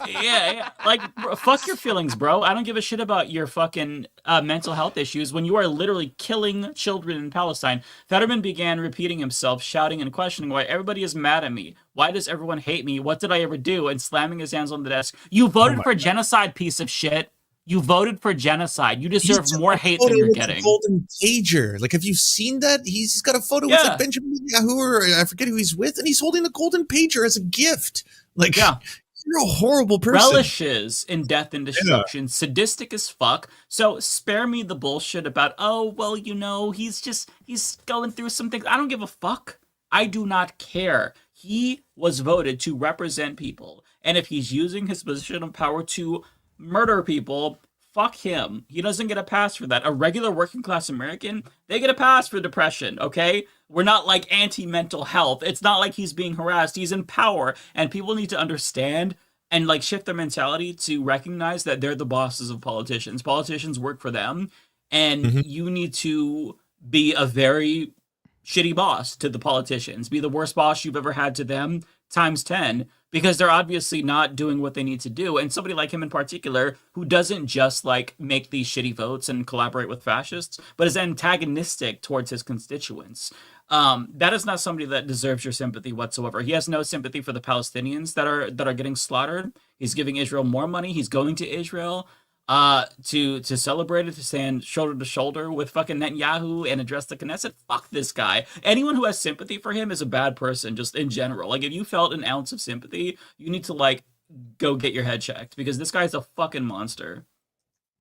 yeah. Like, fuck your feelings, bro. I don't give a shit about your fucking mental health issues when you are literally killing children in Palestine. Fetterman began repeating himself, shouting and questioning why everybody is mad at me. Why does everyone hate me? What did I ever do? And slamming his hands on the desk. You voted for genocide, piece of shit. You voted for genocide. You deserve more hate than you're getting. Golden pager. Like, have you seen that? He's got a photo with like Benjamin Netanyahu, or I forget who he's with, and he's holding the golden pager as a gift. Like, you're a horrible person. Relishes in death and destruction. Sadistic as fuck. So spare me the bullshit about, oh, well, he's going through some things. I don't give a fuck. I do not care. He was voted to represent people. And if he's using his position of power to murder people, fuck him. He doesn't get a pass for that. A regular working class American, they get a pass for depression, okay? We're not like anti-mental health. It's not like he's being harassed. He's in power, and people need to understand and like shift their mentality to recognize that they're the bosses of politicians. Politicians work for them, and you need to be a very shitty boss to the politicians. Be the worst boss you've ever had to them times 10, because they're obviously not doing what they need to do. And somebody like him in particular, who doesn't just like make these shitty votes and collaborate with fascists, but is antagonistic towards his constituents. That is not somebody that deserves your sympathy whatsoever. He has no sympathy for the Palestinians that are getting slaughtered. He's giving Israel more money. He's going to Israel to celebrate it, to stand shoulder to shoulder with fucking Netanyahu and address the Knesset. Fuck this guy. Anyone who has sympathy for him is a bad person, just in general. Like, if you felt an ounce of sympathy, you need to like go get your head checked because this guy's a fucking monster.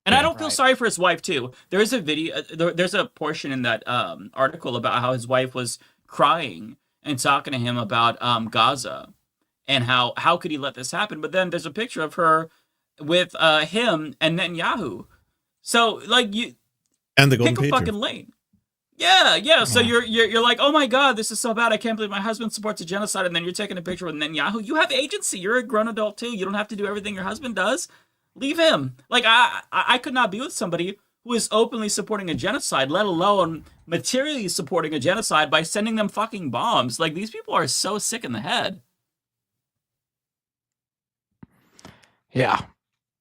And I don't feel sorry for his wife too. There's a video, there's a portion in that article about how his wife was crying and talking to him about Gaza and how could he let this happen? But then there's a picture of her with him and Netanyahu. So like you and the Golden pick a fucking lane. Yeah. So you're like, oh my god, this is so bad. I can't believe my husband supports a genocide, and then you're taking a picture with Netanyahu. You have agency. You're a grown adult too. You don't have to do everything your husband does. Leave him. Like I could not be with somebody who is openly supporting a genocide, let alone materially supporting a genocide by sending them fucking bombs. Like these people are so sick in the head. Yeah.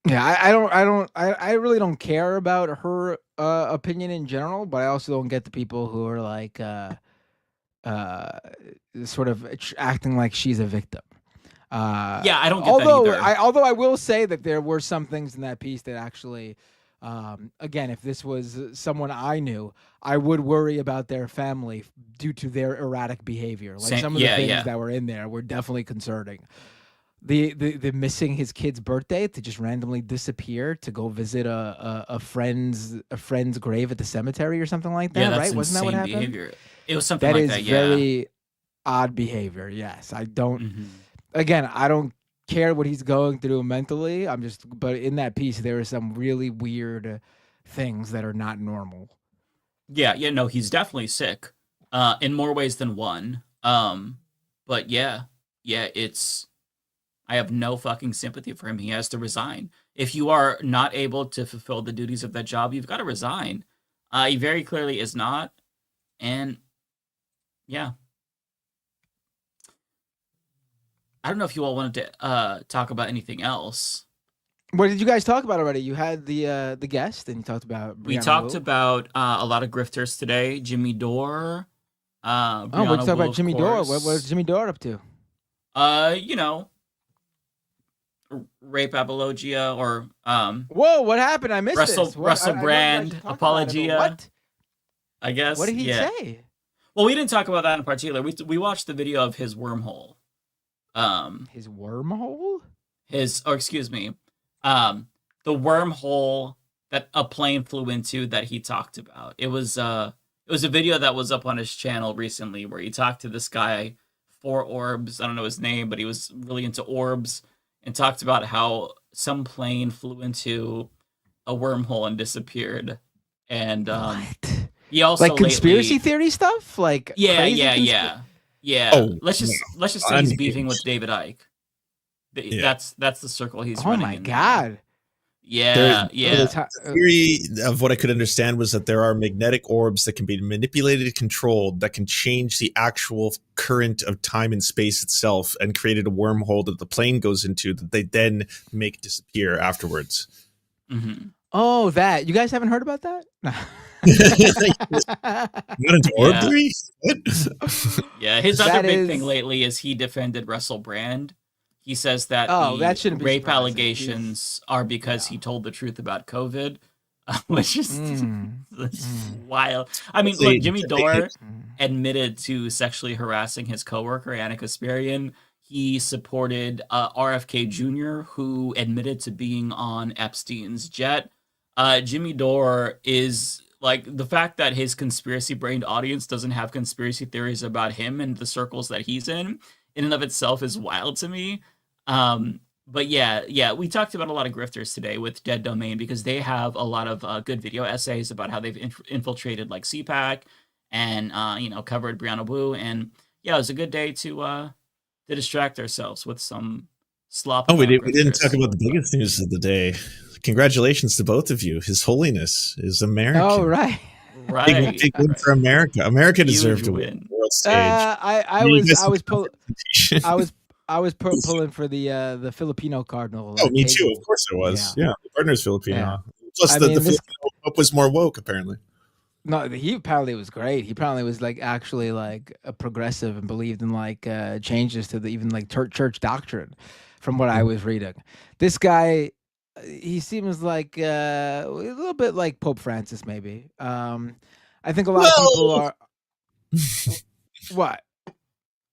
I really don't care about her opinion in general, but I also don't get the people who are like sort of acting like she's a victim. I don't get that either. Although I will say that there were some things in that piece that actually, again, if this was someone I knew, I would worry about their family due to their erratic behavior. Like some of the things that were in there were definitely concerning. The missing his kid's birthday to just randomly disappear to go visit a friend's grave at the cemetery or something like that, right? Wasn't that what happened? Behavior. It was something like that. That is very odd behavior. Yes, I don't. Again, I don't care what he's going through mentally. But in that piece, there are some really weird things that are not normal. Yeah, no, he's definitely sick, in more ways than one. But it's. I have no fucking sympathy for him. He has to resign. If you are not able to fulfill the duties of that job, you've got to resign. He very clearly is not. And yeah. I don't know if you all wanted to talk about anything else. What did you guys talk about already? You had the guest and you talked about Brianna We talked Wu. about a lot of grifters today. Jimmy Dore. Let's talk about Jimmy Dore. What was Jimmy Dore up to? Rape apologia or whoa, what happened? I missed this. Russell Brand apologia. What? I guess. What did he say? Well, we didn't talk about that in particular. We watched the video of his wormhole. His wormhole? The wormhole that a plane flew into that he talked about. It was a video that was up on his channel recently where he talked to this guy, 4 Orbs. I don't know his name, but he was really into orbs and talked about how some plane flew into a wormhole and disappeared. And he also like conspiracy theory stuff, like yeah. Oh, let's just say he's beefing with David Icke. That's the circle he's running. Oh my in god. The theory of what I could understand was that there are magnetic orbs that can be manipulated and controlled that can change the actual current of time and space itself and created a wormhole that the plane goes into that they then make disappear afterwards. Mm-hmm. Oh, that. You guys haven't heard about that? No. Not into orb theory? Yeah, his other big thing lately is he defended Russell Brand. He says that that shouldn't be rape surprising. allegations are because he told the truth about COVID, which is wild. I mean, look, Jimmy Dore admitted to sexually harassing his coworker, Anna Kasparian. He supported RFK Jr., who admitted to being on Epstein's jet. Jimmy Dore is like the fact that his conspiracy-brained audience doesn't have conspiracy theories about him and the circles that he's in and of itself is wild to me. But yeah, we talked about a lot of grifters today with Dead Domain because they have a lot of good video essays about how they've infiltrated like CPAC and covered Brianna Wu. And yeah, it was a good day to distract ourselves with some slop. Oh, we didn't talk about the biggest news of the day. Congratulations to both of you. His Holiness is American. Oh, right. Big win for America. America deserved to win the world stage. I was pulling for the Filipino cardinal. Oh, me too. Of course I was. Yeah, the partner's Filipino. Yeah. Plus, the Filipino Pope was more woke, apparently. No, he apparently was great. He apparently was like actually like a progressive and believed in like changes to the even like church doctrine, from what I was reading. This guy, he seems like a little bit like Pope Francis, maybe. I think a lot of people are. What?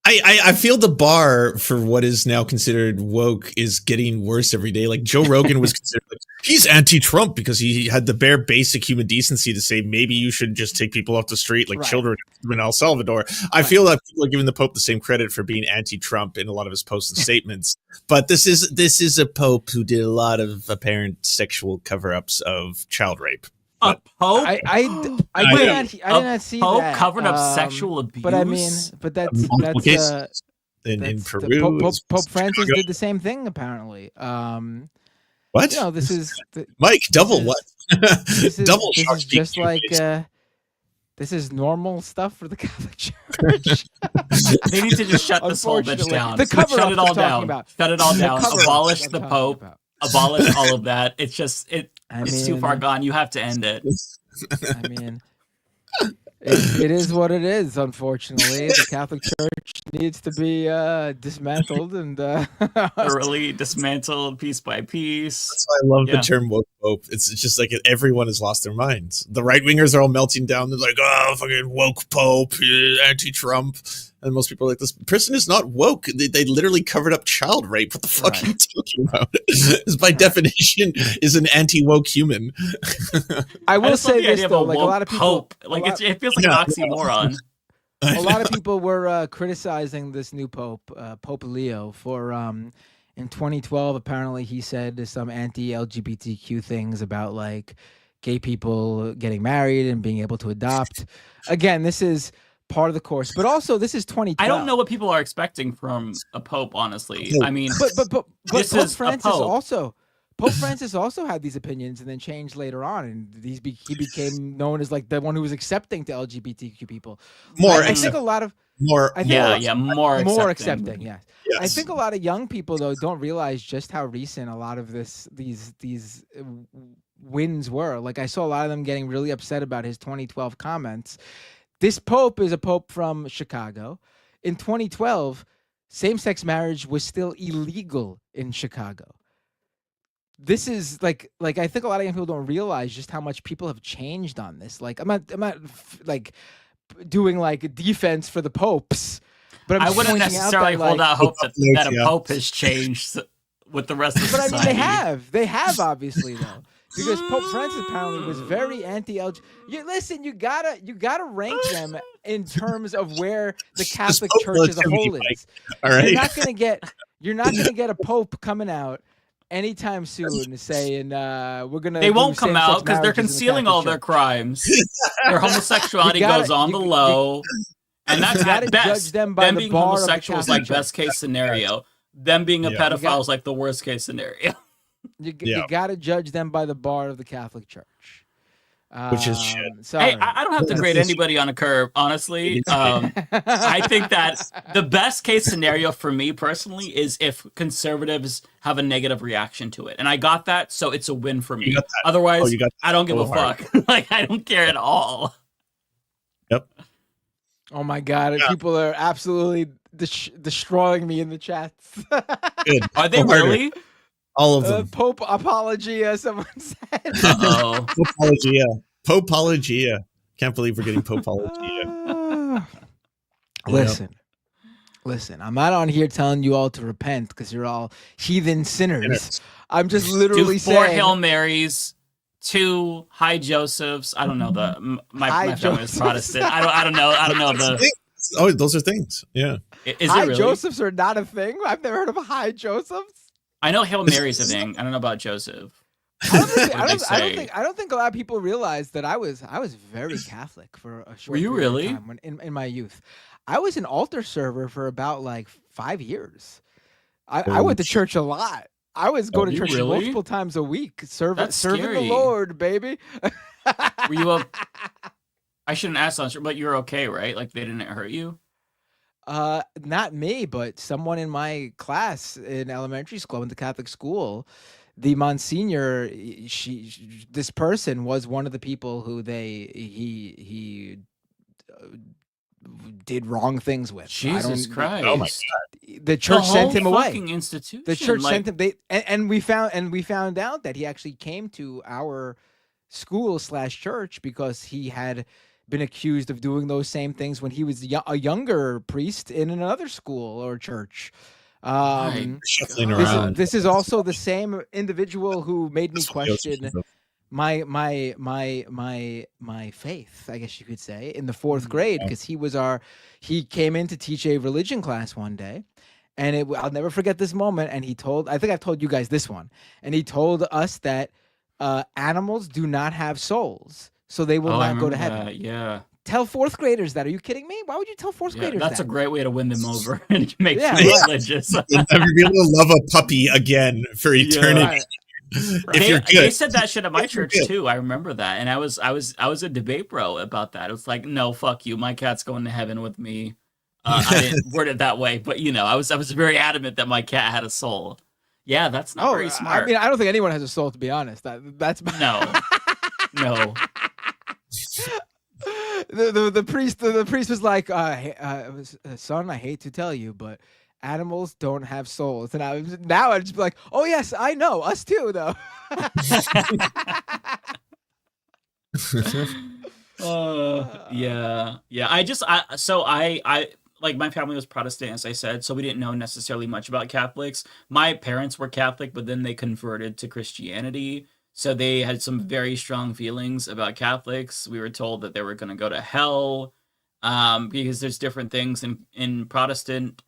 I feel the bar for what is now considered woke is getting worse every day. Like Joe Rogan was considered like, he's anti-Trump because he had the bare basic human decency to say maybe you should just take people off the street like children in El Salvador. I feel that people are giving the Pope the same credit for being anti-Trump in a lot of his posts and statements. But this is a Pope who did a lot of apparent sexual cover-ups of child rape. A Pope? I did not see Pope that. covered up sexual abuse. But I mean, but that's in Peru. Pope Francis did the same thing apparently. What? You know, this is Mike. Double what? Double this shock. is just like this is normal stuff for the Catholic Church. They need to just shut this whole bitch down. Shut it all down. Shut it all down. Abolish the Pope. Abolish all of that. It's just it's too far gone. You have to end it. I mean, it is what it is. Unfortunately, the Catholic Church needs to be dismantled and thoroughly dismantled piece by piece. That's why I love the term woke pope. It's just like everyone has lost their minds. The right wingers are all melting down. They're like, oh, fucking woke pope, anti-Trump. And most people are like, this person is not woke. They literally covered up child rape. What the fuck are you talking about? This, by definition, is an anti-woke human. I will say this though, like a lot of people, it feels like an oxymoron. A lot of people were criticizing this new Pope, Pope Leo, for in 2012. Apparently, he said some anti-LGBTQ things about like gay people getting married and being able to adopt. Again, this is part of the course, but also this is 2012. I don't know what people are expecting from a pope, honestly. I mean, but this Pope is Francis a pope. also. Pope Francis also had these opinions and then changed later on, and he became known as like the one who was accepting to LGBTQ people. I think a lot of more accepting. Yes. I think a lot of young people though don't realize just how recent a lot of these wins were. Like I saw a lot of them getting really upset about his 2012 comments. This Pope is a Pope from Chicago. In 2012, same-sex marriage was still illegal in Chicago. This is like I think a lot of young people don't realize just how much people have changed on this. Like I'm not like doing like defense for the popes, but I wouldn't necessarily hold out hope that a pope has changed with the rest of society. But I mean, they have obviously though. Because Pope Francis apparently was very anti-LGBT. Listen, you gotta rank them in terms of where the Catholic Church as a whole is. All right. You're not gonna get a pope coming out anytime soon saying we're gonna. They won't come out because they're concealing all their crimes. Their homosexuality goes on the low, and that's at best. Them being homosexual is like best case scenario. Them being a pedophile is like the worst case scenario. You got to judge them by the bar of the Catholic Church. Which is shit. Hey, I don't have to grade anybody on a curve, honestly. I think that the best case scenario for me personally is if conservatives have a negative reaction to it. And I got that, so it's a win for me. Otherwise, I don't give a fuck. Like, I don't care at all. Yep. Oh my God. People are absolutely destroying me in the chats. Good. Are they really? All of them. Pope Apologia, someone said. Uh-oh. Popologia. Can't believe we're getting Popologia. Listen, I'm not on here telling you all to repent because you're all heathen sinners. I'm just literally saying 4 Hail Marys, 2 High Josephs. I don't know my family is Protestant. I don't know the. Oh, those are things. Yeah. Is High it really? Josephs are not a thing. I've never heard of a High Josephs. I know Hail Mary's a thing. I don't know about Joseph. I don't think a lot of people realize that I was very Catholic for a short period of time when, in my youth. I was an altar server for about like 5 years. I went to church a lot. I was going to church multiple times a week, serving the Lord, baby. Were you I shouldn't ask on, but you're okay, right? Like they didn't hurt you? Not me, but someone in my class in elementary school, I went to Catholic school. The Monsignor, this person was one of the people who he did wrong things with. Jesus Christ! Oh my God! The church sent him away. Institution. The church sent him. And we found out that he actually came to our school /church because he had been accused of doing those same things when he was a younger priest in another school or church. Shuffling around. This is also the same individual who made me question my faith, I guess you could say, in the 4th grade, because he came in to teach a religion class one day, and I'll never forget this moment. And I think I've told you guys this one, and he told us that animals do not have souls, so they will not go to heaven. Yeah. Tell 4th graders that. Are you kidding me? Why would you tell 4th graders that's that? a great way to win them over and make them religious. You'll never be able to love a puppy again for eternity. Right. If you're good. They said that shit at my church too. I remember that, and I was a debate bro about that. It was like, no, fuck you. My cat's going to heaven with me. I didn't word it that way, but I was very adamant that my cat had a soul. Yeah, that's not very smart. I mean, I don't think anyone has a soul, to be honest. That's no. The priest was like, son, I hate to tell you, but animals don't have souls. And now I'd just be like, oh yes, I know, us too, though. Yeah. I like, my family was Protestant, as I said, so we didn't know necessarily much about Catholics. My parents were Catholic, but then they converted to Christianity. So they had some very strong feelings about Catholics. We were told that they were going to go to hell, because there's different things in Protestant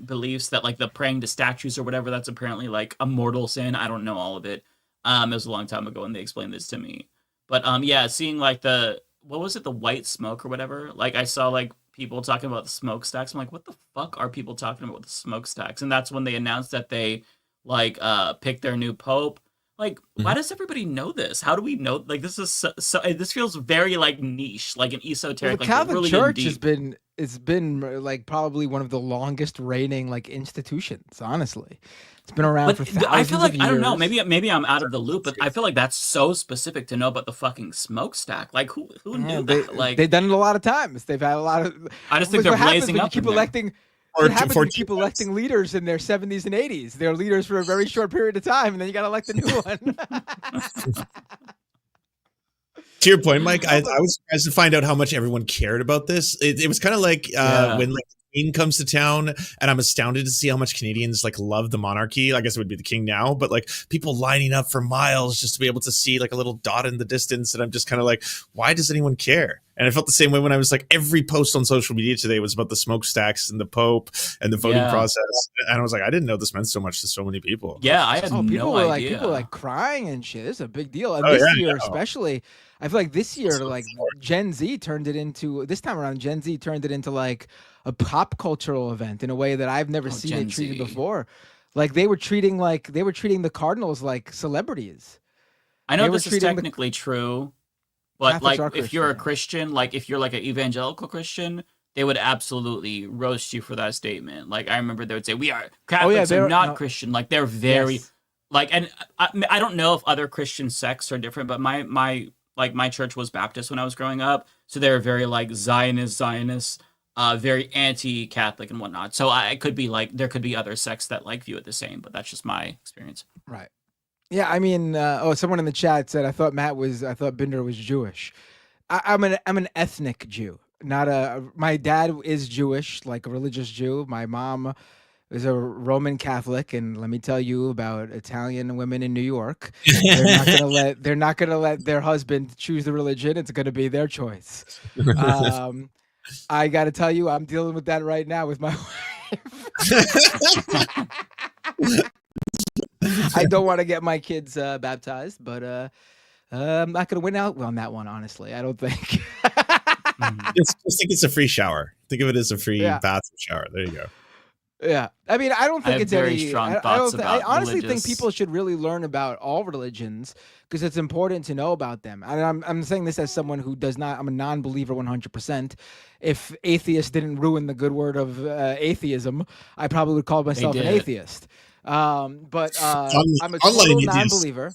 beliefs, that like the praying to statues or whatever, that's apparently like a mortal sin. I don't know all of it. It was a long time ago, and they explained this to me. But seeing like the white smoke or whatever, like I saw like people talking about the smokestacks. I'm like, what the fuck are people talking about with the smokestacks? And that's when they announced that they like picked their new pope. Like, why does everybody know this? How do we know? Like, this is so this feels very like niche, like an esoteric. The like, Catholic really Church has been like probably one of the longest reigning like institutions. Honestly, it's been around for thousands I feel like of years. I don't know. Maybe I'm out of the loop, but I feel like that's so specific to know about the fucking smokestack. Like, who knew that? Like, they've done it a lot of times. They've had a lot of. I just think they're blazing up. Keep electing. What happens when you keep electing leaders in their 70s and 80s? They're leaders for a very short period of time, and then you got to elect a new one. To your point, Mike, I was surprised to find out how much everyone cared about this. It was kind of like when like the Queen comes to town, and I'm astounded to see how much Canadians like love the monarchy. I guess it would be the King now, but like people lining up for miles just to be able to see like a little dot in the distance, and I'm just kind of like, why does anyone care? And I felt the same way when I was like, every post on social media today was about the smokestacks and the Pope and the voting process. And I was like, I didn't know this meant so much to so many people. Yeah, I had no idea. People were like crying and shit. This is a big deal. And this year, especially, I feel like this year, like Gen Z turned it into like a pop cultural event in a way that I've never seen it treated before. Like they were treating the Cardinals like celebrities. I know this is technically true. But Catholics like, if you're a Christian, like if you're like an evangelical Christian, they would absolutely roast you for that statement. Like I remember they would say, Catholics are not Christian. Like they're very like, and I don't know if other Christian sects are different, but my church was Baptist when I was growing up. So they're very like Zionist, very anti-Catholic and whatnot. So I could be like, there could be other sects that like view it the same, but that's just my experience. Right. Yeah, I mean, someone in the chat said I thought Binder was Jewish. I'm an ethnic Jew, not a. My dad is Jewish, like a religious Jew. My mom is a Roman Catholic, and let me tell you about Italian women in New York. They're not gonna let their husband choose the religion. It's gonna be their choice. I got to tell you, I'm dealing with that right now with my wife. I don't want to get my kids baptized, but I'm not going to win out on that one, honestly. I don't think. Just think it's a free shower. Think of it as a free bathroom shower. There you go. Yeah. I mean, I don't think it's very any strong thoughts about I honestly religious... think people should really learn about all religions because it's important to know about them. And I'm saying this as someone who does not, I'm a non-believer 100%. If atheists didn't ruin the good word of atheism, I probably would call myself an atheist. But I'm a total non-believer.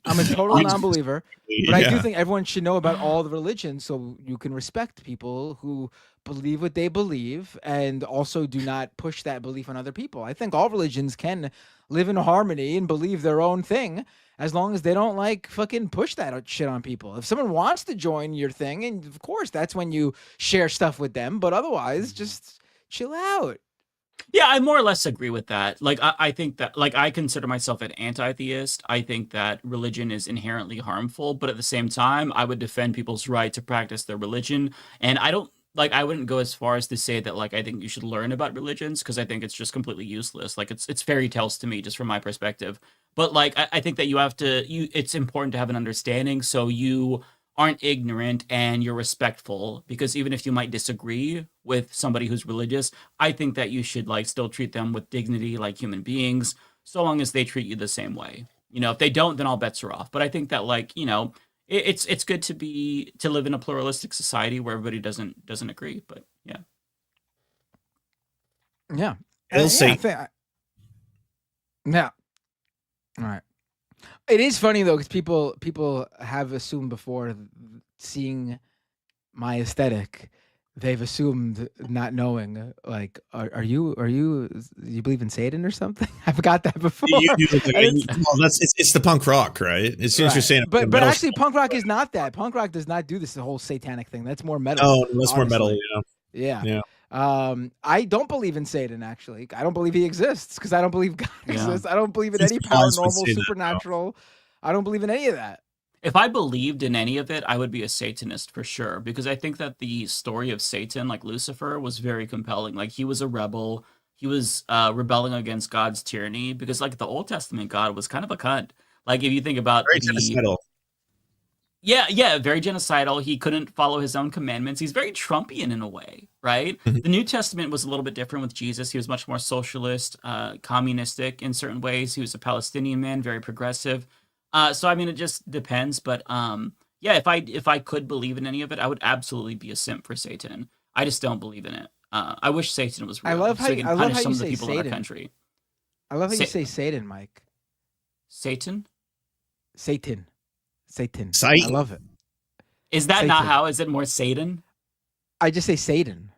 I'm a total non-believer, but I do Yeah. think everyone should know about all the religions so you can respect people who believe what they believe and also do not push that belief on other people. I think all religions can live in harmony and believe their own thing as long as they don't like fucking push that shit on people. If someone wants to join your thing, and of course that's when you share stuff with them, but otherwise just chill out. Yeah, I more or less agree with that. Like, I think that, like, I consider myself an anti-theist. I think that religion is inherently harmful, but at the same time, I would defend people's right to practice their religion. And I don't, like, I wouldn't go as far as to say that, like, I think you should learn about religions, because I think it's just completely useless. Like, it's fairy tales to me, just from my perspective. But, like, I think that it's important to have an understanding so you aren't ignorant and you're respectful, because even if you might disagree with somebody who's religious, I think that you should like still treat them with dignity like human beings, so long as they treat you the same way. If they don't, then all bets are off. But I think that it's good to live in a pluralistic society where everybody doesn't agree. But yeah. Yeah. I'll say- Yeah. All right. It is funny though, because people have assumed before, seeing my aesthetic, they've assumed, not knowing, like, are you believe in Satan or something? I've got that before. It's the punk rock, right? As soon as you're saying, but actually, punk rock is not that. Punk rock does not do this whole satanic thing. That's more metal. Oh, that's more metal. Yeah. I don't believe in Satan, actually. I don't believe he exists because I don't believe God exists. I don't believe in any paranormal, supernatural. I don't believe in any of that. If I believed in any of it, I would be a Satanist for sure, because I think that the story of Satan, like Lucifer, was very compelling. Like, he was a rebel. He was rebelling against God's tyranny, because like the Old Testament God was kind of a cunt. Like, if you think about Very genocidal. Yeah, very genocidal. He couldn't follow his own commandments. He's very Trumpian in a way, right? The New Testament was a little bit different with Jesus. He was much more socialist, communistic in certain ways. He was a Palestinian man, very progressive. So I mean, it just depends. But yeah, if I could believe in any of it, I would absolutely be a simp for Satan. I just don't believe in it. I wish Satan was real. I love how so he can you punish some of the say people in our Satan. country. I love how you say Satan, Mike. Satan? Satan. Satan. I love it. Is that Satan. not how? Is it more Satan? I just say Satan.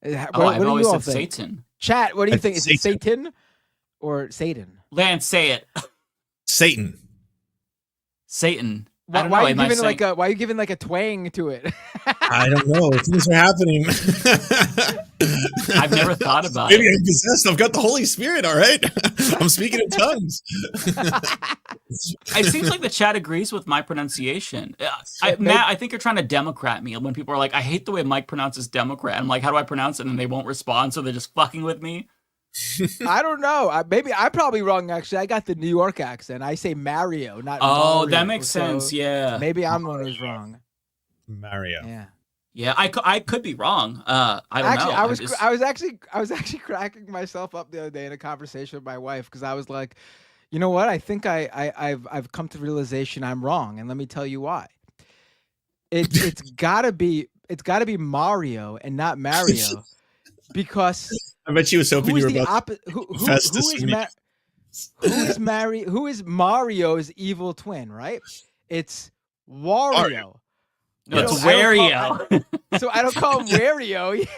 I've What do always you all said think? Satan. Chat, what do you I think? think Is it Satan or Satan? Lance, say it. Satan. Satan. Why, I don't why know. are you Am I giving saying- why are you giving like a twang to it? I don't know. Things are happening. I've never thought about Maybe it. I'm possessed. I've got the Holy Spirit. All right. I'm speaking in tongues. It seems like the chat agrees with my pronunciation. Matt, I think you're trying to Democrat me when people are like, I hate the way Mike pronounces Democrat. I'm like, how do I pronounce it? And they won't respond, so they're just fucking with me. I don't know. Maybe I'm probably wrong. Actually, I got the New York accent. I say Mario, not. Oh, Mario, that makes so sense. Yeah. Maybe I'm the one who's wrong. Mario. Yeah. Yeah, I could be wrong. I don't Actually, know. I was actually cracking myself up the other day in a conversation with my wife because I was like, you know what? I think I've come to the realization I'm wrong, and let me tell you why. It's gotta be Mario and not Mario, because I bet she was hoping who's you were the about who is Mario's evil twin, right? It's Wario. No, it's Wario. So I don't call him Wario.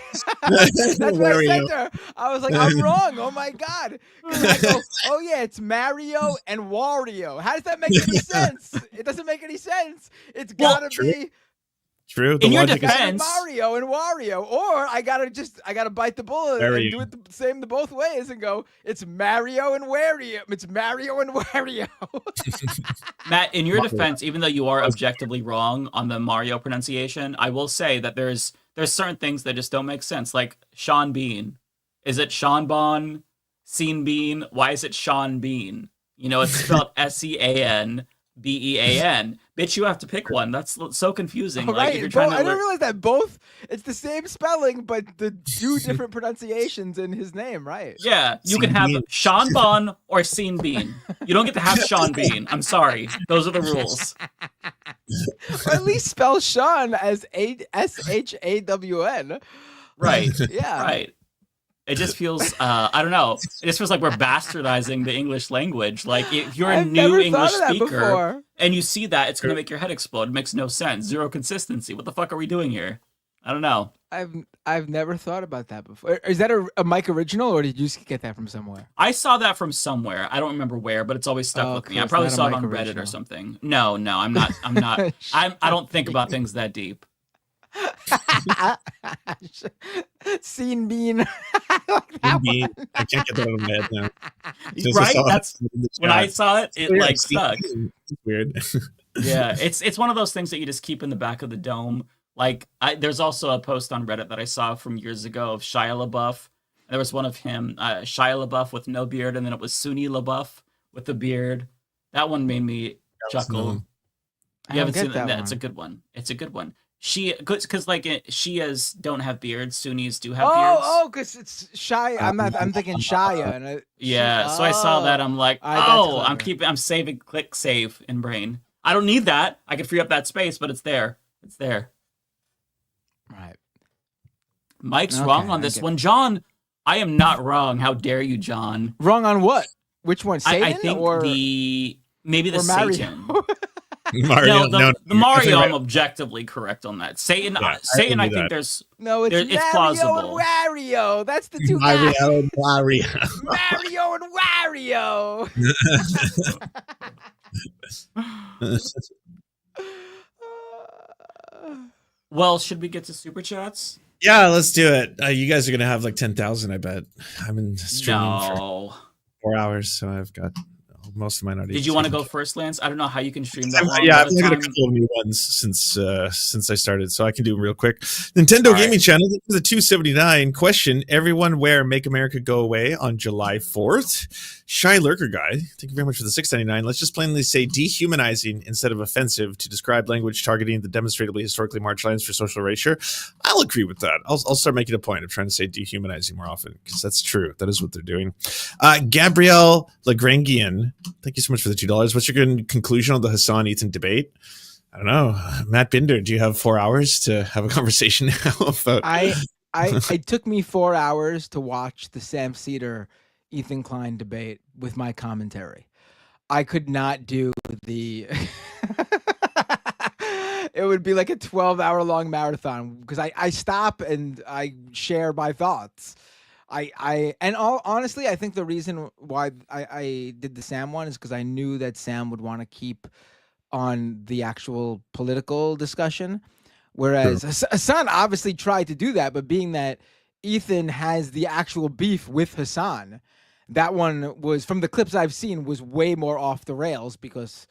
That's what I said to her. I was like, I'm wrong. Oh my God. 'Cause I go, oh yeah, it's Mario and Wario. How does that make any sense? It doesn't make any sense. It's gotta be True. In your logic is- defense, Mario and Wario, or I gotta bite the bullet There and you do it the same both ways and go, it's Mario and Wario. It's Mario and Wario. Matt, in your defense, even though you are objectively wrong on the Mario pronunciation, I will say that there's certain things that just don't make sense. Like Sean Bean. Is it Sean Bon? Scene Bean? Why is it Sean Bean? You know, it's spelled SeanBean. Bitch, you have to pick one. That's so confusing. Oh, Like, right. if you're trying I to didn't realize that both, it's the same spelling, but the two different pronunciations in his name, right? Yeah, you Scene can have Bean. Sean Bon or Scene Bean. You don't get to have Sean Bean. I'm sorry. Those are the rules. Or at least spell Sean as SHAWN. Right. Yeah. Right. It just feels, I don't know. It just feels like we're bastardizing the English language. Like, if you're a I've new never English thought of that speaker before. and you see that, it's going to make your head explode. It makes no sense. Zero consistency. What the fuck are we doing here? I don't know. I've never thought about that before. Is that a Mike original, or did you just get that from somewhere? I saw that from somewhere. I don't remember where, but it's always stuck with me. I it's probably not a saw it Mike on Reddit original. or something. No, I'm not. I don't think about things that deep. Scene bean. Bean. I can't get that out of my head now. Right? That's when I saw it. It weird. like stuck. It's weird. Yeah, it's one of those things that you just keep in the back of the dome. Like, there's also a post on Reddit that I saw from years ago of Shia LaBeouf. There was one of him, Shia LaBeouf with no beard, and then it was Sunni LaBeouf with the beard. That one made me chuckle. You haven't seen that? It's a good one. It's a good one. Because like Shias don't have beards, Sunnis do have beards. Because it's Shia. I'm thinking Shia. And so I saw that. I'm like, I'm saving. Click save in brain. I don't need that. I can free up that space, but it's there. It's there. Right. Mike's wrong on this one, John. I am not wrong. How dare you, John? Wrong on what? Which one? Satan I think or maybe the Mario? Satan. Mario, the Mario. I'm objectively correct on that. Satan. Satan. I think there's it's it's Mario plausible. and Wario. That's the two Mario guys. and Wario. Mario and Wario. Well, should we get to super chats? Yeah, let's do it. You guys are gonna have like 10,000, I bet. I've been streaming for 4 hours, so I've got most of mine already. Did you want to go first, Lance? I don't know how you can stream that long. Yeah, I've got a couple of new ones since I started, so I can do them real quick. Nintendo Gaming Channel, this is a $2.79 question. Everyone wear Make America Go Away on July 4th. Shy Lurker Guy, thank you very much for the $6.99. Let's just plainly say dehumanizing instead of offensive to describe language targeting the demonstrably historically marked lines for social erasure. I'll agree with that. I'll start making a point of trying to say dehumanizing more often, because that's true. That is what they're doing. Gabrielle Lagrangian, thank you so much for the $2. What's your good conclusion on the Hassan Ethan debate? I don't know. Matt Binder, do you have 4 hours to have a conversation now about? It took me 4 hours to watch the Sam Cedar Ethan Klein debate with my commentary. I could not do the it would be like a 12-hour-long marathon, because I stop and I share my thoughts. Honestly, I think the reason why I did the Sam one is because I knew that Sam would want to keep on the actual political discussion, whereas Hassan obviously tried to do that, but being that Ethan has the actual beef with Hassan, that one was, from the clips I've seen, was way more off the rails, because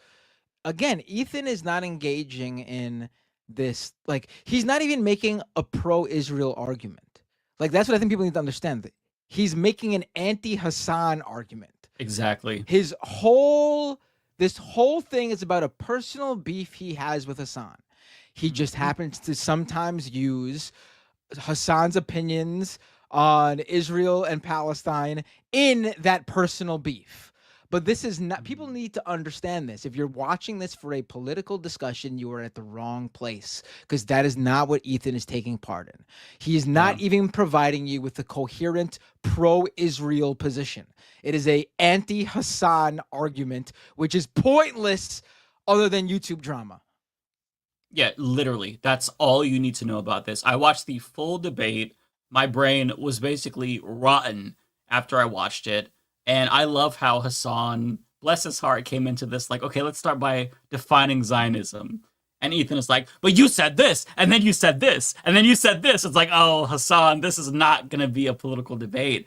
again, Ethan is not engaging in this, like, he's not even making a pro-Israel argument. Like, that's what I think people need to understand. He's making an anti-Hassan argument. Exactly. This whole thing is about a personal beef he has with Hassan. He just happens to sometimes use Hassan's opinions on Israel and Palestine in that personal beef. But this is not, people need to understand this. If you're watching this for a political discussion, you are at the wrong place, because that is not what Ethan is taking part in. He is not even providing you with a coherent pro-Israel position. It is a anti-Hassan argument, which is pointless other than YouTube drama. Yeah, literally. That's all you need to know about this. I watched the full debate. My brain was basically rotten after I watched it. And I love how Hassan, bless his heart, came into this like, okay, let's start by defining Zionism. And Ethan is like, but you said this, and then you said this, and then you said this. It's like, oh, Hassan, this is not going to be a political debate.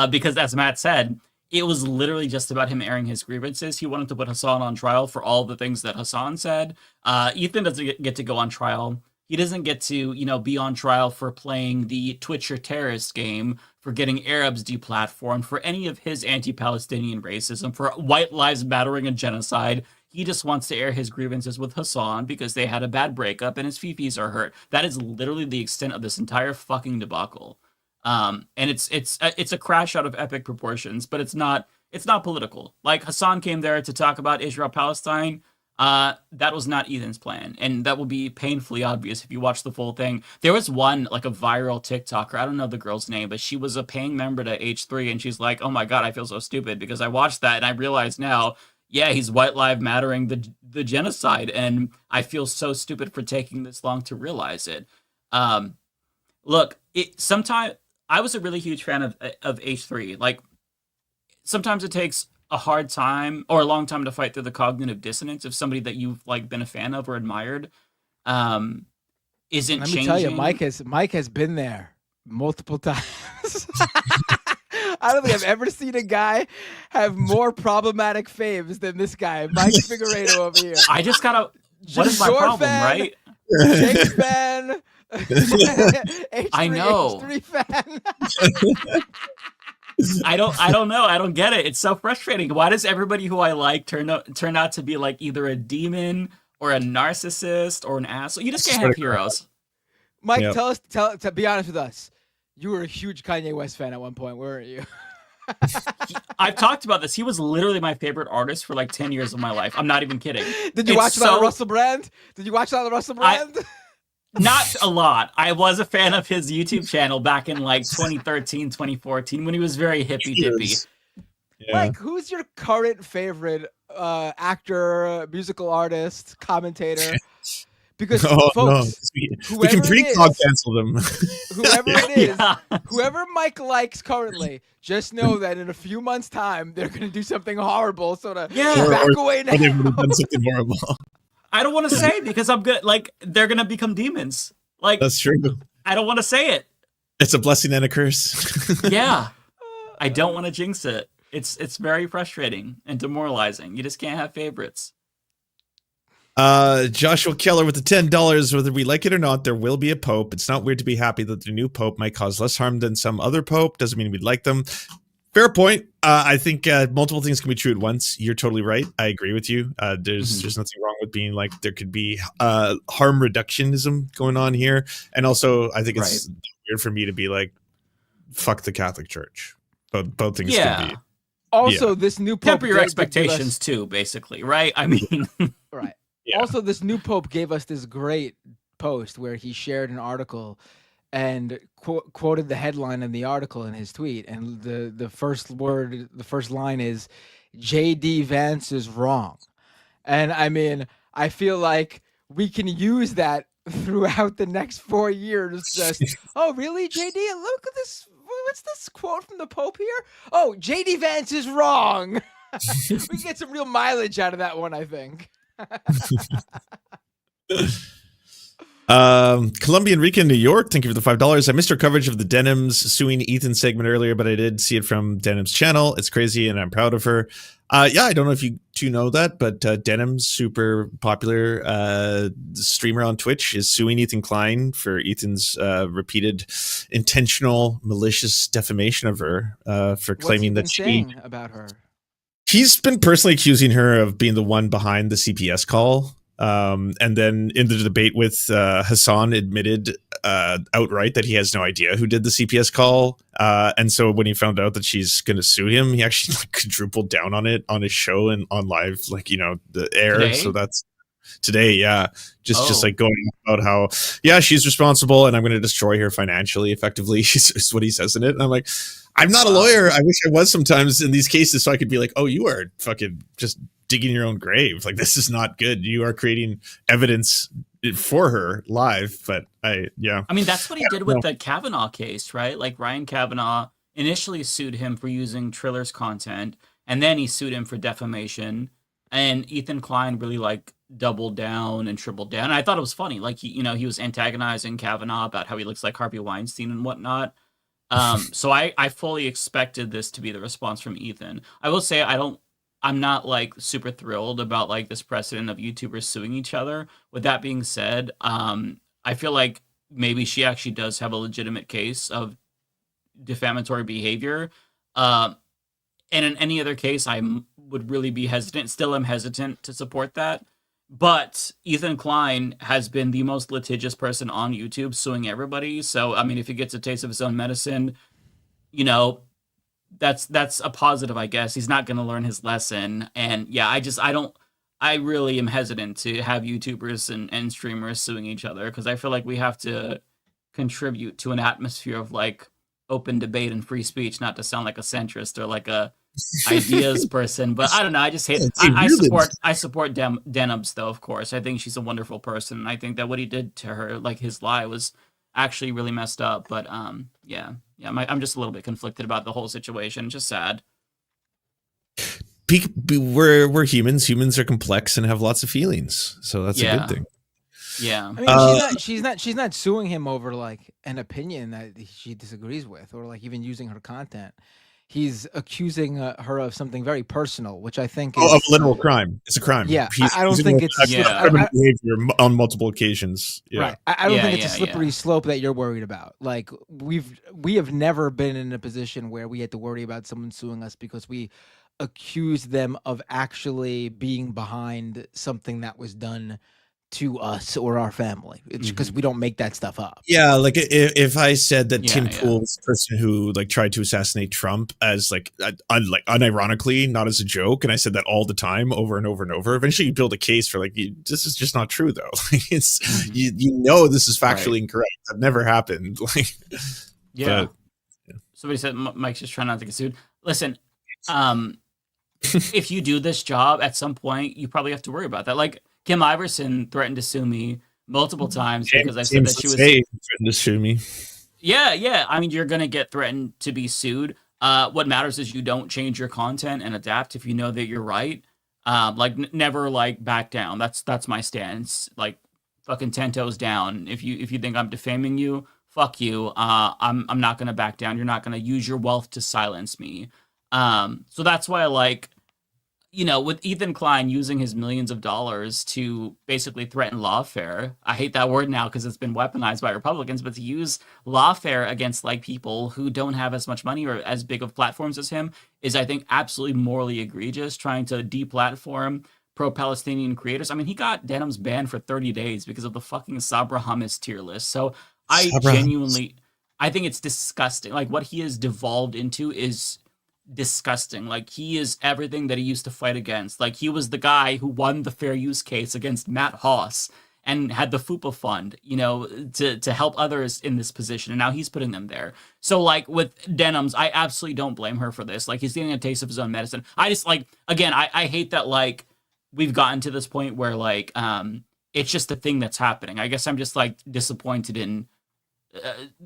Because as Matt said, it was literally just about him airing his grievances. He wanted to put Hassan on trial for all the things that Hassan said. Ethan doesn't get to go on trial. He doesn't get to, be on trial for playing the Twitcher terrorist game, for getting Arabs deplatformed, for any of his anti-Palestinian racism, for white lives mattering and genocide. He just wants to air his grievances with Hassan because they had a bad breakup and his fifis are hurt. That is literally the extent of this entire fucking debacle. And it's a crash out of epic proportions, but it's not political. Like, Hassan came there to talk about Israel-Palestine. That was not Ethan's plan, and that will be painfully obvious if you watch the full thing. There was one, like a viral TikToker, I don't know the girl's name, but she was a paying member to H3, and she's like, oh my god, I feel so stupid because I watched that and I realize now, yeah, he's white lives mattering the genocide, and I feel so stupid for taking this long to realize it. Look, sometimes I was a really huge fan of H3. Like, sometimes it takes a hard time or a long time to fight through the cognitive dissonance of somebody that you've like been a fan of or admired. Isn't changing. Let me tell you, Mike has been there multiple times. I don't think I've ever seen a guy have more problematic faves than this guy, Mike Figueredo over here. I just gotta. What is my Dore problem, fan, right? Jake fan. H3, I know. H3 fan. I don't know. I don't get it. It's so frustrating. Why does everybody who I like turn out to be like either a demon or a narcissist or an asshole? You just can't have heroes. Mike, tell be honest with us. You were a huge Kanye West fan at one point, weren't you? I've talked about this. He was literally my favorite artist for like 10 years of my life. I'm not even kidding. Did you watch it on the Russell Brand? Not a lot. I was a fan of his YouTube channel back in like 2013, 2014 when he was very hippy-dippy. Yeah. Mike, who's your current favorite actor, musical artist, commentator? Because folks, we can pre-cog cancel them. Whoever it is, whoever Mike likes currently, just know that in a few months' time they're going to do something horrible. So to back away now. Or they've done something horrible. I don't want to say because I'm good. Like they're going to become demons. Like that's true. I don't want to say it. It's a blessing and a curse. Yeah, I don't want to jinx it. It's very frustrating and demoralizing. You just can't have favorites. Joshua Keller with the $10. Whether we like it or not, there will be a pope. It's not weird to be happy that the new pope might cause less harm than some other pope. Doesn't mean we'd like them. Fair point. I think multiple things can be true at once. You're totally right. I agree with you. There's nothing wrong with being like there could be harm reductionism going on here, and also I think it's weird for me to be like, fuck the Catholic Church. Both things can be. Also, this new pope temper your expectations too, basically, right? I mean, right. Yeah. Also, this new pope gave us this great post where he shared an article and quoted the headline in the article in his tweet, and the first line is JD Vance is wrong. And I mean, I feel like we can use that throughout the next 4 years. Just, oh, really, JD? Look at this. What's this quote from the Pope here? Oh, JD Vance is wrong. We can get some real mileage out of that one, I think. Colombian Rica in New York, thank you for the $5. I missed our coverage of the Denims suing Ethan segment earlier, but I did see it from Denim's channel. It's crazy and I'm proud of her. Yeah, I don't know if you two know that, but Denim's super popular streamer on Twitch is suing Ethan Klein for Ethan's repeated intentional malicious defamation of her for claiming that she about her. He's been personally accusing her of being the one behind the CPS call. And then in the debate with Hassan admitted outright that he has no idea who did the CPS call. And so when he found out that she's going to sue him, he actually quadrupled down on it on his show and on live, the air. Today? So that's today. Yeah. Just like going about how, yeah, she's responsible and I'm going to destroy her financially, effectively is what he says in it. And I'm like, I'm not a lawyer. I wish I was sometimes in these cases so I could be like, oh, you are fucking just digging your own grave. Like, this is not good. You are creating evidence for her live. But I mean, that's what he did with the Kavanaugh case, right? Like Ryan Kavanaugh initially sued him for using Triller's content, and then he sued him for defamation. And Ethan Klein really doubled down and tripled down. And I thought it was funny. Like, he was antagonizing Kavanaugh about how he looks like Harvey Weinstein and whatnot. So I fully expected this to be the response from Ethan. I will say I'm not super thrilled about this precedent of YouTubers suing each other. With that being said, I feel like maybe she actually does have a legitimate case of defamatory behavior. And in any other case, I would really be hesitant. Still am hesitant to support that. But Ethan Klein has been the most litigious person on YouTube suing everybody. So, I mean, if he gets a taste of his own medicine, that's a positive, I guess. He's not going to learn his lesson. And yeah, I don't I really am hesitant to have YouTubers and streamers suing each other because I feel like we have to contribute to an atmosphere of like open debate and free speech, not to sound like a centrist or like a ideas person, but I don't know. I just hate. I support Denubs though. Of course, I think she's a wonderful person. I think that what he did to her, like his lie, was actually really messed up. But yeah. I'm just a little bit conflicted about the whole situation. Just sad. We're humans. Humans are complex and have lots of feelings, so that's a good thing. Yeah, I mean, she's not suing him over like an opinion that she disagrees with, or like even using her content. He's accusing her of something very personal, which I think is of literal crime. It's a crime. Yeah, I don't think it's criminal behavior on multiple occasions. Yeah. Right. I don't think it's a slippery slope that you're worried about. Like we have never been in a position where we had to worry about someone suing us because we accused them of actually being behind something that was done to us or our family. It's because we don't make that stuff up. Yeah, like if I said that Tim Pool was the person who like tried to assassinate Trump as like unironically, not as a joke, and I said that all the time, over and over and over. Eventually, you build a case for like this is just not true though. It's you know this is factually incorrect. That never happened. Like Somebody said Mike's just trying not to get sued. Listen, if you do this job at some point, you probably have to worry about that. Like Kim Iverson threatened to sue me multiple times because I said that she was threatened to sue me. Yeah. I mean, you're gonna get threatened to be sued. What matters is you don't change your content and adapt if you know that you're right. Like never like back down. That's my stance. Like fucking 10 toes down. If you think I'm defaming you, fuck you. I'm not gonna back down. You're not gonna use your wealth to silence me. So that's why I like, with Ethan Klein using his millions of dollars to basically threaten lawfare. I hate that word now because it's been weaponized by Republicans, but to use lawfare against like people who don't have as much money or as big of platforms as him is, I think, absolutely morally egregious, trying to deplatform pro-Palestinian creators. I mean, he got Denim's banned for 30 days because of the fucking Sabra Hummus tier list. So I think it's disgusting. Like what he has devolved into is disgusting. Like he is everything that he used to fight against. Like he was the guy who won the fair use case against Matt Haas and had the FUPA fund, to help others in this position. And now he's putting them there. So like with Denims, I absolutely don't blame her for this. Like he's getting a taste of his own medicine. I just like, again, I hate that like we've gotten to this point where like, it's just a thing that's happening. I guess I'm just like disappointed in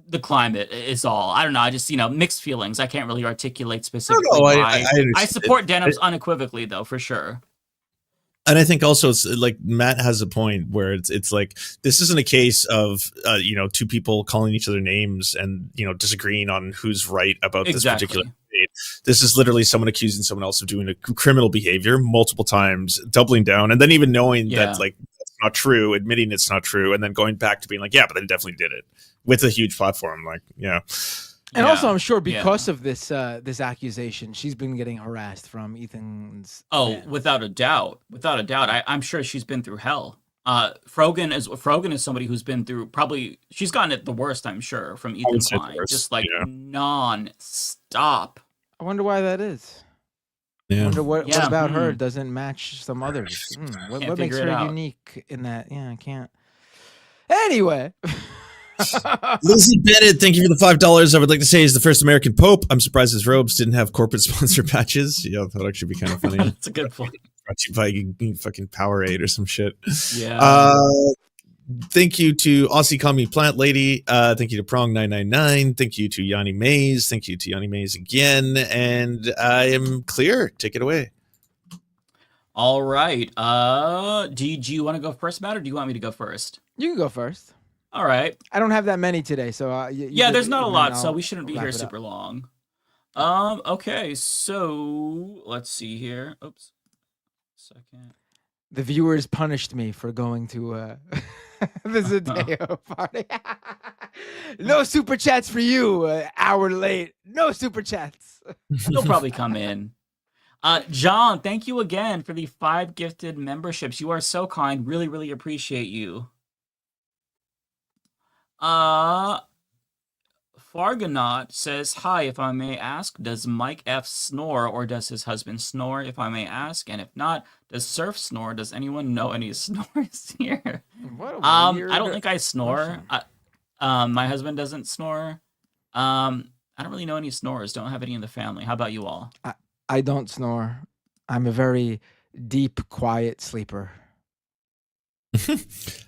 the climate is all. I don't know. I just, mixed feelings. I can't really articulate specifically why. I support Denims unequivocally, though, for sure. And I think also it's like Matt has a point where it's like this isn't a case of two people calling each other names and disagreeing on who's right about this particular debate. This is literally someone accusing someone else of doing a criminal behavior multiple times, doubling down, and then even knowing that like that's not true, admitting it's not true, and then going back to being like, yeah, but they definitely did it with a huge platform. Like, And also, I'm sure because of this this accusation, she's been getting harassed from Ethan's. Without a doubt. I'm sure she's been through hell. Frogan is somebody who's been through she's gotten it the worst, I'm sure, from Ethan Klein. Just like non-stop. I wonder why that is. Yeah. I wonder what about her doesn't match some others. What makes her unique in that? Yeah, I can't. Anyway. Lizzie Bennett, thank you for the $5. I would like to say he's the first American Pope. I'm surprised his robes didn't have corporate sponsor patches. Yeah, that would actually be kind of funny. That's a good point. Brought to you by fucking Powerade or some shit. Yeah. Thank you to Aussie Call Me Plant Lady. Thank you to Prong999. Thank you to Yanni Mays. Thank you to Yanni Mays again. And I am clear. Take it away. All right. Do you want to go first, Matt, or do you want me to go first? You can go first. All right. I don't have that many today, so there's not a lot, so we shouldn't be here super long. Okay, so let's see here. Oops. Second. The viewers punished me for going to the Zadeo party. No super chats for you. Hour late. No super chats. They'll probably come in. John, thank you again for the 5 gifted memberships. You are so kind. Really, really appreciate you. Fargonaut says, hi, if I may ask, does Mike F snore or does his husband snore, if I may ask? And if not, does Surf snore? Does anyone know any snores here? What a I don't think I snore. My husband doesn't snore. I don't really know any snorers. Don't have any in the family. How about you all? I don't snore. I'm a very deep, quiet sleeper.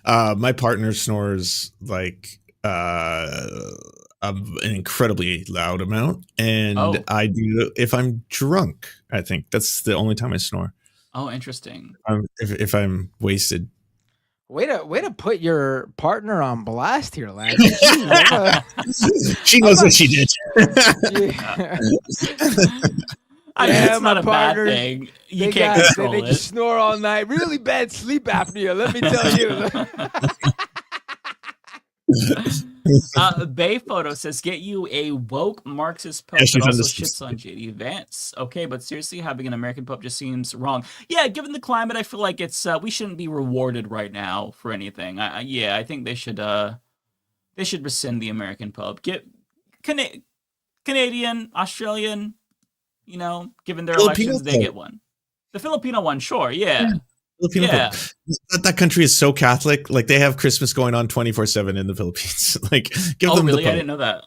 My partner snores like an incredibly loud amount, and I do if I'm drunk. I think that's the only time I snore. Oh, interesting. If I'm wasted. Way to put your partner on blast here, lad. She knows what she did. It's not a bad thing. You can't control they it. just snore all night. Really bad sleep apnea, let me tell you. Bay Photo says, get you a woke Marxist pope that also shits on JD Vance. Okay, but seriously, having an American pope just seems wrong. Yeah, given the climate, I feel like it's we shouldn't be rewarded right now for anything. I think they should rescind the American pope. Get Canadian, Australian, given their Filipino elections, they pope. get one. The Filipino one, sure, yeah. Filipino pope. That country is so Catholic. Like they have Christmas going on 24/7 in the Philippines. Like give them really? the pope. I didn't know that.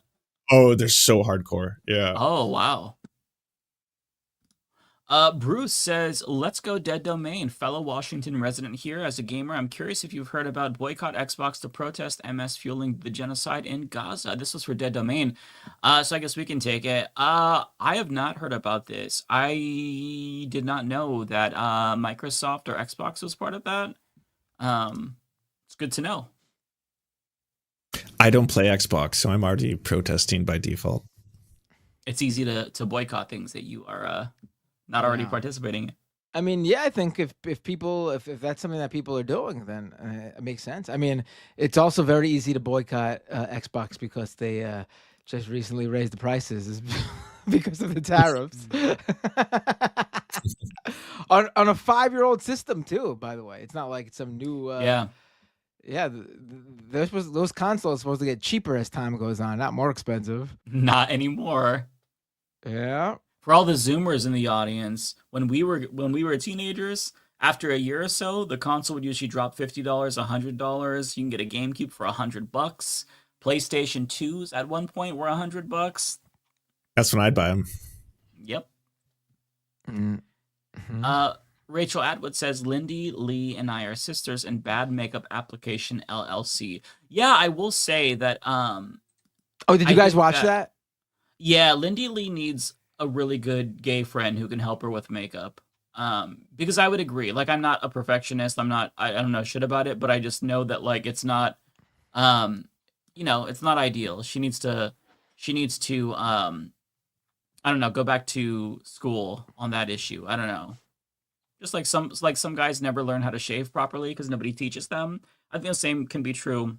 Oh, they're so hardcore. Yeah. Oh, wow. Bruce says, let's go Dead Domain. Fellow Washington resident here. As a gamer, I'm curious if you've heard about boycott Xbox to protest MS fueling the genocide in Gaza. This was for Dead Domain. So I guess we can take it. I have not heard about this. I did not know that Microsoft or Xbox was part of that. It's good to know. I don't play Xbox, so I'm already protesting by default. It's easy to boycott things that you are not already participating in. I mean, yeah, I think if that's something that people are doing, then it makes sense. I mean, it's also very easy to boycott Xbox because they just recently raised the prices because of the tariffs on a 5-year-old system too. By the way, it's not like it's some new. Those consoles are supposed to get cheaper as time goes on, not more expensive. Not anymore. Yeah. For all the Zoomers in the audience, when we were teenagers, after a year or so, the console would usually drop $50, $100. You can get a GameCube for $100. PlayStation 2s at one point were $100. That's when I'd buy them. Yep. Mm-hmm. Rachel Atwood says, Lindy, Lee, and I are sisters in Bad Makeup Application LLC. Yeah, I will say that. Oh, did you guys watch that? Yeah, Lindy Lee needs a really good gay friend who can help her with makeup. Because I would agree. Like, I'm not a perfectionist. I don't know shit about it, but I just know that like it's not, it's not ideal. She needs to, I don't know, go back to school on that issue. I don't know. Just like some guys never learn how to shave properly because nobody teaches them. I think the same can be true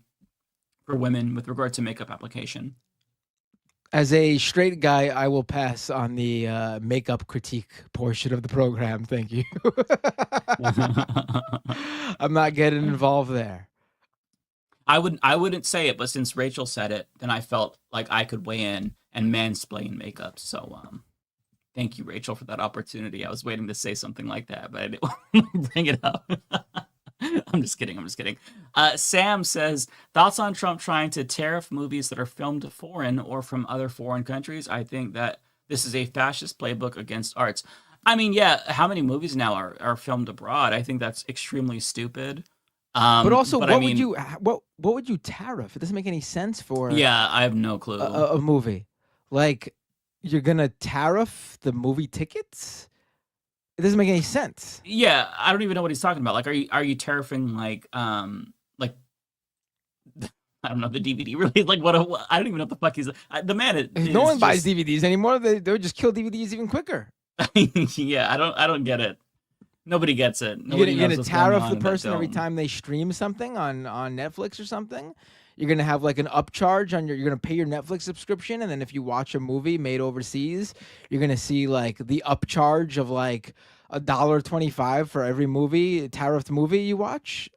for women with regard to makeup application. As a straight guy, I will pass on the makeup critique portion of the program. Thank you. I'm not getting involved there. I wouldn't say it, but since Rachel said it, then I felt like I could weigh in and mansplain makeup. So thank you, Rachel, for that opportunity. I was waiting to say something like that, but I didn't want to bring it up. I'm just kidding. Sam says, thoughts on Trump trying to tariff movies that are filmed foreign or from other foreign countries? I think that this is a fascist playbook against arts. I mean, yeah, how many movies now are filmed abroad? I think that's extremely stupid. But also, what would you tariff? It doesn't make any sense for I have no clue. A movie. Like, you're gonna tariff the movie tickets? It doesn't make any sense. Yeah, I don't even know what he's talking about. Like, are you tariffing like I don't know, the DVD release? Like, what? I don't even know what the fuck he's. The man. No one buys DVDs anymore. They would just kill DVDs even quicker. Yeah, I don't get it. Nobody gets it. You're gonna tariff the person every time they stream something on Netflix or something. You're gonna have like an upcharge on you're gonna pay your Netflix subscription, and then if you watch a movie made overseas, you're gonna see like the upcharge of like $1.25 for every tariffed movie you watch.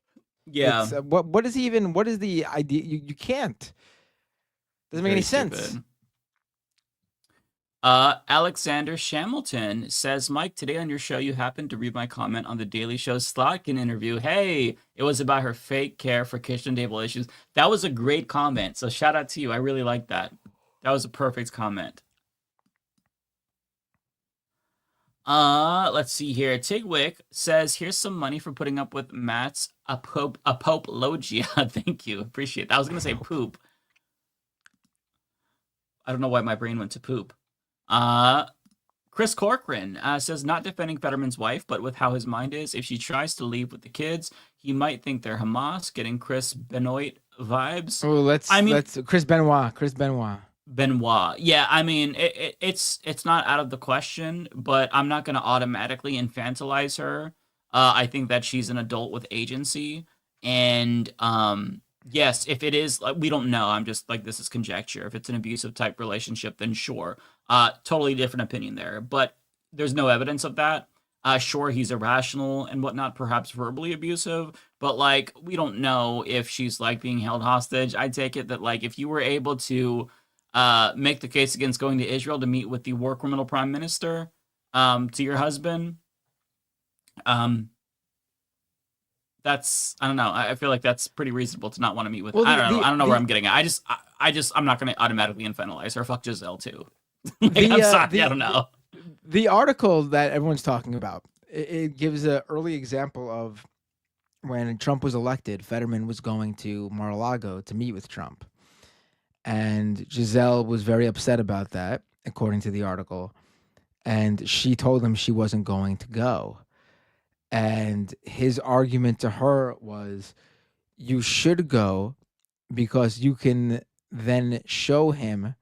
Yeah. What is the idea? You can't. Doesn't make any sense. Alexander Shamilton says, Mike, today on your show, you happened to read my comment on the Daily Show's Slotkin interview. Hey, it was about her fake care for kitchen table issues. That was a great comment. So shout out to you. I really like that. That was a perfect comment. Let's see here. Tigwick says, here's some money for putting up with Matt's Pope Logia. Thank you. Appreciate that. I was going to say poop. I don't know why my brain went to poop. Chris Corcoran says, not defending Fetterman's wife, but with how his mind is, if she tries to leave with the kids, he might think they're Hamas, getting Chris Benoit vibes. Oh, let's Chris Benoit. Benoit. Yeah, I mean, it's not out of the question, but I'm not going to automatically infantilize her. I think that she's an adult with agency, and yes, if it is, we don't know. I'm just like, this is conjecture. If it's an abusive type relationship, then sure. Totally different opinion there, but there's no evidence of that. Sure, he's irrational and whatnot, perhaps verbally abusive, but like, we don't know if she's like being held hostage. I take it that like, if you were able to make the case against going to Israel to meet with the war criminal prime minister, to your husband, that's, I don't know. I feel like that's pretty reasonable to not want to meet with. Well, I don't know where I'm getting at. I'm not going to automatically infantilize her. Fuck Giselle too. Like, I'm sorry. I don't know. The article that everyone's talking about, it gives an early example of when Trump was elected. Fetterman was going to Mar-a-Lago to meet with Trump, and Giselle was very upset about that, according to the article, and she told him she wasn't going to go. And his argument to her was, you should go because you can then show him,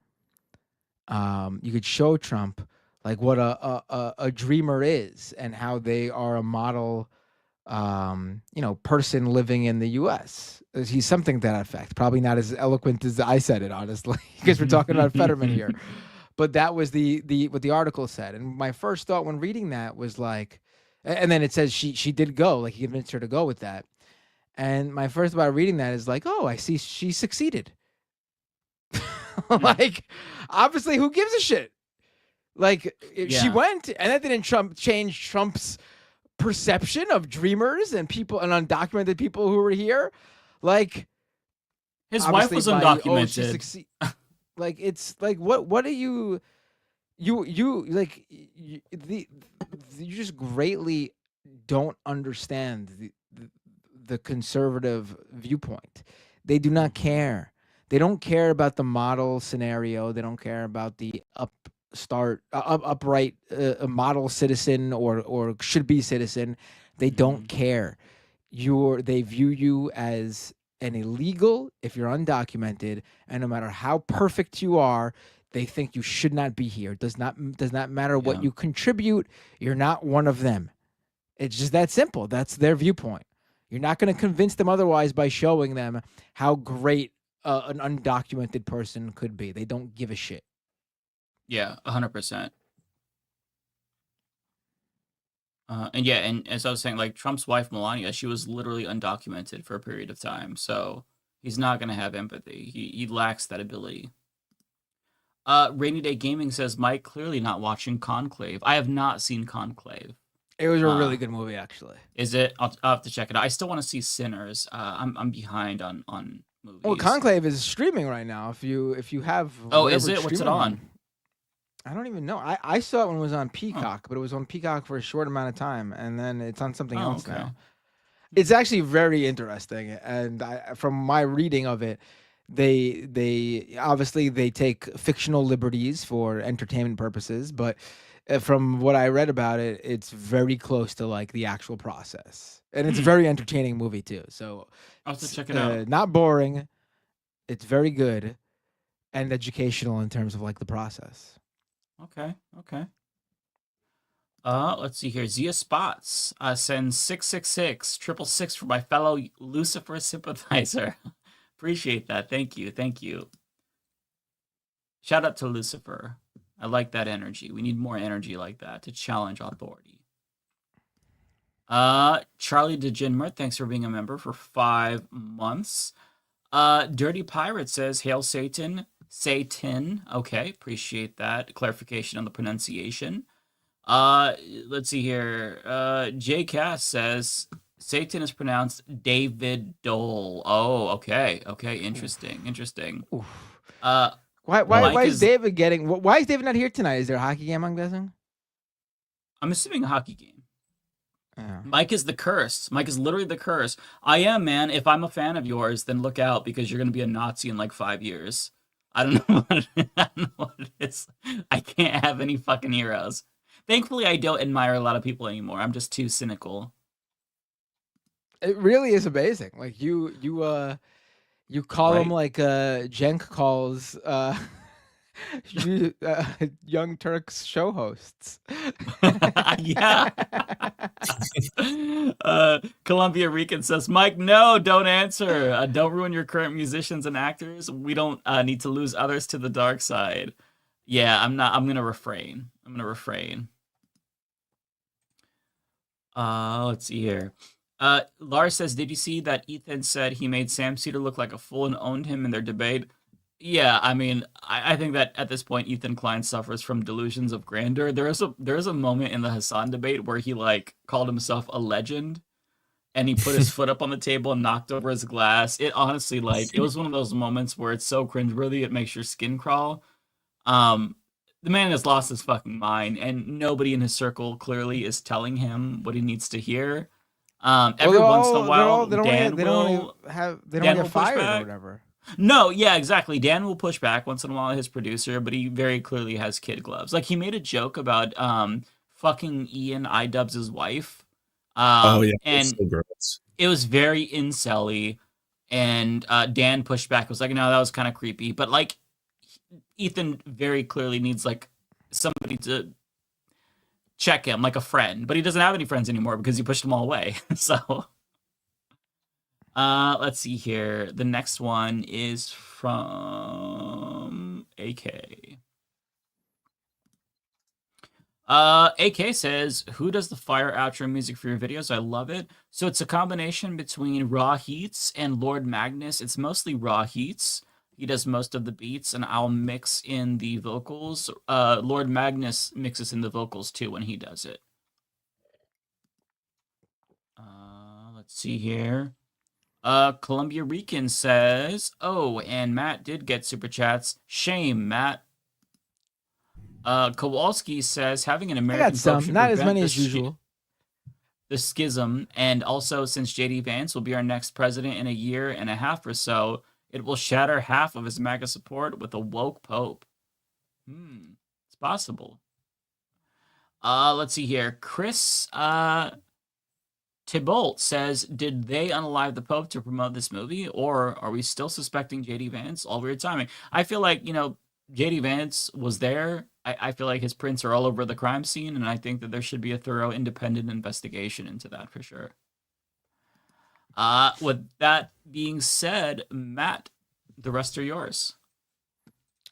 you could show Trump like what a dreamer is and how they are a model, person living in the U.S. He's something to that effect. Probably not as eloquent as I said it, honestly, because we're talking about Fetterman here. But that was what the article said. And my first thought when reading that was like, and then it says she did go, like he convinced her to go with that. And my first thought reading that is like, oh, I see she succeeded. Like, obviously, who gives a shit? Like, she went, and that didn't change Trump's perception of dreamers and people and undocumented people who were here. Like, his wife was undocumented. Like, it's like, what are you just greatly don't understand the conservative viewpoint. They do not care. They don't care about the model scenario. They don't care about the upright model citizen or should be citizen. They don't care. They view you as an illegal if you're undocumented, and no matter how perfect you are, they think you should not be here. It does not matter what you contribute. You're not one of them. It's just that simple. That's their viewpoint. You're not going to convince them otherwise by showing them how great an undocumented person could be. They don't give a shit. Yeah, 100%. And as I was saying, like Trump's wife, Melania, she was literally undocumented for a period of time. So he's not going to have empathy. He lacks that ability. Rainy Day Gaming says, Mike, clearly not watching Conclave. I have not seen Conclave. It was a really good movie, actually. Is it? I'll have to check it out. I still want to see Sinners. I'm behind on movies. Oh, Conclave is streaming right now. If you have. Oh, is it? What's it on? I don't even know. I saw it when it was on Peacock, but it was on Peacock for a short amount of time, and then it's on something else now. It's actually very interesting, and from my reading of it, they obviously they take fictional liberties for entertainment purposes, but from what I read about it, it's very close to like the actual process, and it's a very entertaining movie too. So I'll have to check it out. Not boring. It's very good and educational in terms of like the process. Okay. Let's see here. Zia Spots sends 666 for my fellow Lucifer sympathizer. Appreciate that. Thank you. Shout out to Lucifer. I like that energy. We need more energy like that to challenge authority. Charlie DeGinmer, thanks for being a member for 5 months. Dirty Pirate says, Hail Satan. Satan. Okay, appreciate that clarification on the pronunciation. Let's see here. J. Cass says Satan is pronounced David Dole. Oh, okay, interesting. Why is David getting? Why is David not here tonight? Is there a hockey game? I'm guessing. I'm assuming a hockey game. Yeah. Mike is the curse. Mike is literally the curse. I am, man. If I'm a fan of yours, then look out because you're gonna be a Nazi in like 5 years. I don't know what it is. I can't have any fucking heroes. Thankfully, I don't admire a lot of people anymore. I'm just too cynical. It really is amazing. Like you call them like Jenk calls Young Turks show hosts. Yeah. Columbia Rican says, Mike, no, don't answer. Don't ruin your current musicians and actors. We don't need to lose others to the dark side. Yeah, I'm gonna refrain. Let's see here. Lars says, did you see that Ethan said he made Sam Cedar look like a fool and owned him in their debate? Yeah, I mean, I think that at this point, Ethan Klein suffers from delusions of grandeur. There is a moment in the Hassan debate where he like called himself a legend, and he put his foot up on the table and knocked over his glass. It honestly, like, it was one of those moments where it's so cringeworthy it makes your skin crawl. The man has lost his fucking mind, and nobody in his circle clearly is telling him what he needs to hear. Every once in a while, Dan will get fired or whatever. No, yeah, exactly. Dan will push back once in a while, his producer, but he very clearly has kid gloves. Like, he made a joke about fucking Ian iDubbbz' wife. And so gross. It was very incel-y, and Dan pushed back. Was like, no, that was kind of creepy. But, like, Ethan very clearly needs, like, somebody to check him, like a friend. But he doesn't have any friends anymore because he pushed them all away. So... let's see here. The next one is from AK. AK says, who does the fire outro music for your videos? I love it. So it's a combination between Raw Heats and Lord Magnus. It's mostly Raw Heats. He does most of the beats, and I'll mix in the vocals. Lord Magnus mixes in the vocals too when he does it. Let's see here. Columbia Rican says, oh, and Matt did get super chats. Shame, Matt. Kowalski says, having an American vote should not as prevent many as usual. The schism, and also since JD Vance will be our next president in a year and a half or so, it will shatter half of his MAGA support with a woke pope. It's possible. Let's see here. Chris, Thibault says, did they unalive the Pope to promote this movie, or are we still suspecting JD Vance? All weird timing. I feel like, JD Vance was there. I feel like his prints are all over the crime scene, and I think that there should be a thorough independent investigation into that for sure. With that being said, Matt, the rest are yours.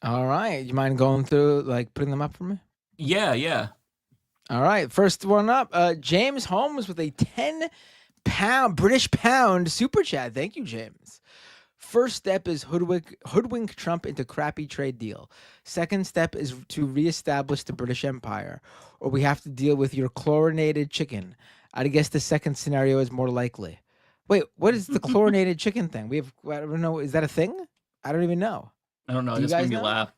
All right. You mind going through, like, putting them up for me? Yeah. All right, first one up, James Holmes with a British pound super chat. Thank you, James. First step is hoodwink Trump into crappy trade deal. Second step is to reestablish the British Empire, or we have to deal with your chlorinated chicken. I'd guess the second scenario is more likely. Wait, what is the chlorinated chicken thing? I don't know. Is that a thing? I don't even know. I don't know. It just made me laugh.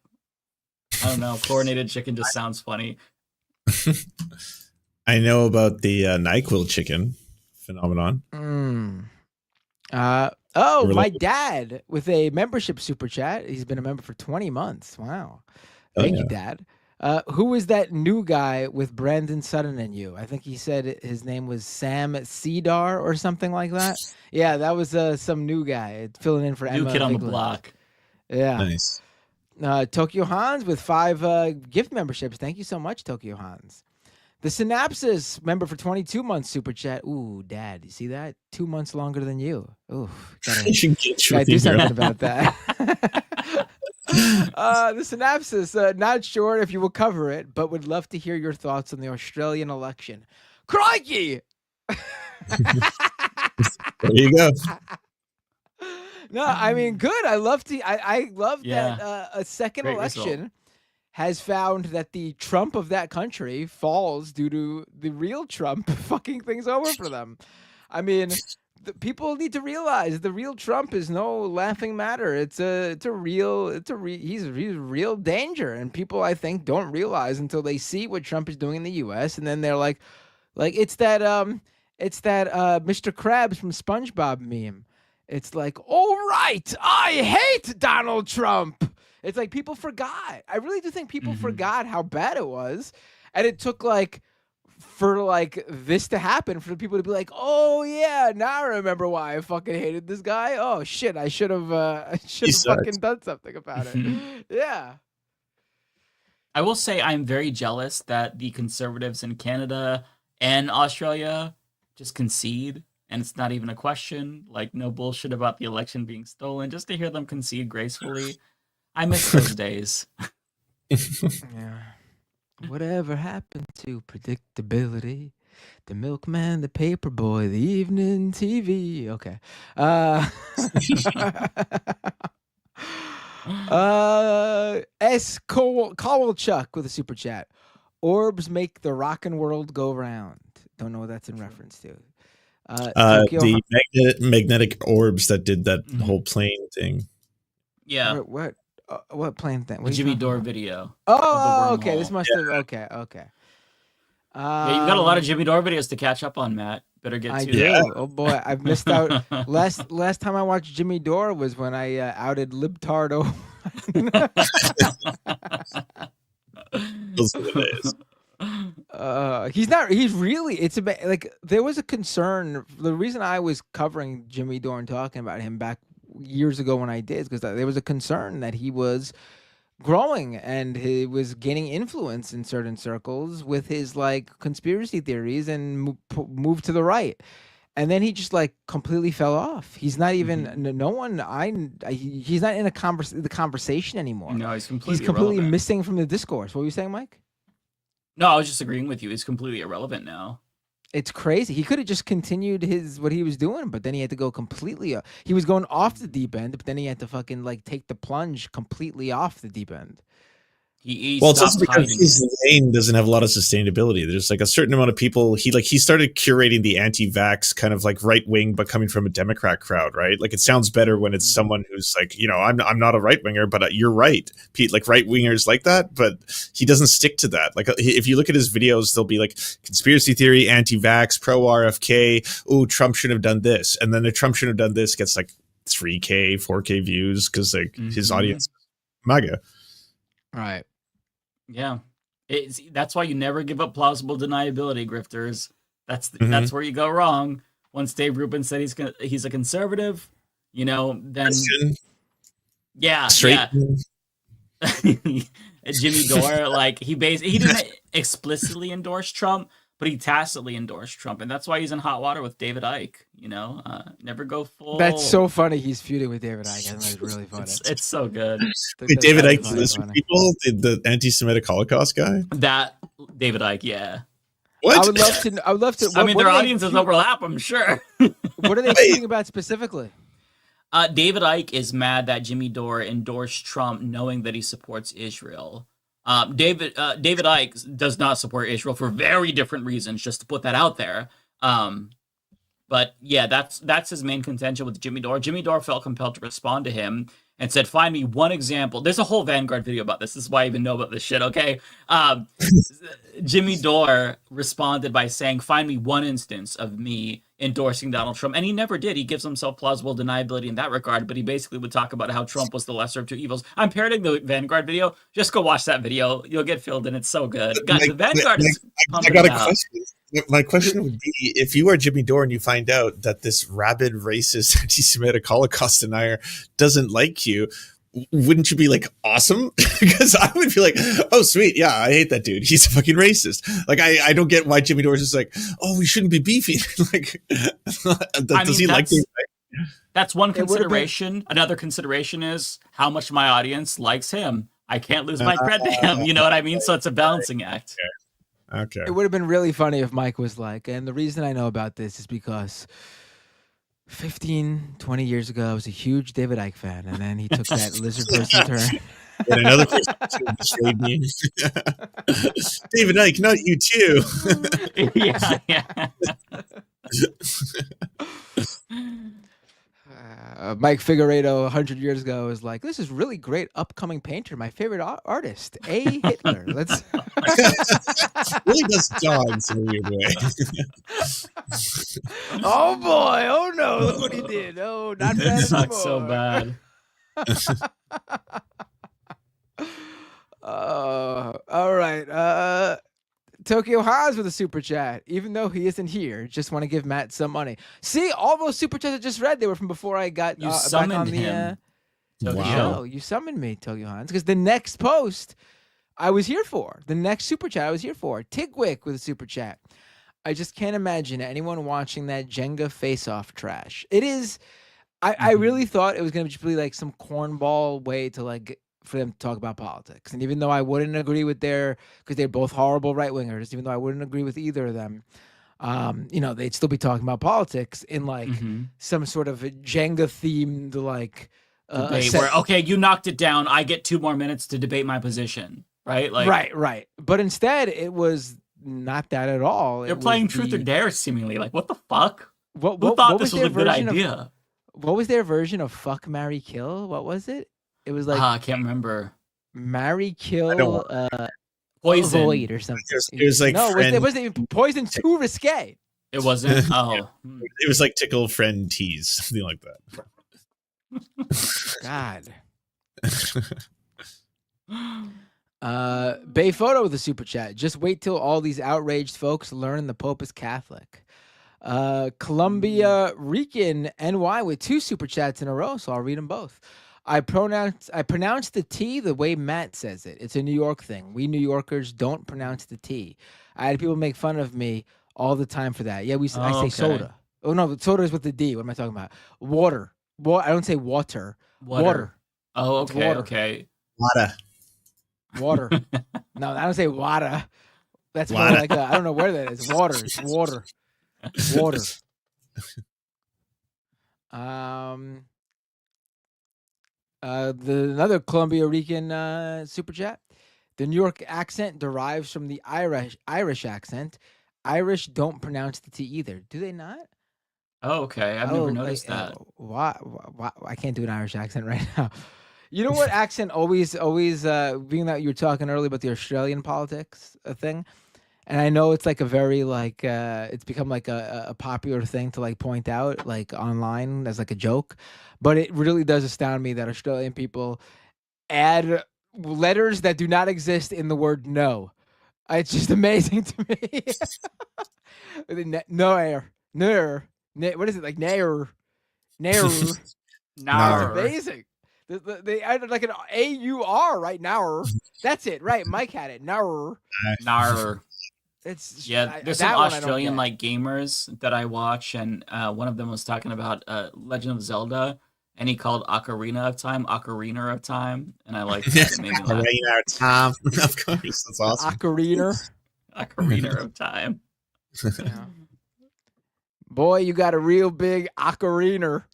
I don't know. Chlorinated chicken just sounds funny. I know about the NyQuil chicken phenomenon. My dad with a membership super chat. He's been a member for 20 months. Wow. Thank you, Dad. Who is that new guy with Brandon Sutton and you? I think he said his name was Sam Cedar or something like that. Yeah, that was some new guy filling in for New Emma kid on the Bigland. block. Yeah. Nice. Tokyo Hans with 5 gift memberships. Thank you so much, Tokyo Hans. The Synapses member for 22 months super chat. Ooh, Dad, you see that? 2 months longer than you. Ooh, gotta do something about that. The Synapses, not sure if you will cover it, but would love to hear your thoughts on the Australian election. Crikey! There you go. No, I mean, good. I love Yeah. that a second Great election result. has found that the Trump of that country falls due to the real Trump fucking things over for them. I mean, people need to realize the real Trump is no laughing matter. He's a real danger, and people I think don't realize until they see what Trump is doing in the U.S. and then they're like it's that Mr. Krabs from SpongeBob meme. It's like, all right, I hate Donald Trump. It's like people forgot. I really do think people forgot how bad it was, and it took for this to happen for people to be like, oh yeah, now I remember why I fucking hated this guy. Oh shit, I should have fucking done something about it. Yeah. I will say I'm very jealous that the conservatives in Canada and Australia just concede, and it's not even a question. Like, no bullshit about the election being stolen. Just to hear them concede gracefully, I miss those days. Yeah. Whatever happened to predictability? The milkman, the paperboy, the evening TV. Okay. S. Kowalchuk with a super chat. Orbs make the rockin' world go round. Don't know what that's in reference to. The magnetic orbs that did that whole plane thing. Yeah. What plane thing? The Jimmy Dore video. Oh, okay. This must have. Okay. Yeah, you've got a lot of Jimmy Dore videos to catch up on, Matt. Better get to I it. do. Oh boy, I've missed out. Last time I watched Jimmy Dore was when I outed Libtardo. Those are the days. He's not. He's really. It's about there was a concern. The reason I was covering Jimmy Dore and talking about him back years ago when I did is because there was a concern that he was growing and he was gaining influence in certain circles with his conspiracy theories and moved to the right. And then he just completely fell off. He's not even he's not in the conversation anymore. No, he's completely irrelevant. missing from the discourse. What were you saying, Mike? No, I was just agreeing with you. He's completely irrelevant now. It's crazy. He could have just continued what he was doing, but then he had to go completely. He was going off the deep end, but then he had to fucking take the plunge completely off the deep end. Well, it's also because his lane doesn't have a lot of sustainability. There's a certain amount of people. He started curating the anti-vax kind of right wing, but coming from a Democrat crowd, right? It sounds better when it's someone who's I'm not a right winger, but you're right, Pete. Right wingers like that, but he doesn't stick to that. If you look at his videos, they'll be conspiracy theory, anti-vax, pro RFK. Oh, Trump should have done this, and then the Trump should have done this gets 3K, 4K views because his audience, MAGA. Right. Yeah, that's why you never give up plausible deniability, grifters. That's where you go wrong. Once Dave Rubin said he's a conservative, then Christian. Yeah, Straight. Jimmy Dore, he didn't explicitly endorse Trump, but he tacitly endorsed Trump, and that's why he's in hot water with David Icke. Never go full. That's so funny. He's feuding with David Icke. That's really funny. It's so good. Wait, David Icke, those people, the anti-Semitic Holocaust guy. That David Icke, yeah. What? I would love to. I mean, their audiences overlap, I'm sure. What are they feuding about specifically? David Icke is mad that Jimmy Dore endorsed Trump, knowing that he supports Israel. David Icke does not support Israel for very different reasons, just to put that out there. But yeah, that's his main contention with Jimmy Dore. Jimmy Dore felt compelled to respond to him and said, find me one example. There's a whole Vanguard video about this. This is why I even know about this shit, okay? Jimmy Dore responded by saying, find me one instance of me endorsing Donald Trump. And he never did. He gives himself plausible deniability in that regard, but he basically would talk about how Trump was the lesser of two evils. I'm parroting the Vanguard video. Just go watch that video. You'll get filled in. It's so good. Guys, the Vanguard is I got a question. My question would be, if you are Jimmy Dore and you find out that this rabid, racist, anti-Semitic Holocaust denier doesn't like you, wouldn't you be awesome? Because I would be oh, sweet. Yeah, I hate that dude. He's a fucking racist. I don't get why Jimmy Dore is just oh, we shouldn't be beefing. Does he like me? That's one consideration. Another consideration is how much my audience likes him. I can't lose my cred to him. You know what I mean? So it's a balancing act. Okay. It would have been really funny if Mike was and the reason I know about this is because 15, 20 years ago, I was a huge David Icke fan, and then he took that lizard person turn. And another person betrayed me. David Icke, not you too. yeah. Mike Figueredo 100 years ago was like, "This is really great upcoming painter, my favorite artist, A. Hitler." Let's really does dogs in a weird way. Oh boy! Oh no! Look what he did! Oh, not bad It's anymore. not so bad. All right. Tokyo Haas with a super chat. Even though he isn't here, just want to give Matt some money. See, all those super chats I just read, they were from before I got You back summoned on the him. the show. You summoned me, Tokyo Hans, because the next post I was here for. The next super chat I was here for. Tigwick with a super chat. I just can't imagine anyone watching that Jenga face-off trash. It is. I really thought it was going to just be like some cornball way to like for them to talk about politics. And even though I wouldn't agree with because they're both horrible right-wingers, even though I wouldn't agree with either of them, they'd still be talking about politics in like some sort of a Jenga themed like debate where, okay, you knocked it down. I get 2 more minutes to debate my position. Right? Like, right. But instead it was not that at all. They're playing truth or dare seemingly. Like, what the fuck? Who thought this was a good idea? What was their version of fuck, marry, kill? What was it? It was like I can't remember. Marry, kill, poison, avoid, or something. It was like it wasn't even poison. Too risque. It wasn't. Oh, it was like tickle, friend, tease, something like that. God. Bay Photo with a super chat. Just wait till all these outraged folks learn the Pope is Catholic. Columbia Rican NY with 2 super chats in a row, so I'll read them both. I pronounce the T the way Matt says it. It's a New York thing. We New Yorkers don't pronounce the T. I had people make fun of me all the time for that. Yeah, I say soda. Oh no, soda is with the D. What am I talking about? Water. I don't say water. Water. Oh, okay, water. Okay. Water. No, I don't say water. That's more like I don't know where that is. Water. It's water. Water. Another Columbia Rican super chat. The New York accent derives from the Irish accent. Irish don't pronounce the T either. Do they not? Oh, okay. I've never noticed that. Why? I can't do an Irish accent right now. You know what accent always being that you were talking earlier about the Australian politics thing, and I know it's like a very like it's become like a popular thing to like point out like online as like a joke, but it really does astound me that Australian people add letters that do not exist in the word no. It's just amazing to me. What is it like? Nair. It's amazing. They added like an AUR right now. That's it, right? Mike had it. Nar. It's there's some Australian like gamers that I watch, and one of them was talking about Legend of Zelda, and he called Ocarina of Time, and I like that. It made me laugh. Ocarina of Time, of course, that's awesome. Ocarina of Time. Yeah. Boy, you got a real big ocarina.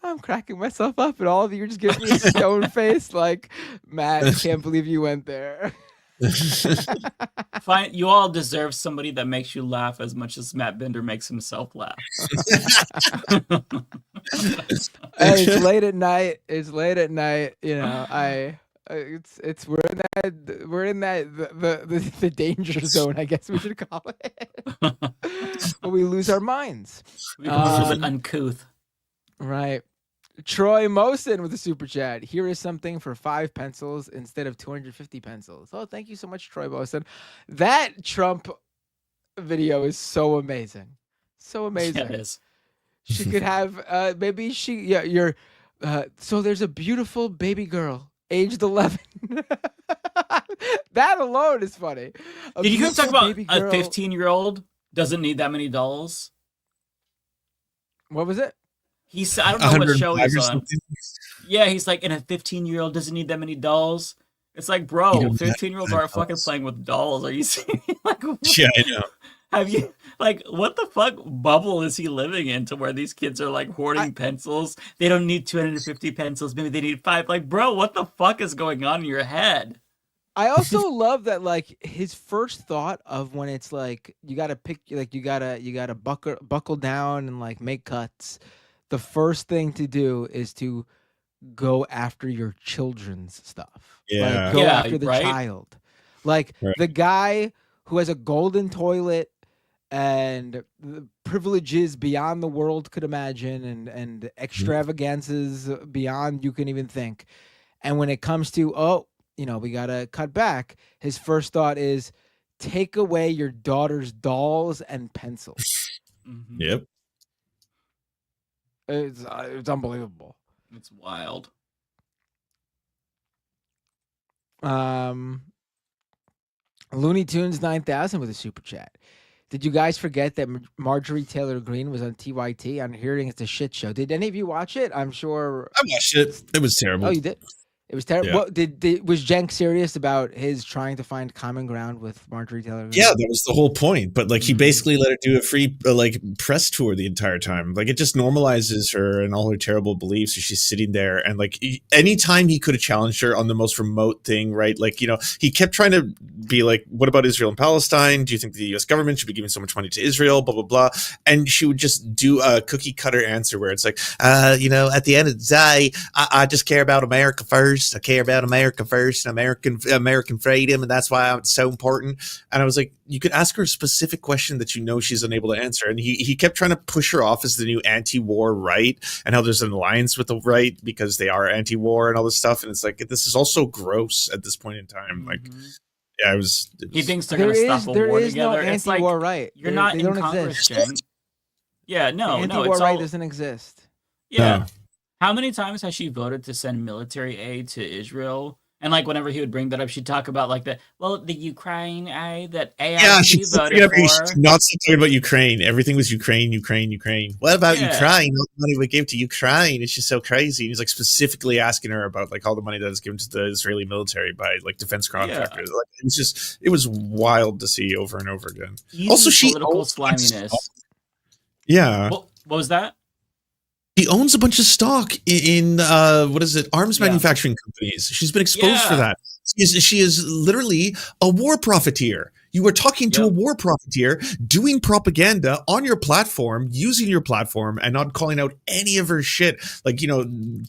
I'm cracking myself up, and all of you just give me a stone face like, Matt, can't believe you went there. Fine, you all deserve somebody that makes you laugh as much as Matt Bender makes himself laugh. Hey, it's late at night. You know, we're in that the danger zone, I guess we should call it. But we lose our minds. We become a little bit uncouth. Right. Troy Mosen with a super chat. Here is something for 5 pencils instead of 250 pencils. Oh, thank you so much, Troy Mosen. That Trump video is so amazing. So amazing. Yeah, it is. She could have so there's a beautiful baby girl aged 11. That alone is funny. Did you talk about a 15-year-old doesn't need that many dolls? What was it? He said, I don't know what show he's on. Yeah, he's like, and a 15-year-old doesn't need that many dolls. It's like, bro, 15-year-olds aren't fucking playing with dolls. Are you seeing? Like, Yeah, I know. have you like what the fuck bubble is he living in to where these kids are like hoarding pencils? They don't need 250 pencils. Maybe they need 5. Like, bro, what the fuck is going on in your head? I also love that like his first thought of when it's like you gotta pick like you gotta buckle down and like make cuts. The first thing to do is to go after your children's stuff. Yeah. Like go Yeah, after the right? child. Like the guy who has a golden toilet and the privileges beyond the world could imagine and extravagances beyond you can even think. And when it comes to, we got to cut back, his first thought is take away your daughter's dolls and pencils. Yep. It's unbelievable. It's wild. Looney Tunes 9000 with a super chat. Did you guys forget that Marjorie Taylor Greene was on TYT? I'm hearing it's a shit show. Did any of you watch it? I'm sure. I watched it. It was terrible. Oh, you did? It was terrible. Yeah. What was Jenk serious about his trying to find common ground with Marjorie Taylor Greene? Yeah, that was the whole point. But like, he basically let her do a free press tour the entire time. Like, it just normalizes her and all her terrible beliefs. She's sitting there, and like, anytime he could have challenged her on the most remote thing, right? Like, he kept trying to be like, "What about Israel and Palestine? Do you think the U.S. government should be giving so much money to Israel?" Blah blah blah. And she would just do a cookie cutter answer where it's like, at the end of the day, I just care about America first. I care about America first and American freedom, and that's why it's so important. And I was like, you could ask her a specific question that she's unable to answer. And he kept trying to push her off as the new anti-war right, and how there's an alliance with the right because they are anti-war and all this stuff. And it's like, this is also gross at this point in time. Like, yeah, it was. He thinks they're going to stop a war there is together. No It's anti-war like, right. You're not they in don't Congress, exist. Jen. Yeah, no, The no. anti-war It's right all, doesn't exist. yeah. No. How many times has she voted to send military aid to Israel? And like whenever he would bring that up, she'd talk about like the Ukraine aid that AIC Yeah, she's voted for. not talking about Ukraine. Everything was Ukraine. What about Ukraine? All the money we gave to Ukraine. It's just so crazy. And he's like specifically asking her about like all the money that is given to the Israeli military by like defense contractors. Like, it was wild to see over and over again. Easy Also, she political owns sliminess. Yeah. What was that? He owns a bunch of stock in arms manufacturing companies. She's been exposed for that. She is literally a war profiteer. You are talking to a war profiteer, doing propaganda on your platform, using your platform, and not calling out any of her shit. Like,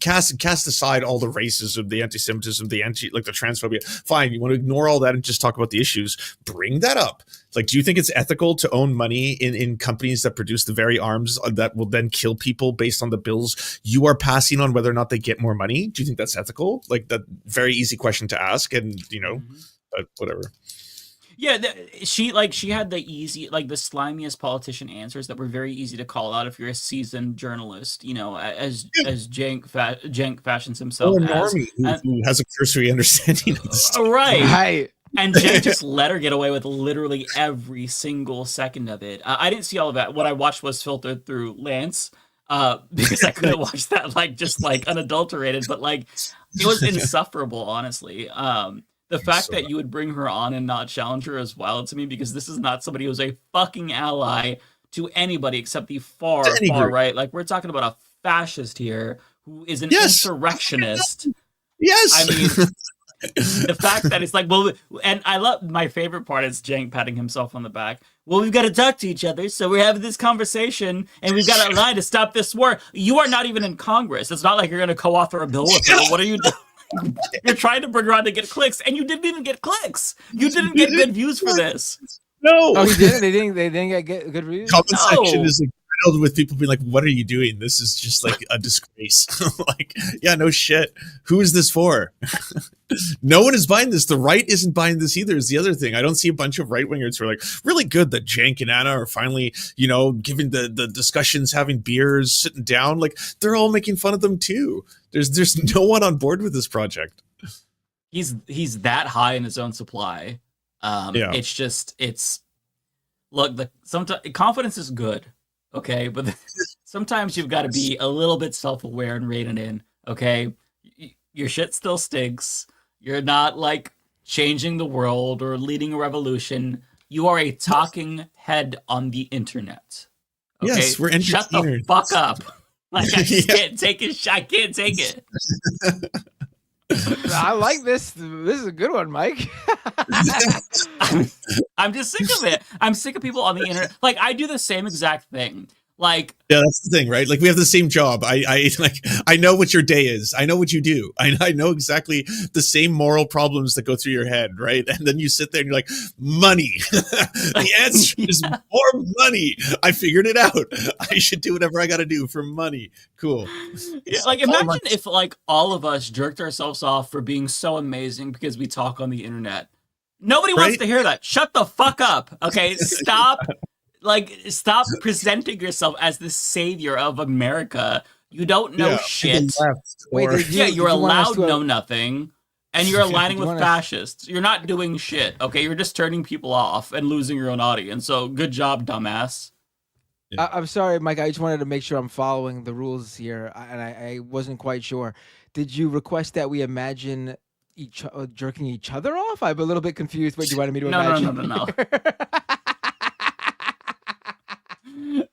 cast aside all the racism, the anti-Semitism, the transphobia. Fine, you want to ignore all that and just talk about the issues. Bring that up. Like, do you think it's ethical to own money in companies that produce the very arms that will then kill people based on the bills you are passing on whether or not they get more money? Do you think that's ethical? Like, that very easy question to ask, and but whatever. Yeah, she had the easy, like the slimiest politician answers that were very easy to call out if you're a seasoned journalist, as Jenk fashions himself Or a as. normie who has a cursory understanding of this. Right. And Jenk just let her get away with literally every single second of it. I didn't see all of that. What I watched was filtered through Lance, because I couldn't watch that unadulterated, but like it was insufferable, honestly. The fact that you would bring her on and not challenge her is wild to me, because this is not somebody who's a fucking ally to anybody except the far right. Like, we're talking about a fascist here who is an insurrectionist. Yes. I mean, the fact that it's like, well, and I love, my favorite part is Jenk patting himself on the back. Well, we've got to talk to each other, so we're having this conversation, and we've got to lie to stop this war. You are not even in Congress. It's not like you're going to co-author a bill with her. What are you doing? You're trying to bring her on to get clicks, and you didn't even get clicks. You didn't get good views for this. No. Oh, he didn't? They didn't get good reviews? Comment section is like filled with people being like, what are you doing? This is just like a disgrace. Like, yeah, no shit. Who is this for? No one is buying this. The right isn't buying this either, is the other thing. I don't see a bunch of right-wingers who are like, really good that Jenk and Anna are finally, giving the discussions, having beers, sitting down. Like, they're all making fun of them too. There's no one on board with this project. He's that high in his own supply. Sometimes confidence is good, okay, but sometimes you've got to be a little bit self-aware and rein it in, okay. Your shit still stinks. You're not like changing the world or leading a revolution. You are a talking head on the internet. Okay? Yes, we're Shut the entertainers. fuck up. Like, I just can't take it. I can't take it. I like this. This is a good one, Mike. I'm just sick of it. I'm sick of people on the internet. Like, I do the same exact thing. Like, yeah, that's the thing, right? Like, we have the same job. I know what your day is. I know what you do. I know exactly the same moral problems that go through your head, right? And then you sit there and you're like, money. The answer is more money. I figured it out. I should do whatever I got to do for money. Cool. yeah, like, imagine if like all of us jerked ourselves off for being so amazing because we talk on the internet. Nobody wants to hear that. Shut the fuck up. Okay, stop. Stop presenting yourself as the savior of America. You don't know shit. You're allowed know nothing, and you're aligning with fascists. You're not doing shit, okay? You're just turning people off and losing your own audience. So good job, dumbass. I'm sorry, Mike. I just wanted to make sure I'm following the rules here, and I wasn't quite sure. Did you request that we imagine jerking each other off? I'm a little bit confused what you wanted me to imagine. No.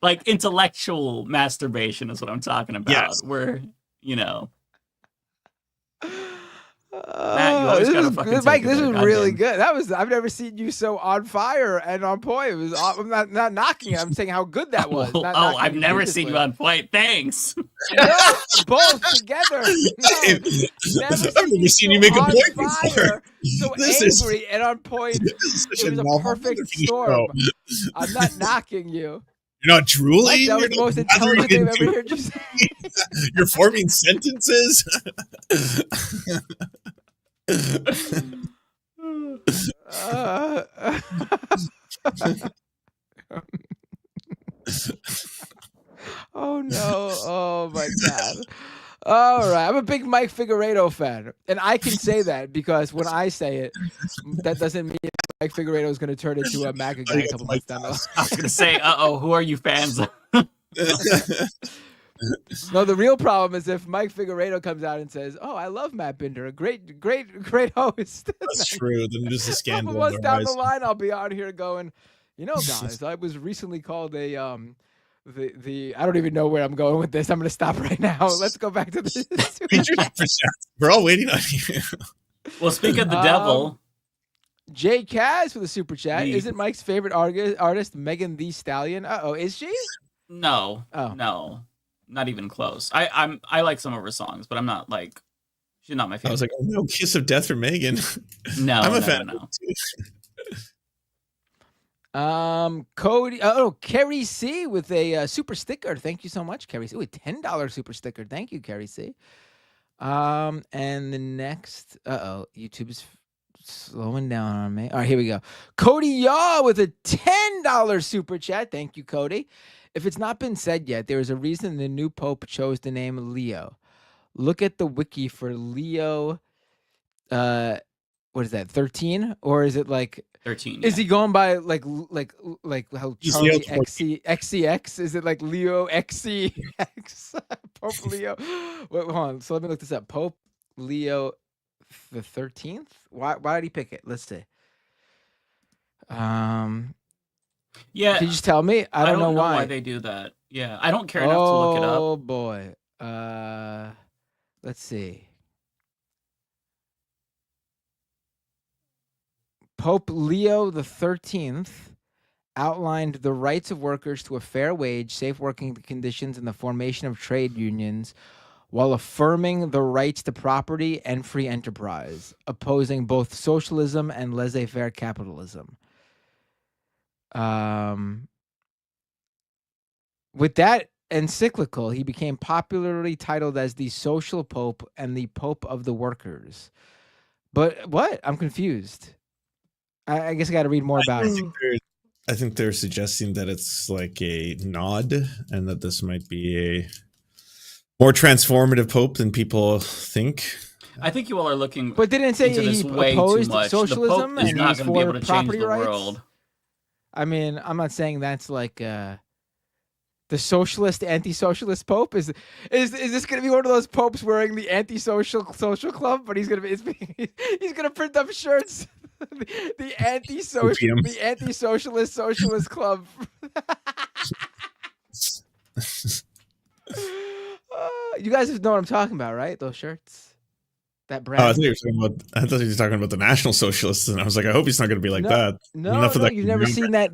Like intellectual masturbation is what I'm talking about. Yes. Where, you know. Matt, you always gotta fucking take Mike, it this there, was really goddamn. good. I've never seen you so on fire and on point. I'm not knocking it. I'm saying how good that was. I've never seen you on point. Thanks. No, both together. No, I've never seen you make a point before. So This angry and on point. It was a perfect storm. I'm not knocking you. You're not drooling. That was the most intelligent thing I've ever heard you say. You're forming sentences. Oh no! Oh my God! All right, I'm a big Mike Figueredo fan, and I can say that because when I say it, that doesn't mean Mike Figueredo is going to turn into a MAGA guy a couple months down the line. I was gonna say, who are you fans of? No, the real problem is if Mike Figueredo comes out and says, "Oh, I love Matt Binder, a great host." That's true. Then there's a A scandal. couple months down the line, I'll be out here going, guys, I was recently called a the I don't even know where I'm going with this. I'm going to stop right now. Let's go back to this. We're all waiting on you. Well, speak of the devil. Jay Kaz for the super chat. Isn't Mike's favorite artist Megan Thee Stallion? Is she? No. Oh. No. Not even close. I like some of her songs, but I'm not like she's not my favorite. I was like, oh no, Kiss of Death for Megan. No, I'm a no, fan. no. Cody. Kerry C with a super sticker. Thank you so much, Kerry C. Ooh, a $10 super sticker. Thank you, Kerry C. And the next. YouTube is slowing down on me. All right, here we go. Cody Yaw with a $10 super chat. Thank you, Cody. If it's not been said yet, there is a reason the new pope chose the name Leo. Look at the wiki for Leo. What is that? 13, or is it like 13? Is he going by like how Charlie XCX? Is it like Leo XCX? Pope Leo. Wait, hold on. So let me look this up. Pope Leo the 13th. Why did he pick it? Let's see. Yeah. Can you just tell me? I don't know why they do that. Yeah, I don't care enough to look it up. Oh boy. Let's see. Pope Leo the 13th outlined the rights of workers to a fair wage, safe working conditions, and the formation of trade unions, while affirming the rights to property and free enterprise, opposing both socialism and laissez-faire capitalism. With that encyclical, he became popularly titled as the Social Pope and the Pope of the Workers. But what? I'm confused. I guess I got to read more about it. I think they're suggesting that it's like a nod and that this might be a more transformative pope than people think. I think you all are looking. But didn't it say into this he way opposed too much. socialism the Pope is and not he's going to be able for to change property the rights? world. I mean, I'm not saying that's like The socialist, anti-socialist pope is this going to be one of those popes wearing the anti-social social club? But he's going to print up shirts, the anti-socialist socialist club. You guys know what I'm talking about, right? Those shirts, that brand. Oh, I thought you were talking about the National Socialists, and I was like, I hope he's not going to be like that. No, you've never seen that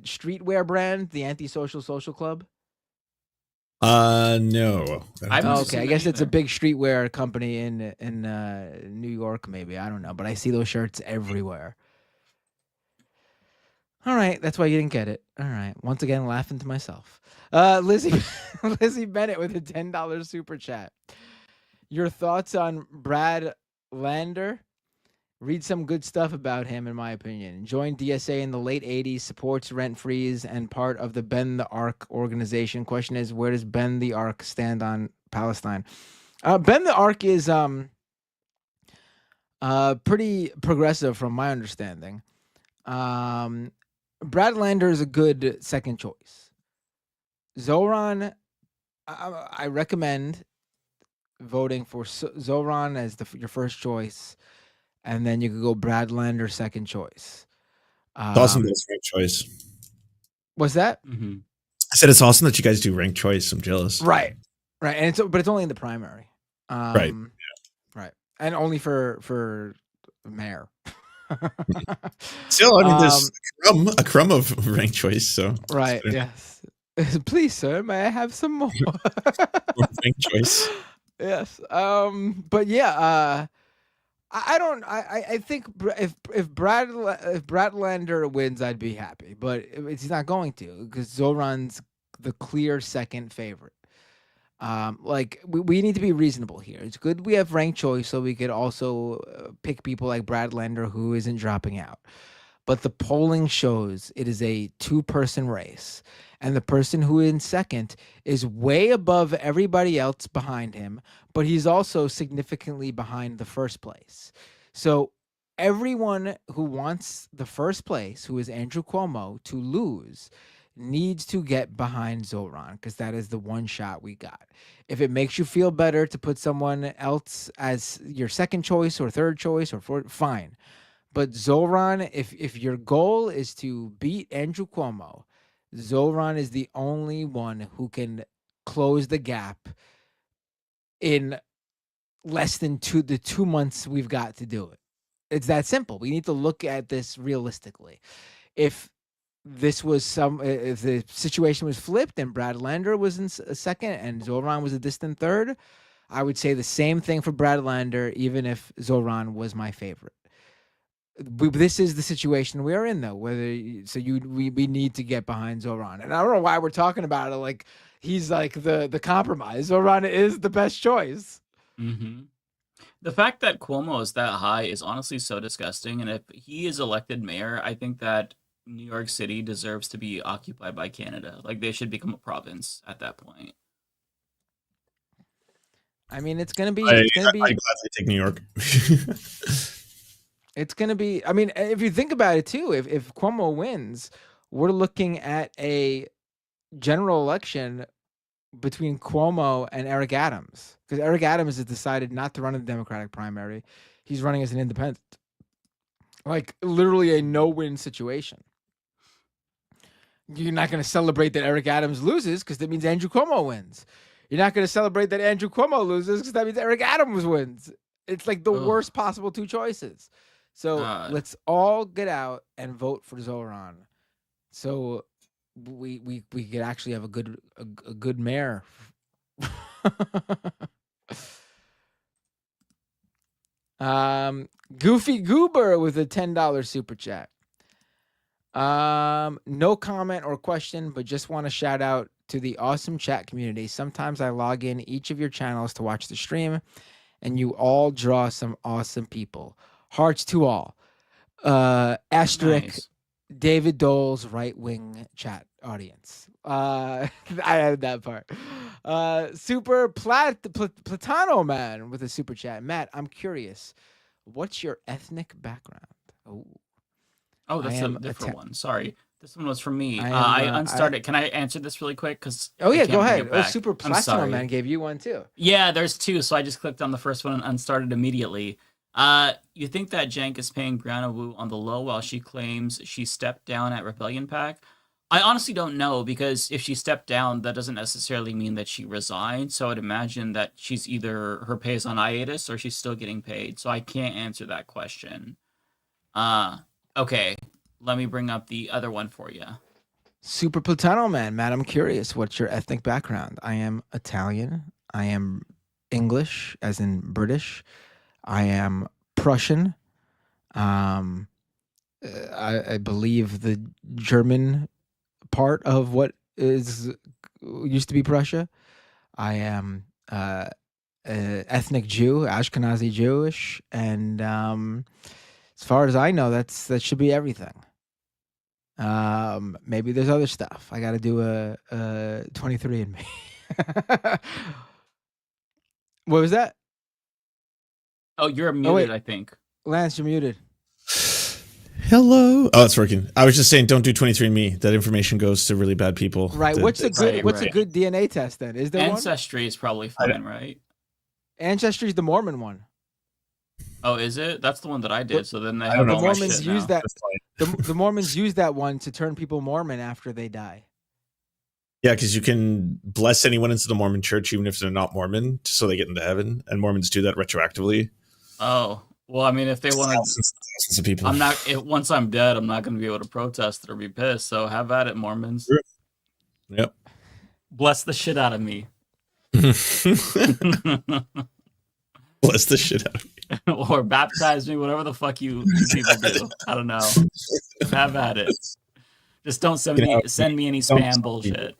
streetwear brand, the Anti-Social Social Club? No. Okay, I guess it's a big streetwear company in New York, maybe. I don't know, but I see those shirts everywhere. All right, that's why you didn't get it. All right, once again, laughing to myself. Lizzie Bennett with a $10 super chat. Your thoughts on Brad Lander? Read some good stuff about him, in my opinion. Joined DSA in the late 80s, supports rent freeze, and part of the Bend the Arc organization. Question is, where does Bend the Arc stand on Palestine? Bend the Arc is pretty progressive from my understanding. Brad Lander is a good second choice. Zoran, I recommend voting for Zoran as your first choice, and then you could go Brad Lander second choice. It's awesome that it's ranked choice. What's that? I said it's awesome that you guys do ranked choice. I'm jealous. Right, and but it's only in the primary. Right. Right, and only for mayor. Still, I mean, there's a crumb of ranked choice. So right, yes. Please, sir, may I have some more? Ranked choice. Yes. But yeah, I think if Brad Lander wins, I'd be happy, but he's not going to, because Zoran's the clear second favorite. Like we need to be reasonable here. It's good we have ranked choice so we could also pick people like Brad Lander who isn't dropping out. But the polling shows it is a two-person race, and the person who is in second is way above everybody else behind him, but he's also significantly behind the first place. So everyone who wants the first place, who is Andrew Cuomo, to lose needs to get behind Zoran, because that is the one shot we got. If it makes you feel better to put someone else as your second choice or third choice or fourth, fine. But Zoran, if your goal is to beat Andrew Cuomo, Zoran is the only one who can close the gap in less than 2 months we've got to do it. It's that simple. We need to look at this realistically. If the situation was flipped and Brad Lander was in second and Zoran was a distant third, I would say the same thing for Brad Lander, even if Zoran was my favorite. This is the situation we are in, though. We need to get behind Zoran, and I don't know why we're talking about it like he's like the compromise. Zoran is the best choice. Mm-hmm. The fact that Cuomo is that high is honestly so disgusting, and if he is elected mayor, I think that New York City deserves to be occupied by Canada. Like, they should become a province at that point. I mean, it's gonna be. I gladly take New York. It's going to be, I mean, if you think about it too, if Cuomo wins, we're looking at a general election between Cuomo and Eric Adams, because Eric Adams has decided not to run in the Democratic primary. He's running as an independent. Like, literally a no-win situation. You're not going to celebrate that Eric Adams loses because that means Andrew Cuomo wins. You're not going to celebrate that Andrew Cuomo loses because that means Eric Adams wins. It's like the worst possible two choices. So let's all get out and vote for Zoran, so we could actually have a good mayor. Goofy Goober with a $10 super chat. No comment or question, but just want to shout out to the awesome chat community. Sometimes I log in each of your channels to watch the stream, and you all draw some awesome people. Hearts to all. Asterisk, nice. David Dole's right-wing chat audience. I added that part. Super Platano Man with a super chat. Matt, I'm curious. What's your ethnic background? Oh, that's a different one. Sorry. This one was from me. I am, I unstarted. Can I answer this really quick? Because Oh yeah, go ahead. Oh, Super Platinum sorry. Man gave you one too. Yeah, there's two, so I just clicked on the first one and unstarted immediately. You think that Jank is paying Brianna Wu on the low while she claims she stepped down at Rebellion Pack? I honestly don't know, because if she stepped down, that doesn't necessarily mean that she resigned. So I'd imagine that she's either her pay is on hiatus or she's still getting paid. So I can't answer that question. Okay, let me bring up the other one for you. Super Platano Man, Matt, I'm curious. What's your ethnic background? I am Italian. I am English, as in British. I am Prussian. I believe the German part of what used to be Prussia. I am ethnic Jew, Ashkenazi Jewish, and as far as I know, that should be everything. Maybe there's other stuff. I got to do a 23andMe. What was that? Oh, you're muted, I think. Lance, you're muted. Hello. Oh, it's working. I was just saying, don't do 23andMe. That information goes to really bad people. Right. What's a good DNA test then? Is there Ancestry is probably fine, right? Ancestry is the Mormon one. Oh, is it? That's the one that I did. So then they have the all my Mormons shit use now. that. The Mormons use that one to turn people Mormon after they die. Yeah, because you can bless anyone into the Mormon church, even if they're not Mormon, so they get into heaven. And Mormons do that retroactively. Oh, well, I mean, if they want Thousands of people. I'm not. Once I'm dead, I'm not going to be able to protest it or be pissed. So have at it, Mormons. Yep. Bless the shit out of me. Bless the shit out of me. Or baptize me, whatever the fuck you people do. I don't know. Have at it. Just don't send me any spam bullshit.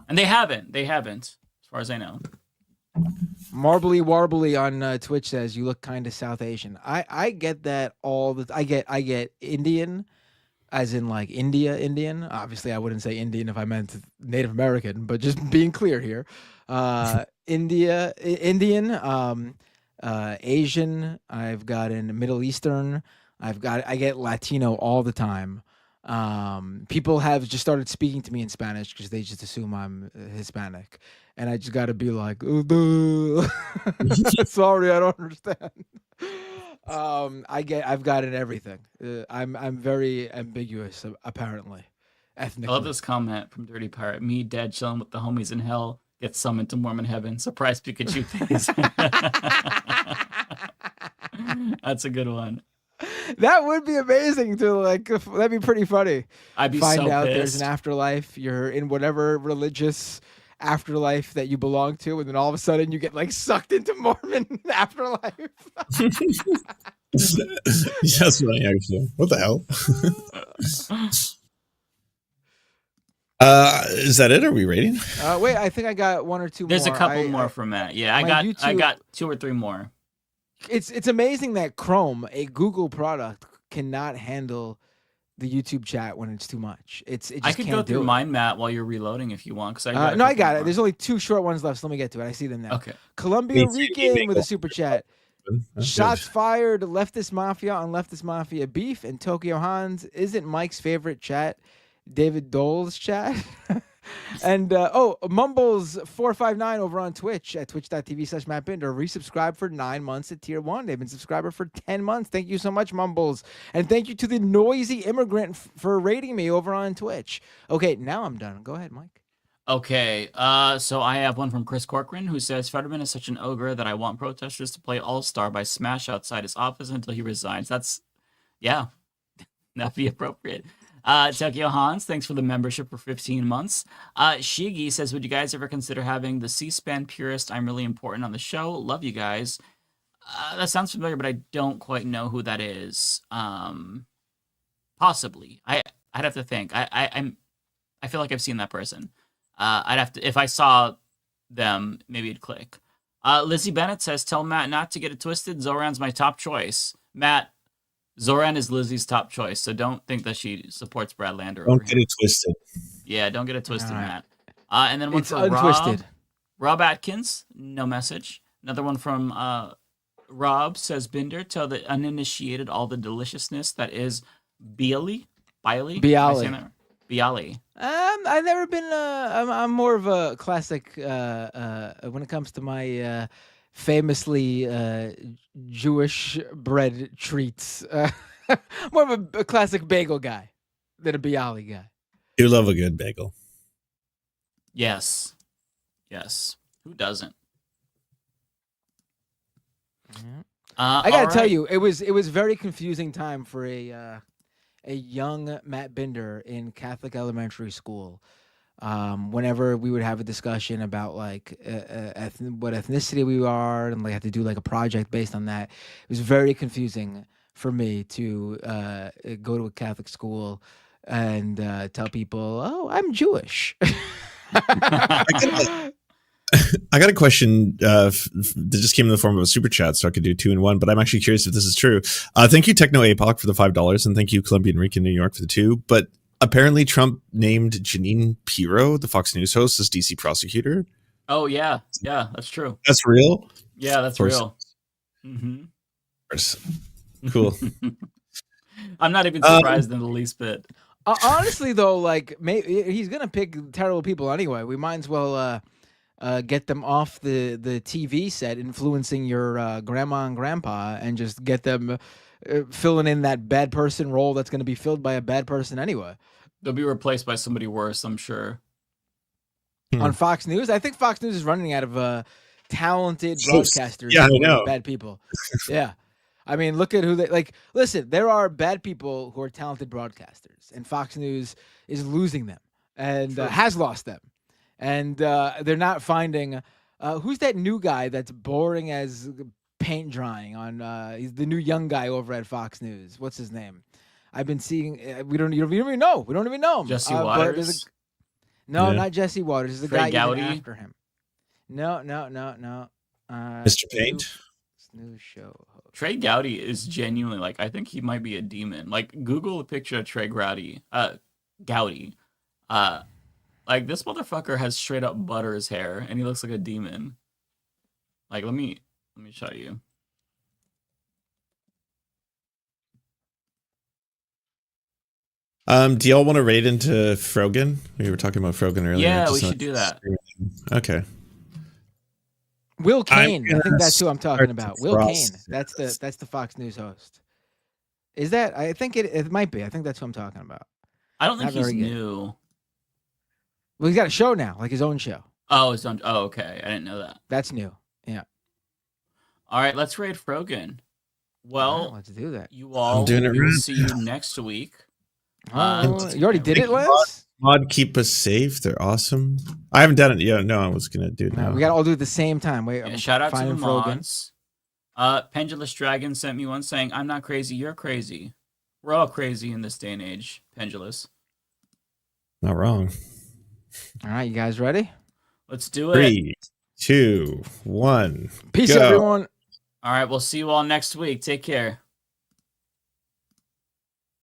And they haven't, as far as I know. Marbly Warbly on Twitch says you look kind of South Asian. I get that all the I get Indian, as in like Indian. Obviously, I wouldn't say Indian if I meant Native American, but just being clear here. Indian, Asian. I've gotten Middle Eastern. I get Latino all the time. People have just started speaking to me in Spanish because they just assume I'm Hispanic, and I just got to be like, sorry, I don't understand. I've gotten everything. I'm very ambiguous, apparently. Ethnically. I love this comment from Dirty Pirate. Me dead chilling with the homies in hell. Get summoned to Mormon heaven. Surprise Pikachu things. That's a good one. That would be amazing to that'd be pretty funny. I'd be Find so out pissed. There's an afterlife. You're in whatever religious afterlife that you belong to, and then all of a sudden you get sucked into Mormon afterlife. That's funny, actually. What the hell? Is that it? Are we rating? Wait, I think I got one or two more. There's a couple more from Matt. Yeah, I got 2 or 3 more. It's amazing that Chrome, a Google product, cannot handle the YouTube chat when it's too much. I could go through mine, Matt, while you're reloading if you want. Because I got it. There's only 2 short ones left, so let me get to it. I see them now. Okay. Columbia Rican with a super chat. Shots fired. Leftist Mafia on Leftist Mafia beef, and Tokyo Hans isn't Mike's favorite chat. David Dole's chat. And Mumbles 459 over on Twitch at twitch.tv/MattBinder resubscribed for 9 months at tier 1. They've been subscriber for 10 months. Thank you so much, Mumbles. And thank you to the Noisy Immigrant for rating me over on Twitch. Okay, now I'm done. Go ahead, Mike. Okay, so I have one from Chris Corcoran who says Fetterman is such an ogre that I want protesters to play All-Star by Smash outside his office until he resigns. That'd be appropriate. Tokyo Hans, thanks for the membership for 15 months. Shigi says, would you guys ever consider having the C-SPAN purist I'm really important on the show? Love you guys. That sounds familiar, but I don't quite know who that is. Possibly. I'd have to think. I feel like I've seen that person. I'd have to, if I saw them, maybe it'd click. Lizzie Bennett says, tell Matt not to get it twisted. Zoran's my top choice. Matt, Zoran is Lizzie's top choice, so don't think that she supports Brad Lander. Don't get it twisted. Yeah, don't get it twisted, All right. Matt. And then one It's from untwisted. Rob Atkins, no message. Another one from Rob says, Binder, tell the uninitiated all the deliciousness that is Bialy. Bialy? Bialy. Bialy. I've never been. I'm more of a classic when it comes to my famously Jewish bread treats. More of a classic bagel guy than a Bialy guy. You love a good bagel. Yes. Who doesn't? I gotta tell you, it was very confusing time for a young Matt Binder in Catholic elementary school. Whenever we would have a discussion about like what ethnicity we are, and like have to do like a project based on that, it was very confusing for me to go to a Catholic school and tell people, "Oh, I'm Jewish." I got a question that just came in the form of a super chat, so I could do 2 in 1. But I'm actually curious if this is true. Thank you, Techno APOC, for the $5, and thank you, Colombian Rican New York, for the 2. But apparently, Trump named Jeanine Pirro, the Fox News host, as DC prosecutor. Oh yeah, that's true. That's real. Yeah, that's real. Mm-hmm. Cool. I'm not even surprised in the least bit. Honestly, though, like he's gonna pick terrible people anyway. We might as well get them off the TV set, influencing your grandma and grandpa, and just get them filling in that bad person role that's going to be filled by a bad person anyway. They'll be replaced by somebody worse, I'm sure. On Fox News, I think Fox News is running out of talented broadcasters. Yeah, I know. Bad people. Yeah. I mean, look at who they like. Listen, there are bad people who are talented broadcasters, and Fox News is losing them and has lost them. And they're not finding who's that new guy that's boring as paint drying on. He's the new young guy over at Fox News. What's his name? I've been seeing. We don't even know. We don't even know him. Jesse Waters. Not Jesse Waters. There's a Trey guy Gowdy? even after him. No. Mr. Paint. New show host. Trey Gowdy is genuinely like, I think he might be a demon. Like, Google a picture of Trey Gowdy. Like, this motherfucker has straight up Butter's hair, and he looks like a demon. Like, let me show you. Do y'all want to raid into Frogan? We were talking about Frogan earlier. Yeah, we should do that. Okay. Will Kane. I think that's who I'm talking about. Will Kane. That's the Fox News host. Is that? I think it might be. I think that's who I'm talking about. I don't think Not he's very good. new. Well, he's got a show now, like his own show. Oh, his own. Oh, okay. I didn't know that. That's new. Yeah. All right, let's raid Frogan. Well, let's do that. You all. I'm doing it we will right see you next week. You already did it, Lance? Mod keep us safe. They're awesome. I haven't done it yet. No, I was gonna do it now. We got to all do it at the same time. Wait, Yeah, shout out to the mods. Pendulous Dragon sent me one saying, "I'm not crazy. You're crazy. We're all crazy in this day and age." Pendulous. Not wrong. All right, you guys ready? Let's do it. 3, 2, 1. Peace, go. everyone. All right, we'll see you all next week. Take care.